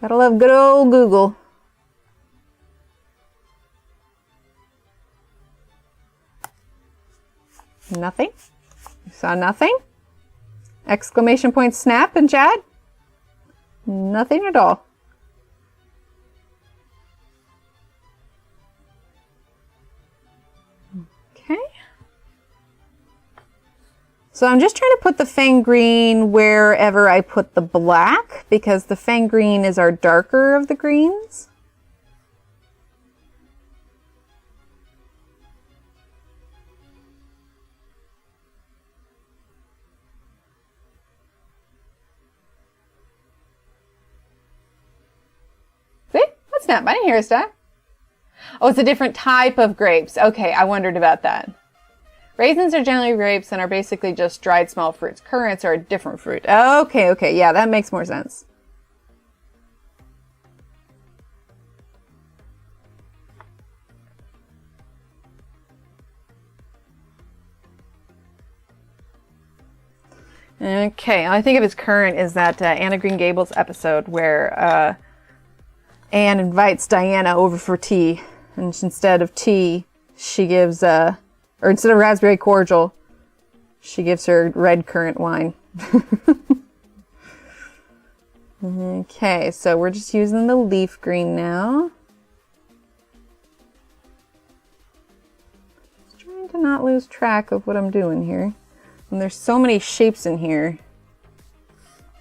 Gotta love good old Google. Nothing? You saw nothing? Exclamation point snap in chat? Nothing at all. Okay. So I'm just trying to put the Fang Green wherever I put the black, because the Fang Green is our darker of the greens. See? What snap? I didn't hear a snap. Oh, it's a different type of grapes. Okay, I wondered about that. Raisins are generally grapes and are basically just dried small fruits. Currants are a different fruit. Okay, yeah, that makes more sense. Okay, all I think of as currant is that Anna Green Gables episode where Anne invites Diana over for tea, and instead of tea, she gives, or instead of raspberry cordial, she gives her red currant wine. Okay, so we're just using the leaf green now. Just trying to not lose track of what I'm doing here. And there's so many shapes in here,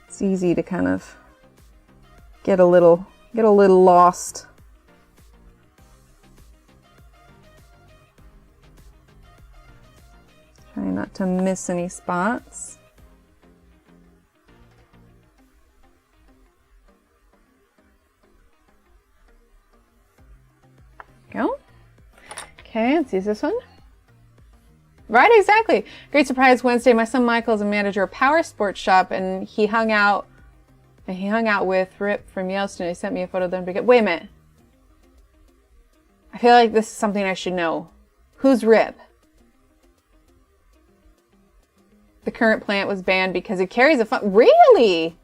it's easy to kind of get a little lost. Try not to miss any spots. Go. Okay, let's use this one. Right, exactly. Great surprise Wednesday. My son Michael is a manager of a power sports shop, and he hung out with Rip from Yellowstone. He sent me a photo of them. Wait a minute. I feel like this is something I should know. Who's Rip? The currant plant was banned because it carries a Really?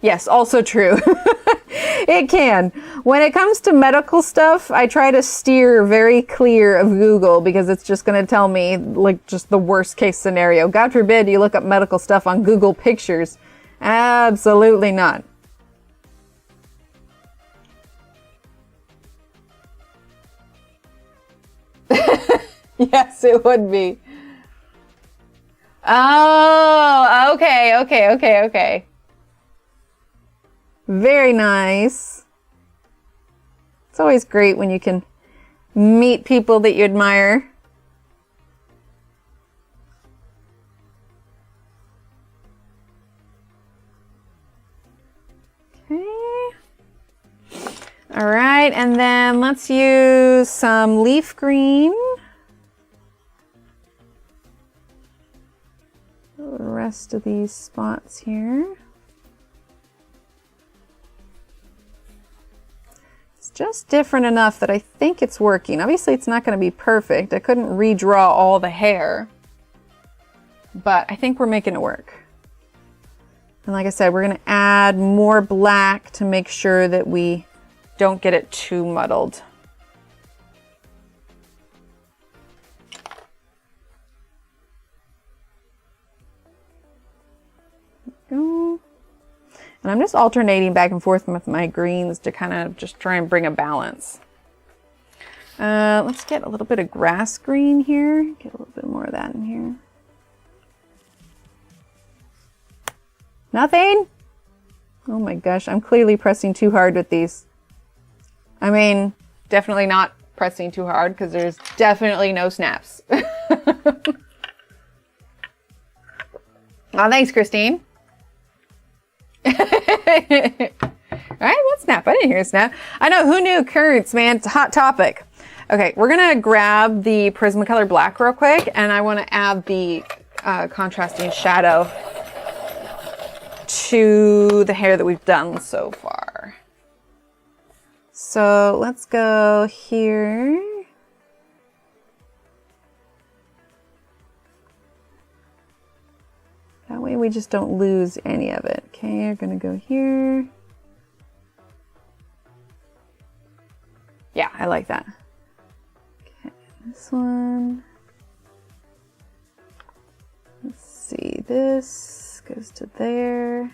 Yes, also true. It can. When it comes to medical stuff, I try to steer very clear of Google because it's just going to tell me like just the worst case scenario. God forbid you look up medical stuff on Google Pictures. Absolutely not. Yes, it would be. Oh, okay. Very nice. It's always great when you can meet people that you admire. Okay. All right, and then let's use some leaf green. The rest of these spots here. It's just different enough that I think it's working. Obviously, it's not going to be perfect. I couldn't redraw all the hair, but I think we're making it work. And like I said, we're going to add more black to make sure that we don't get it too muddled. Go. And I'm just alternating back and forth with my greens to kind of just try and bring a balance. Let's get a little bit of grass green here. Get a little bit more of that in here. Nothing? Oh my gosh, I'm clearly pressing too hard with these. I mean, definitely not pressing too hard because there's definitely no snaps. Oh, thanks, Christine. All right, what snap? I didn't hear a snap. I know, who knew currents, man? It's a hot topic. Okay, we're gonna grab the Prismacolor black real quick, and I want to add the contrasting shadow to the hair that we've done so far. So let's go here. That way we just don't lose any of it. Okay, we're gonna go here. Yeah, I like that. Okay, this one. Let's see, this goes to there.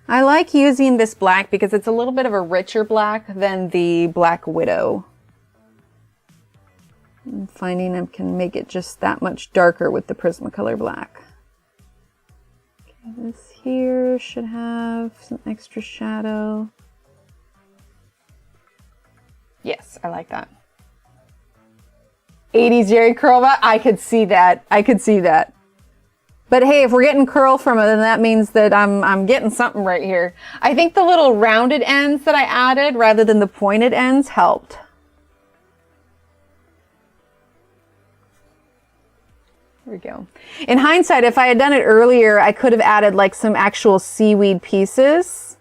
I like using this black because it's a little bit of a richer black than the Black Widow. I'm finding I can make it just that much darker with the Prismacolor black. Okay, this here should have some extra shadow. Yes, I like that. 80s Jerry curl back. I could see that. I could see that. But hey, if we're getting curl from it, then that means that I'm getting something right here. I think the little rounded ends that I added rather than the pointed ends helped. There we go. In hindsight, if I had done it earlier, I could have added like some actual seaweed pieces.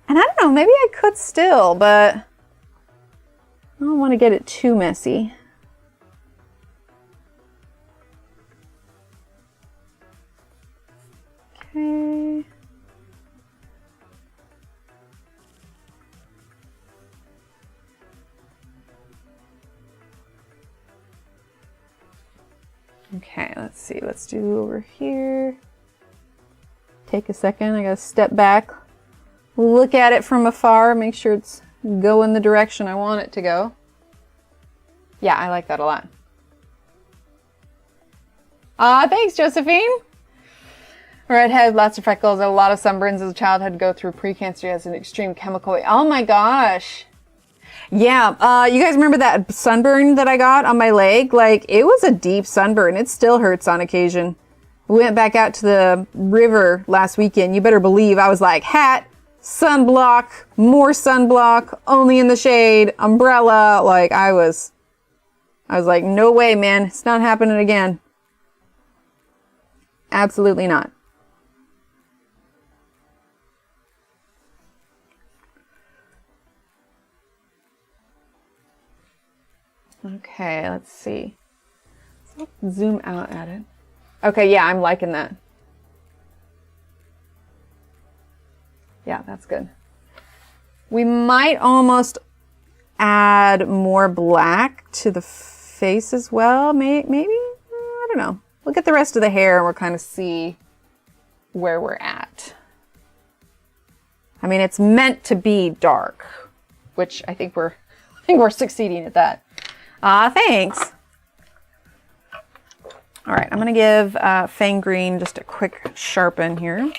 And I don't know, maybe I could still, but I don't want to get it too messy. Okay. Okay, let's see. Let's do over here. Take a second. I gotta step back, look at it from afar, make sure it's going the direction I want it to go. Yeah, I like that a lot. Thanks, Josephine. Redhead, lots of freckles, a lot of sunburns as a child, had to go through pre-cancer as an extreme chemical. Oh my gosh. Yeah, you guys remember that sunburn that I got on my leg? Like, it was a deep sunburn. It still hurts on occasion. We went back out to the river last weekend. You better believe I was like, hat, sunblock, more sunblock, only in the shade, umbrella. Like, I was like, no way, man. It's not happening again. Absolutely not. Okay, let's see. Let's zoom out at it. Okay, yeah, I'm liking that. Yeah, that's good. We might almost add more black to the face as well. Maybe? I don't know. Look at the rest of the hair and we'll kind of see where we're at. I mean, it's meant to be dark, which I think we're succeeding at that. Thanks. All right, I'm gonna give Fang Green just a quick sharpen here.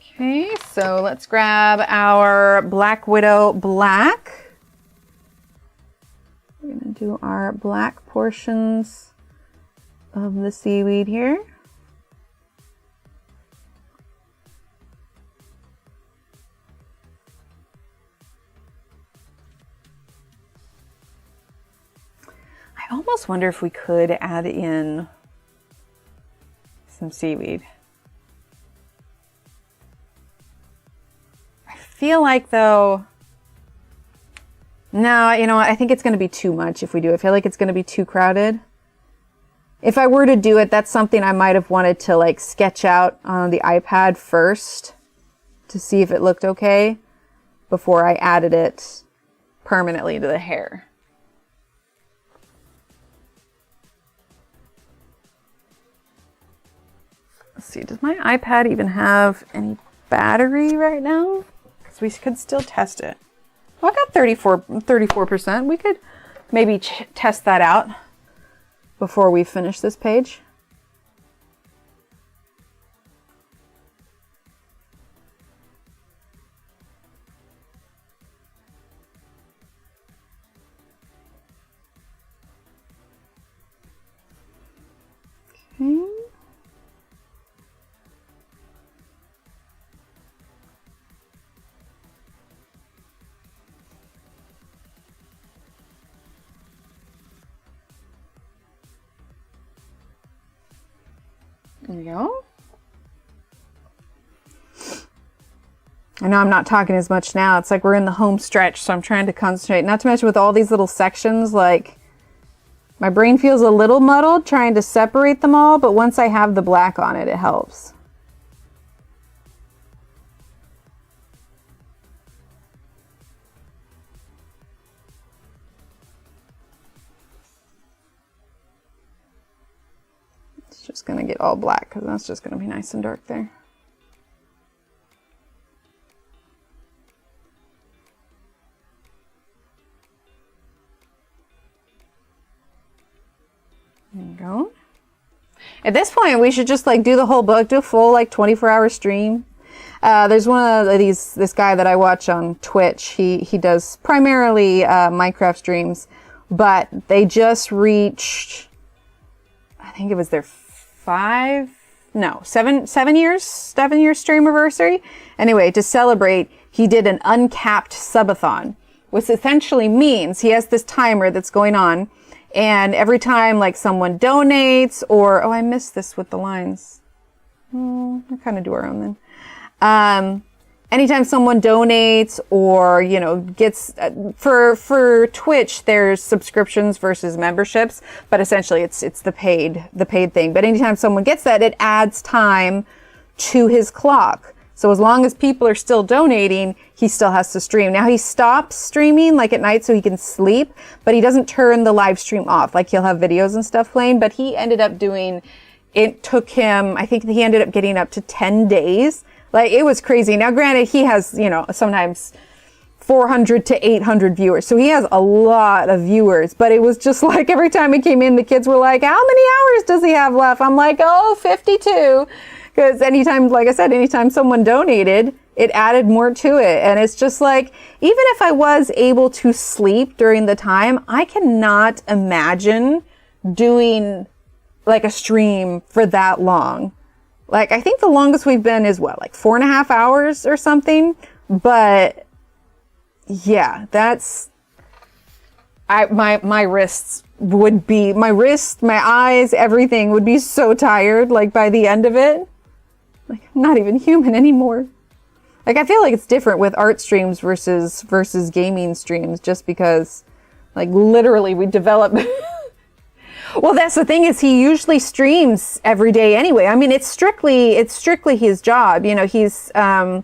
Okay, so let's grab our Black Widow black. We're gonna do our black portions of the seaweed here. I almost wonder if we could add in some seaweed. I feel like though, no, you know what? I think it's going to be too much if we do. I feel like it's going to be too crowded. If I were to do it, that's something I might have wanted to like sketch out on the iPad first to see if it looked okay before I added it permanently to the hair. Let's see, does my iPad even have any battery right now? Because we could still test it. Well, I got 34%. We could maybe test that out before we finish this page. Okay. There we go. I know I'm not talking as much now. It's like we're in the home stretch, so I'm trying to concentrate. Not to mention with all these little sections, like my brain feels a little muddled trying to separate them all, but once I have the black on it, it helps. Just gonna get all black because that's just gonna be nice and dark there. There you go. At this point, we should just like do the whole book, do a full like 24-hour stream. There's one of this guy that I watch on Twitch. He does primarily Minecraft streams, but they just reached, I think it was their 7-year stream anniversary. Anyway, to celebrate, he did an uncapped subathon, which essentially means he has this timer that's going on, and every time like someone donates or, oh, I missed this with the lines. I kind of do our own then. Anytime someone donates or, you know, gets, for Twitch, there's subscriptions versus memberships, but essentially it's the paid thing. But anytime someone gets that, it adds time to his clock. So as long as people are still donating, he still has to stream. Now he stops streaming like at night so he can sleep, but he doesn't turn the live stream off. Like he'll have videos and stuff playing, but he ended up doing, it took him, I think he ended up getting up to 10 days. Like, it was crazy. Now, granted, he has, you know, sometimes 400 to 800 viewers. So he has a lot of viewers. But it was just like every time he came in, the kids were like, how many hours does he have left? I'm like, oh, 52. Because anytime, like I said, anytime someone donated, it added more to it. And it's just like, even if I was able to sleep during the time, I cannot imagine doing like a stream for that long. Like, I think the longest we've been is what, like 4.5 hours or something. But yeah, that's, my wrists would be, my eyes, everything would be so tired, like by the end of it. Like, I'm not even human anymore. Like, I feel like it's different with art streams versus gaming streams, just because, like, literally we develop. Well, that's the thing is he usually streams every day anyway. I mean, it's strictly his job. You know, I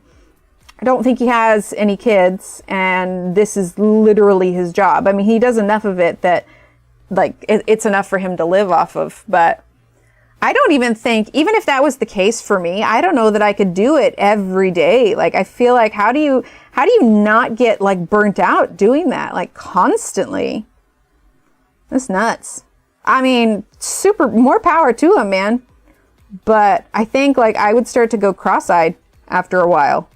don't think he has any kids, and this is literally his job. I mean, he does enough of it that, like, it's enough for him to live off of. But I don't even think, even if that was the case for me, I don't know that I could do it every day. Like, I feel like, how do you not get, like, burnt out doing that, like, constantly? That's nuts. I mean, more power to him, man. But I think, like, I would start to go cross-eyed after a while.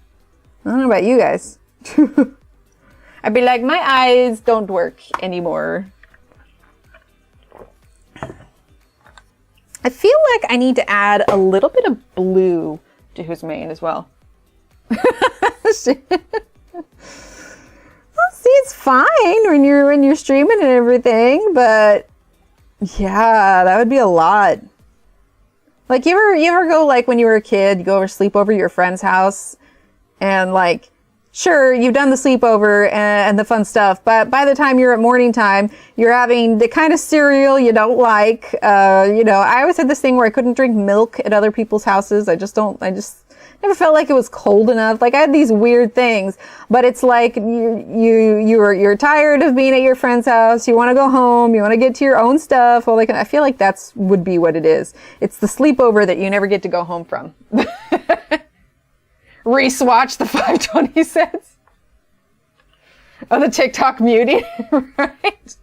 I don't know about you guys. I'd be like, my eyes don't work anymore. I feel like I need to add a little bit of blue to his mane as well. See, it's fine when you're streaming and everything, but yeah, that would be a lot. Like, you ever go, like, when you were a kid, you go over sleep over your friend's house, and, like, sure, you've done the sleepover and the fun stuff, but by the time you're at morning time, you're having the kind of cereal you don't like. You know, I always had this thing where I couldn't drink milk at other people's houses. I just never felt like it was cold enough. Like, I had these weird things, but it's like you're tired of being at your friend's house. You want to go home. You want to get to your own stuff. Well, like, I feel like would be what it is. It's the sleepover that you never get to go home from. Re-swatch the 520 cents. Oh, the TikTok muting, right?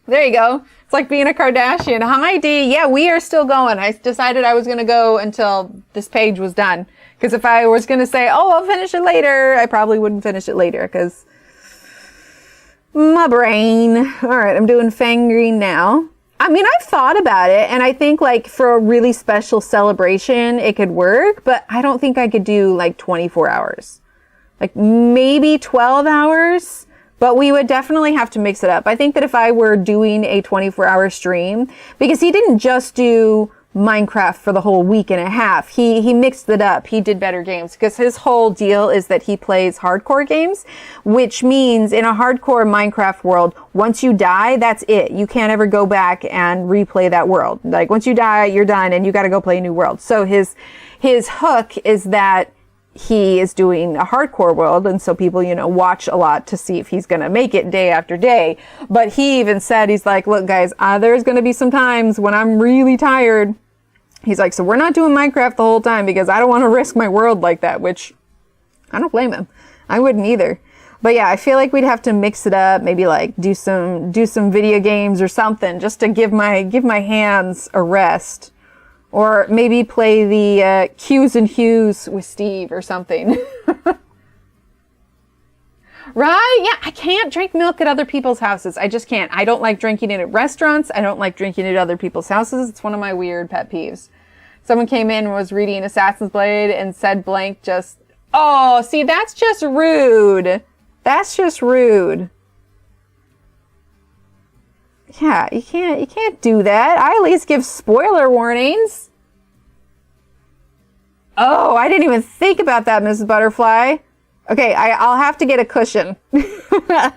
There you go. It's like being a Kardashian. Hi, D. Yeah, we are still going. I decided I was going to go until this page was done. Because if I was going to say, oh, I'll finish it later, I probably wouldn't finish it later. Because my brain. All right, I'm doing Fang Green now. I mean, I've thought about it, and I think, like, for a really special celebration, it could work, but I don't think I could do, like, 24 hours. Like, maybe 12 hours, but we would definitely have to mix it up. I think that if I were doing a 24-hour stream, because he didn't just do Minecraft for the whole week and a half. He mixed it up. He did better games because his whole deal is that he plays hardcore games, which means in a hardcore Minecraft world, once you die, that's it. You can't ever go back and replay that world. Like, once you die, you're done and you got to go play a new world. So his hook is that he is doing a hardcore world, and so people, you know, watch a lot to see if he's going to make it day after day. But he even said, he's like, look guys, there's going to be some times when I'm really tired. He's like, so we're not doing Minecraft the whole time because I don't want to risk my world like that, which I don't blame him. I wouldn't either. But yeah, I feel like we'd have to mix it up, maybe like do some video games or something just to give my hands a rest. Or maybe play the Q's and Hues with Steve or something. Right? Yeah, I can't drink milk at other people's houses. I just can't. I don't like drinking it at restaurants. I don't like drinking it at other people's houses. It's one of my weird pet peeves. Someone came in and was reading Assassin's Blade and said blank just, oh, see, that's just rude. That's just rude. Yeah, you can't do that. I at least give spoiler warnings. Oh, I didn't even think about that, Mrs. Butterfly. Okay, I'll have to get a cushion. But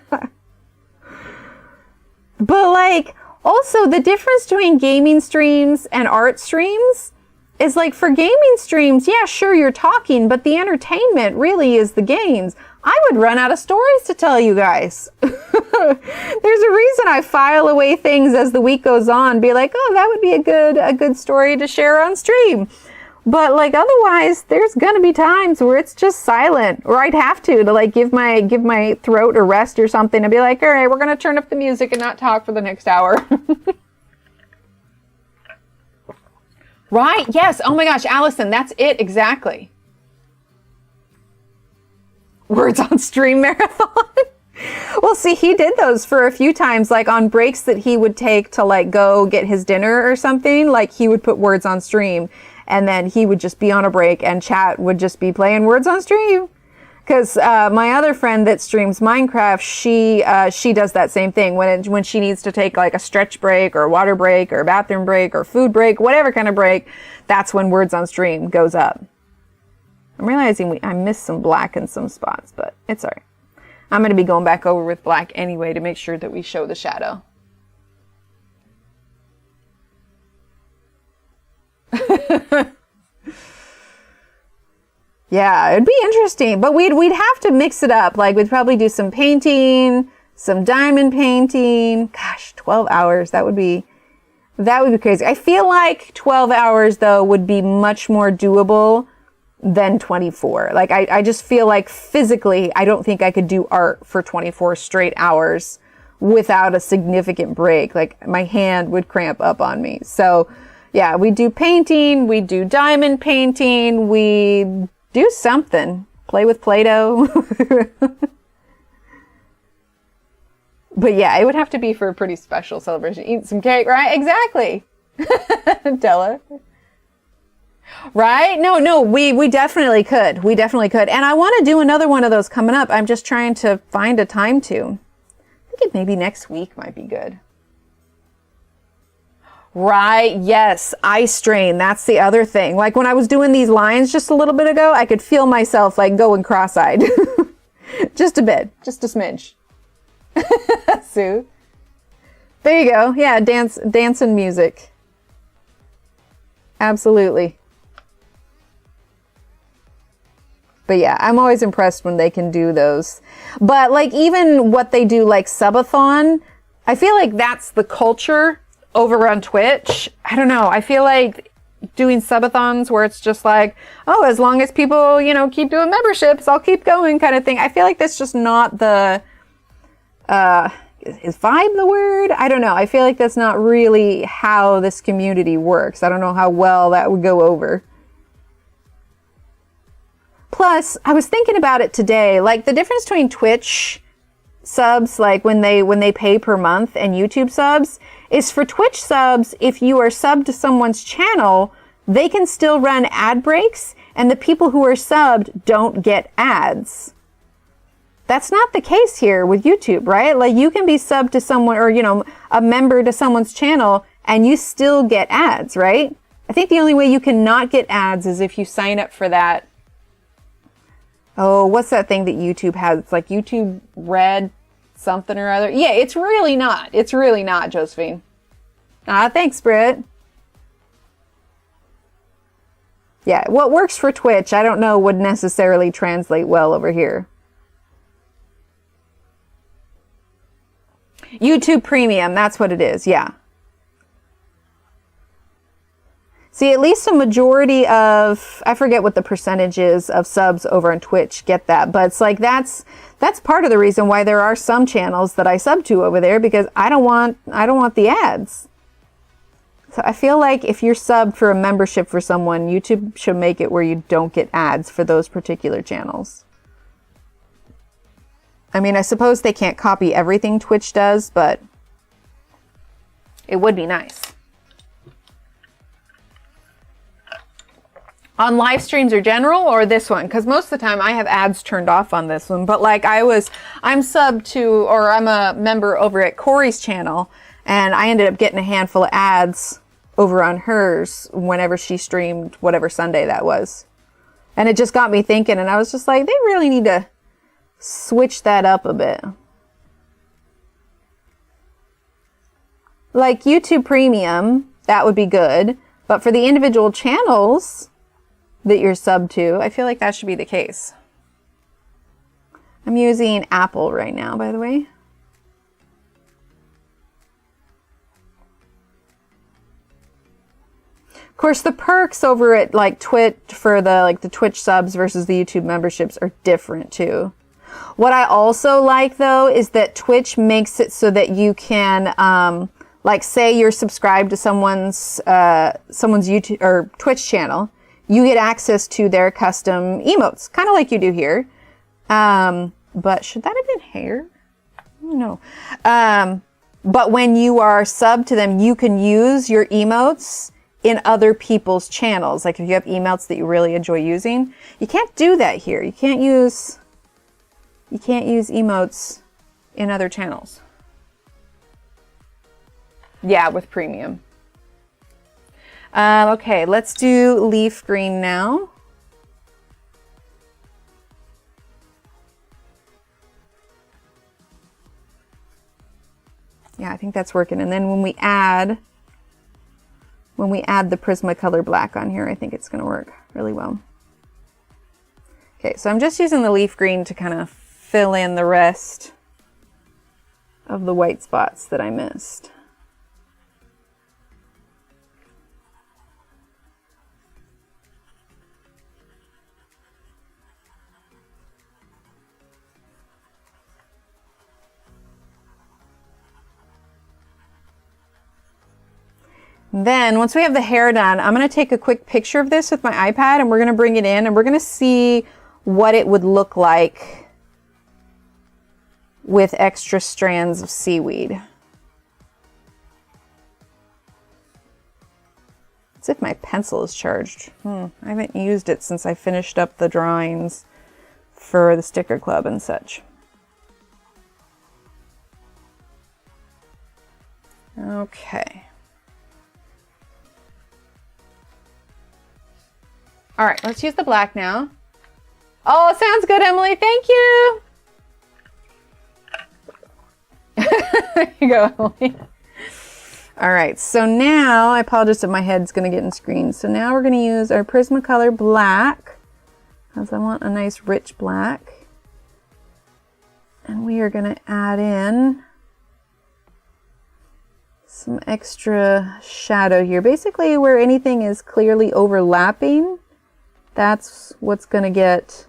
like, also the difference between gaming streams and art streams is like, for gaming streams, yeah, sure, you're talking, but the entertainment really is the games. I would run out of stories to tell you guys. There's a reason I file away things as the week goes on, be like, oh, that would be a good story to share on stream. But like, otherwise, there's gonna be times where it's just silent, or I'd have to like give my throat a rest or something and be like, all right, we're gonna turn up the music and not talk for the next hour. Right? Yes. Oh my gosh, Allison, that's it exactly. Words on Stream marathon. Well, see, he did those for a few times, like on breaks that he would take to like go get his dinner or something. Like, he would put Words on Stream. And then he would just be on a break and chat would just be playing Words on Stream. Because my other friend that streams Minecraft, she does that same thing. When she needs to take like a stretch break or a water break or a bathroom break or food break, whatever kind of break, that's when Words on Stream goes up. I'm realizing I missed some black in some spots, but it's all right. I'm going to be going back over with black anyway to make sure that we show the shadow. Yeah, it'd be interesting, but we'd have to mix it up. Like we'd probably do some painting, some diamond painting. Gosh, 12 hours. That would be crazy. I feel like 12 hours though would be much more doable than 24. Like I just feel like physically, I don't think I could do art for 24 straight hours without a significant break. Like my hand would cramp up on me. So yeah, we do painting, we do diamond painting, we do something. Play with Play-Doh. But yeah, it would have to be for a pretty special celebration. Eat some cake, right? Exactly. Della. Right? No, we definitely could. We definitely could. And I want to do another one of those coming up. I'm just trying to find a time to. I think maybe next week might be good. Right. Yes. Eye strain. That's the other thing. Like when I was doing these lines just a little bit ago, I could feel myself like going cross-eyed. Just a bit. Just a smidge. Sue. There you go. Yeah. Dance and music. Absolutely. But yeah, I'm always impressed when they can do those. But like even what they do like subathon, I feel like that's the culture over on Twitch. I don't know. I feel like doing subathons where it's just like, oh, as long as people, keep doing memberships, I'll keep going kind of thing. I feel like that's just not the, is vibe the word? I don't know. I feel like that's not really how this community works. I don't know how well that would go over. Plus, I was thinking about it today, like the difference between Twitch subs, like when they pay per month, and YouTube subs, is for Twitch subs, if you are subbed to someone's channel, they can still run ad breaks, and the people who are subbed don't get ads. That's not the case here with YouTube, right? Like you can be subbed to someone or, a member to someone's channel and you still get ads, right? I think the only way you can not get ads is if you sign up for that. Oh, what's that thing that YouTube has? It's like YouTube Red something or other. Yeah, it's really not. It's really not, Josephine. Thanks, Britt. Yeah, what works for Twitch, I don't know, would necessarily translate well over here. YouTube Premium, that's what it is, yeah. See, at least a majority of, I forget what the percentage is of subs over on Twitch get that, but it's like that's part of the reason why there are some channels that I sub to over there, because I don't want the ads. So I feel like if you're subbed for a membership for someone, YouTube should make it where you don't get ads for those particular channels. I mean, I suppose they can't copy everything Twitch does, but it would be nice. On live streams or general, or this one? Because most of the time I have ads turned off on this one. But like I'm subbed to, or I'm a member over at Corey's channel, and I ended up getting a handful of ads over on hers whenever she streamed whatever Sunday that was. And it just got me thinking, and I was just like, they really need to switch that up a bit. Like YouTube Premium, that would be good. But for the individual channels that you're subbed to, I feel like that should be the case. I'm using Apple right now, by the way. Of course, the perks over at like Twitch for the Twitch subs versus the YouTube memberships are different too. What I also like though is that Twitch makes it so that you can like say you're subscribed to someone's YouTube or Twitch channel, you get access to their custom emotes, kind of like you do here. But should that have been hair? I don't know. But when you are subbed to them, you can use your emotes in other people's channels. Like if you have emotes that you really enjoy using, you can't do that here. You can't use emotes in other channels. Yeah, with premium. Okay, let's do leaf green now. Yeah, I think that's working. And then when we add when we add the Prismacolor black on here, I think it's going to work really well. Okay, so I'm just using the leaf green to kind of fill in the rest of the white spots that I missed. Then once we have the hair done, I'm going to take a quick picture of this with my iPad and we're going to bring it in and we're going to see what it would look like with extra strands of seaweed. As if my pencil is charged. I haven't used it since I finished up the drawings for the sticker club and such. Okay. All right, let's use the black now. Oh, sounds good, Emily. Thank you. There you go, Emily. All right, so now, I apologize if my head's gonna get in screen. So now we're gonna use our Prismacolor black, because I want a nice rich black. And we are gonna add in some extra shadow here. Basically, where anything is clearly overlapping, that's what's gonna get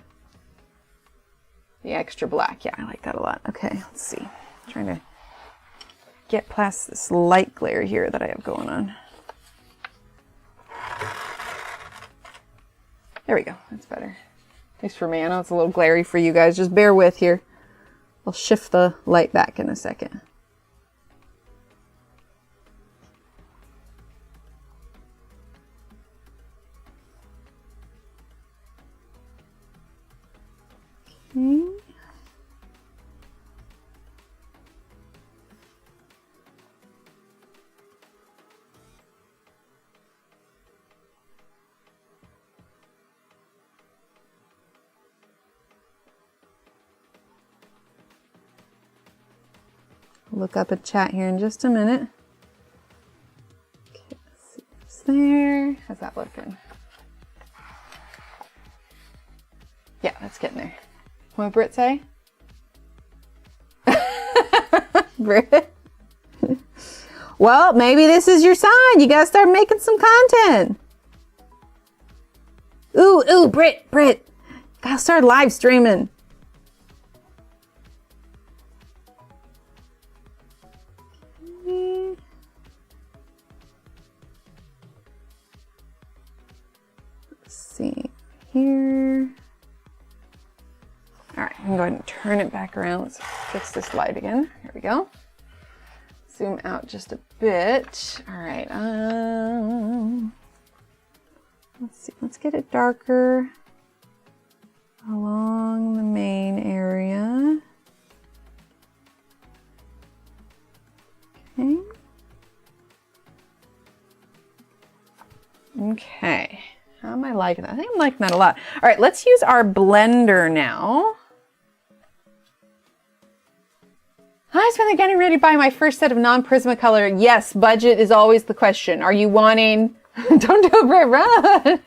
the extra black. Yeah, I like that a lot. Okay, let's see. I'm trying to get past this light glare here that I have going on. There we go, that's better. At least for me, I know it's a little glary for you guys. Just bear with here. I'll shift the light back in a second. Okay. Look up at chat here in just a minute. Okay, let's see what's there. How's that looking? Yeah, that's getting there. What did Britt say? Britt? Well, maybe this is your sign. You gotta start making some content. Ooh, Britt. Gotta start live streaming. Let's see here. All right, I'm going to go ahead and turn it back around. Let's fix this light again. Here we go. Zoom out just a bit. All right. Let's see. Let's get it darker along the main area. Okay. Okay. How am I liking that? I think I'm liking that a lot. All right, let's use our blender now. I've been getting ready to buy my first set of non-Prismacolor. Yes, budget is always the question. Are you wanting, don't do it, run.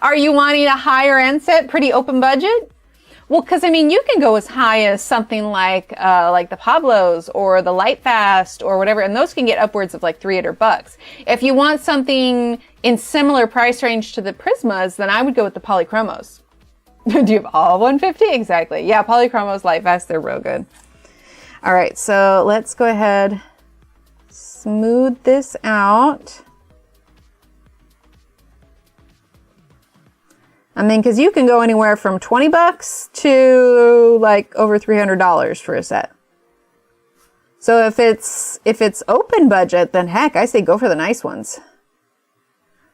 Are you wanting a higher end set, pretty open budget? Well, because I mean, you can go as high as something like the Pablos or the Lightfast or whatever, and those can get upwards of like $300. If you want something in similar price range to the Prismas, then I would go with the Polychromos. Do you have all 150? Exactly. Yeah, Polychromos, Lightfast, they're real good. All right, so let's go ahead, smooth this out. I mean, because you can go anywhere from $20 to like over $300 for a set. So if it's open budget, then heck, I say go for the nice ones.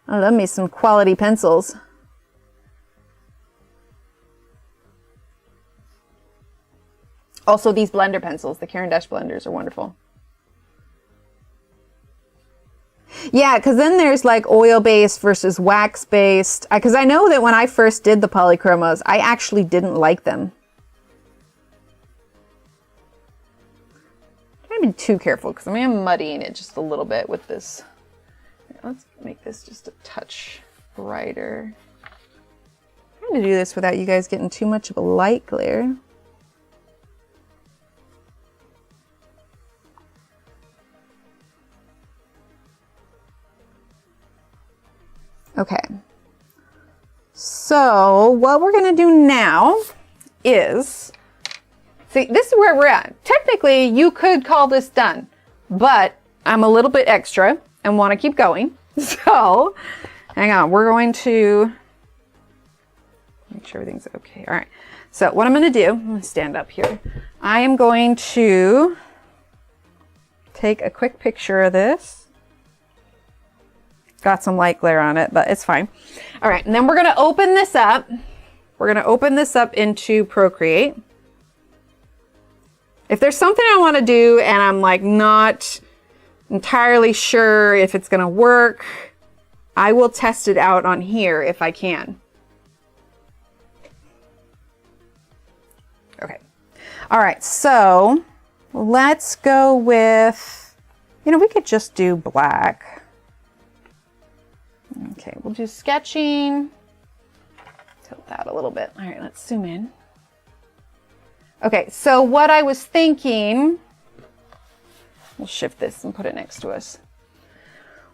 I love me some quality pencils. Also, these blender pencils, the Caran d'Ache blenders, are wonderful. Yeah, because then there's like oil-based versus wax-based. Because I know that when I first did the Polychromos, I actually didn't like them. I'm trying to be too careful because I mean, I'm muddying it just a little bit with this let's make this just a touch brighter. I'm trying to do this without you guys getting too much of a light glare. Okay. So what we're going to do now is, see, this is where we're at. Technically, you could call this done, but I'm a little bit extra and want to keep going. So hang on, we're going to make sure everything's okay. All right. So what I'm going to do, I'm going to stand up here. I am going to take a quick picture of this. Got some light glare on it, but it's fine. All right, and then we're gonna open this up. We're gonna open this up into Procreate. If there's something I wanna do and I'm like not entirely sure if it's gonna work, I will test it out on here if I can. Okay, all right, so let's go with, you know, we could just do black. Okay, we'll do sketching. Tilt that a little bit. All right, let's zoom in. Okay, so what I was thinking, we'll shift this and put it next to us.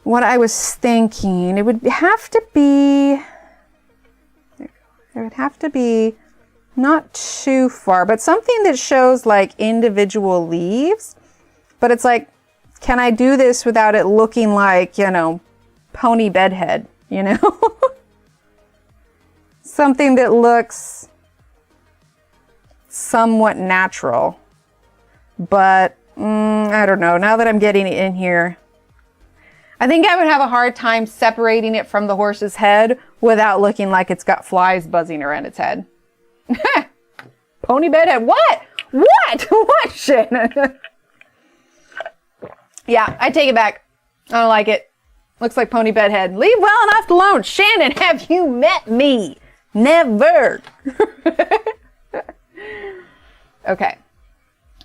What I was thinking, it would have to be, it would have to be not too far, but something that shows like individual leaves. But it's like, can I do this without it looking like, you know, pony bedhead, you know? Something that looks somewhat natural, but I don't know. Now that I'm getting it in here, I think I would have a hard time separating it from the horse's head without looking like it's got flies buzzing around its head. Pony bedhead. What? What? What shit? Yeah, I take it back. I don't like it. Looks like pony bedhead. Leave well enough alone. Shannon, have you met me? Never. Okay.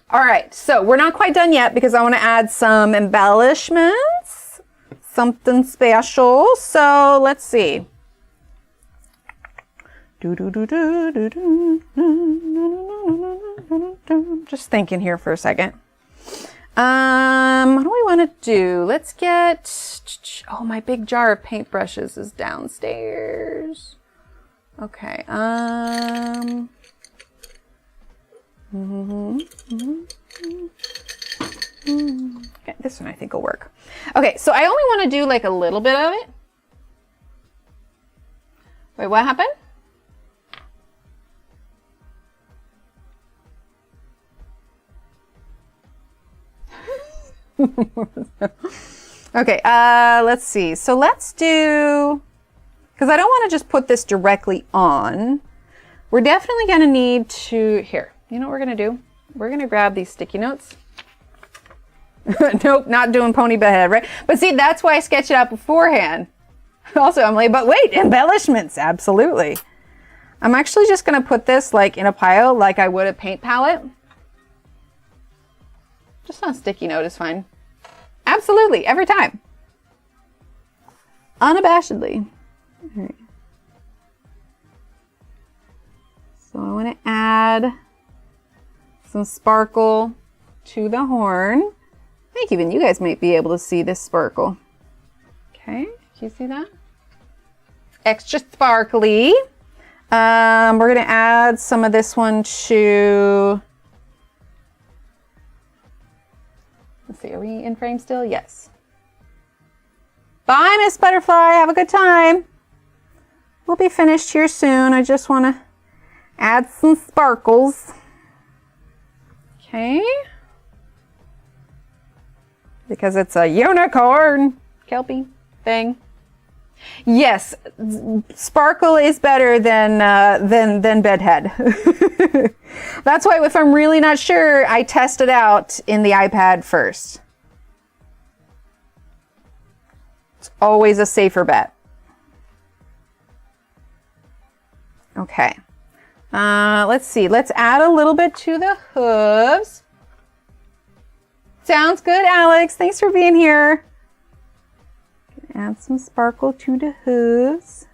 All right. So we're not quite done yet because I want to add some embellishments. Something special. So let's see. Just thinking here for a second. What do we want to do? Let's get, oh, my big jar of paintbrushes is downstairs. Okay. Okay, this one I think will work. Okay, so I only want to do like a little bit of it. Wait, what happened? Okay, let's see. So let's do, because I don't want to just put this directly on. We're definitely going to need to, here, you know what we're going to do? We're going to grab these sticky notes. Nope, not doing pony bedhead, right? But see, that's why I sketched it out beforehand. Also, I'm like, but wait, embellishments, absolutely. I'm actually just going to put this like in a pile like I would a paint palette. Just on a sticky note is fine. Absolutely, every time. Unabashedly. All right. So I want to add some sparkle to the horn. I think even you guys might be able to see this sparkle. Okay, do you see that? Extra sparkly. We're going to add some of this one to, let's see, are we in frame still? Yes. Bye, Miss Butterfly. Have a good time. We'll be finished here soon. I just want to add some sparkles. Okay. Because it's a unicorn Kelpie thing. Yes, sparkle is better than bedhead. That's why if I'm really not sure, I test it out in the iPad first. It's always a safer bet. Okay. Let's see. Let's add a little bit to the hooves. Sounds good, Alex. Thanks for being here. add some sparkle to the hooves.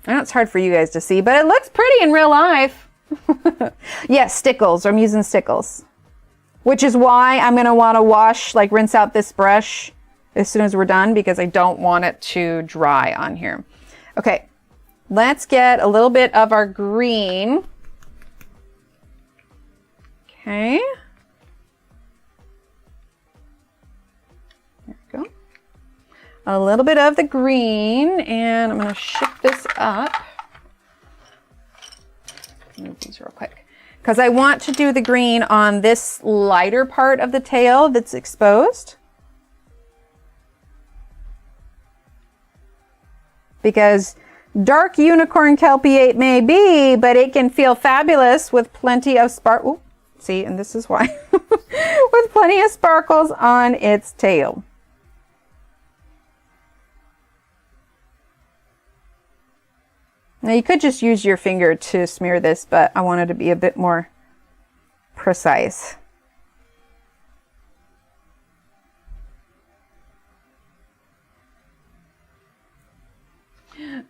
I know it's hard for you guys to see, but it looks pretty in real life. Yes, stickles. I'm using stickles. Which is why I'm going to want to wash, like rinse out this brush as soon as we're done, because I don't want it to dry on here. Okay, let's get a little bit of our green. Okay. There we go. A little bit of the green, and I'm going to shift this up. Move these real quick, because I want to do the green on this lighter part of the tail that's exposed. Because dark unicorn Kelpie it may be, but it can feel fabulous with plenty of sparkle. See, and this is why. With plenty of sparkles on its tail. Now you could just use your finger to smear this, but I wanted to be a bit more precise.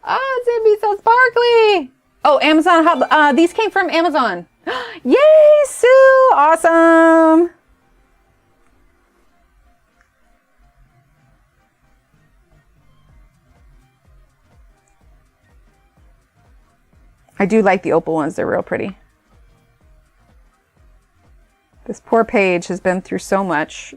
Oh, it's gonna be so sparkly. Oh, Amazon Hub. These came from Amazon. Yay, Sue! Awesome. I do like the opal ones. They're real pretty. This poor page has been through so much.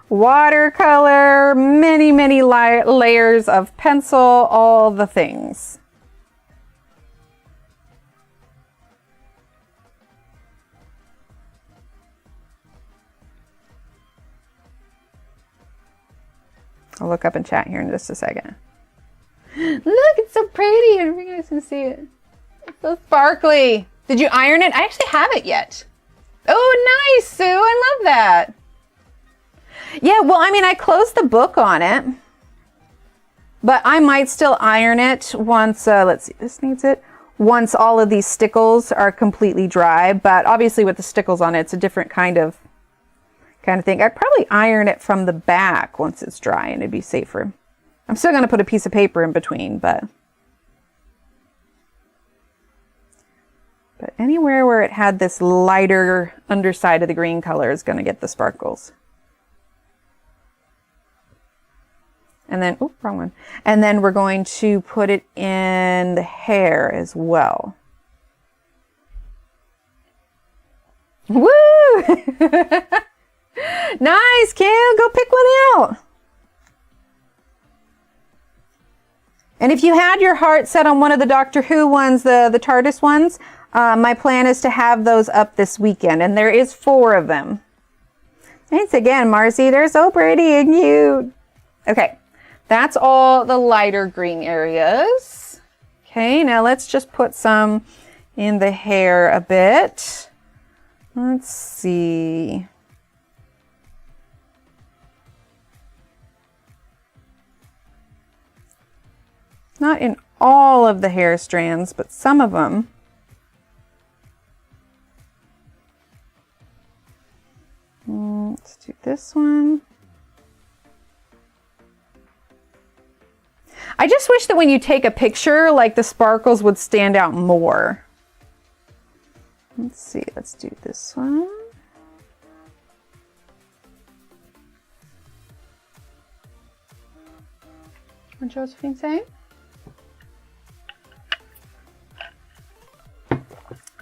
Watercolor, many, many layers of pencil, all the things. I'll look up and chat here in just a second. Look, it's so pretty. I don't think you guys can see it. It's so sparkly. Did you iron it? I actually haven't yet. Oh, nice, Sue. I love that. Yeah, well, I mean, I closed the book on it, but I might still iron it once, let's see, this needs it, once all of these stickles are completely dry. But obviously with the stickles on it, it's a different kind of thing. I'd probably iron it from the back once it's dry, and it'd be safer. I'm still going to put a piece of paper in between, but anywhere where it had this lighter underside of the green color is going to get the sparkles. And then, oh, wrong one. And then we're going to put it in the hair as well. Woo! Nice, Kim. Go pick one out. And if you had your heart set on one of the Doctor Who ones, the TARDIS ones, my plan is to have those up this weekend. And there is 4 of them. Thanks again, Marcy. They're so pretty and cute. Okay. That's all the lighter green areas. Okay, now let's just put some in the hair a bit. Let's see. Not in all of the hair strands, but some of them. Let's do this one. I just wish that when you take a picture, like the sparkles would stand out more. Let's see, let's do this one. What Josephine say?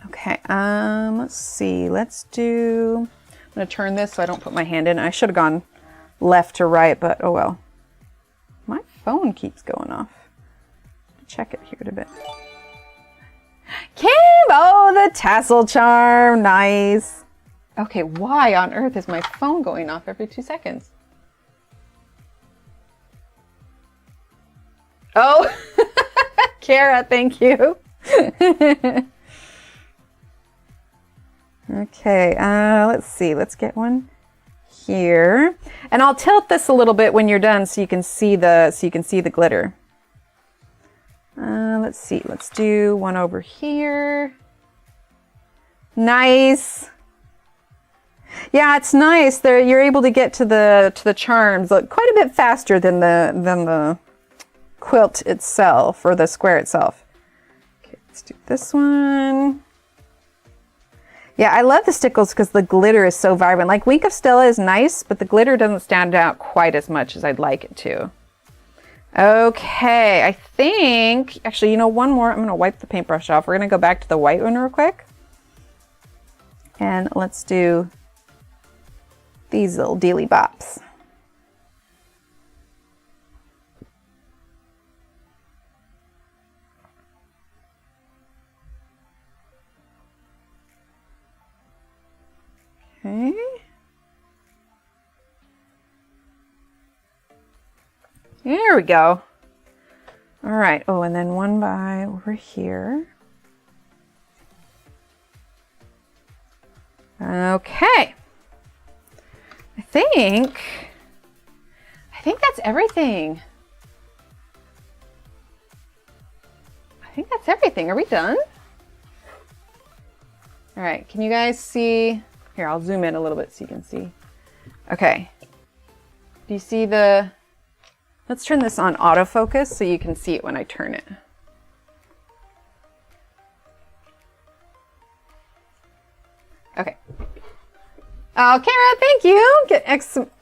Okay, let's see, let's do, I'm gonna turn this so I don't put my hand in. I should have gone left to right, but oh well. My phone keeps going off. Check it here in a bit. Kim! Oh, the tassel charm. Nice. Okay, why on earth is my phone going off every 2 seconds? Oh! Kara, thank you. Okay, let's see. Let's get one here, and I'll tilt this a little bit when you're done so you can see the glitter. Let's see, let's do one over here. Nice. Yeah, it's nice. There, you're able to get to the charms quite a bit faster than the quilt itself or the square itself. Okay, let's do this one. Yeah, I love the stickles because the glitter is so vibrant. Like Wink of Stella is nice, but the glitter doesn't stand out quite as much as I'd like it to. Okay, I think, actually, you know, one more. I'm going to wipe the paintbrush off. We're going to go back to the white one real quick. And let's do these little dealy bops. Okay. There we go. All right. Oh, and then one by over here. Okay. I think that's everything. I think that's everything. Are we done? All right. Can you guys see? Here, I'll zoom in a little bit so you can see. Okay. Do you see the... Let's turn this on autofocus so you can see it when I turn it. Okay. Oh, Kara, thank you. Get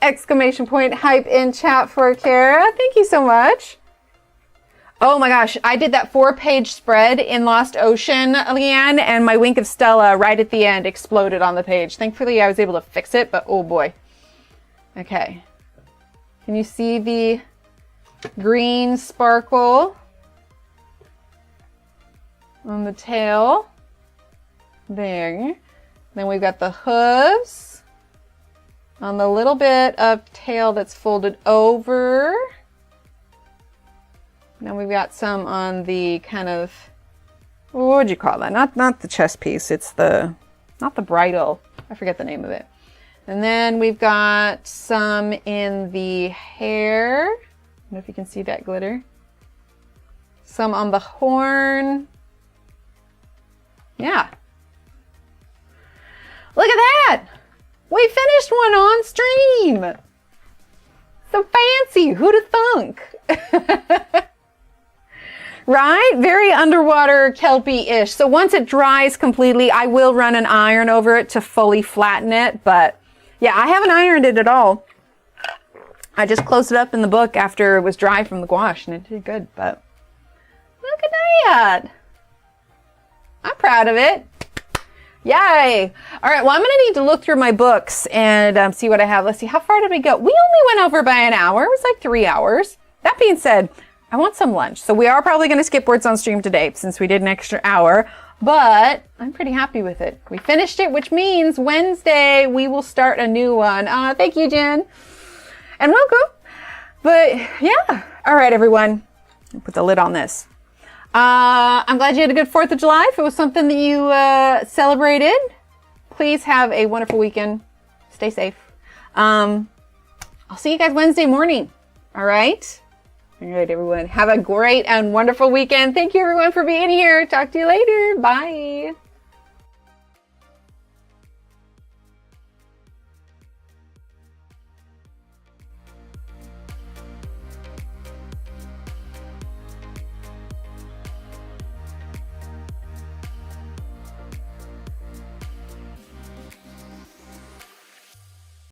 exclamation point hype in chat for Kara. Thank you so much. Oh my gosh, I did that 4-page spread in Lost Ocean, Leanne, and my Wink of Stella right at the end exploded on the page. Thankfully, I was able to fix it, but oh boy. Okay. Can you see the green sparkle on the tail? There. Then we've got the hooves on the little bit of tail that's folded over. Now we've got some on the kind of, what would you call that? Not the chest piece, it's the, not the bridle. I forget the name of it. And then we've got some in the hair. I don't know if you can see that glitter. Some on the horn. Yeah. Look at that! We finished one on stream! So fancy, who'd have thunk? Right? Very underwater Kelpie-ish. So once it dries completely, I will run an iron over it to fully flatten it. But yeah, I haven't ironed it at all. I just closed it up in the book after it was dry from the gouache and it did good. But look at that. I'm proud of it. Yay. All right. Well, I'm going to need to look through my books and see what I have. Let's see. How far did we go? We only went over by an hour. It was like 3 hours. That being said, I want some lunch. So we are probably going to skip Words on Stream today since we did an extra hour, but I'm pretty happy with it. We finished it, which means Wednesday we will start a new one. Thank you, Jen. And welcome. But yeah. All right, everyone. I'll put the lid on this. I'm glad you had a good 4th of July. If it was something that you celebrated, please have a wonderful weekend. Stay safe. I'll see you guys Wednesday morning. All right? All right, everyone. Have a great and wonderful weekend. Thank you, everyone, for being here. Talk to you later. Bye.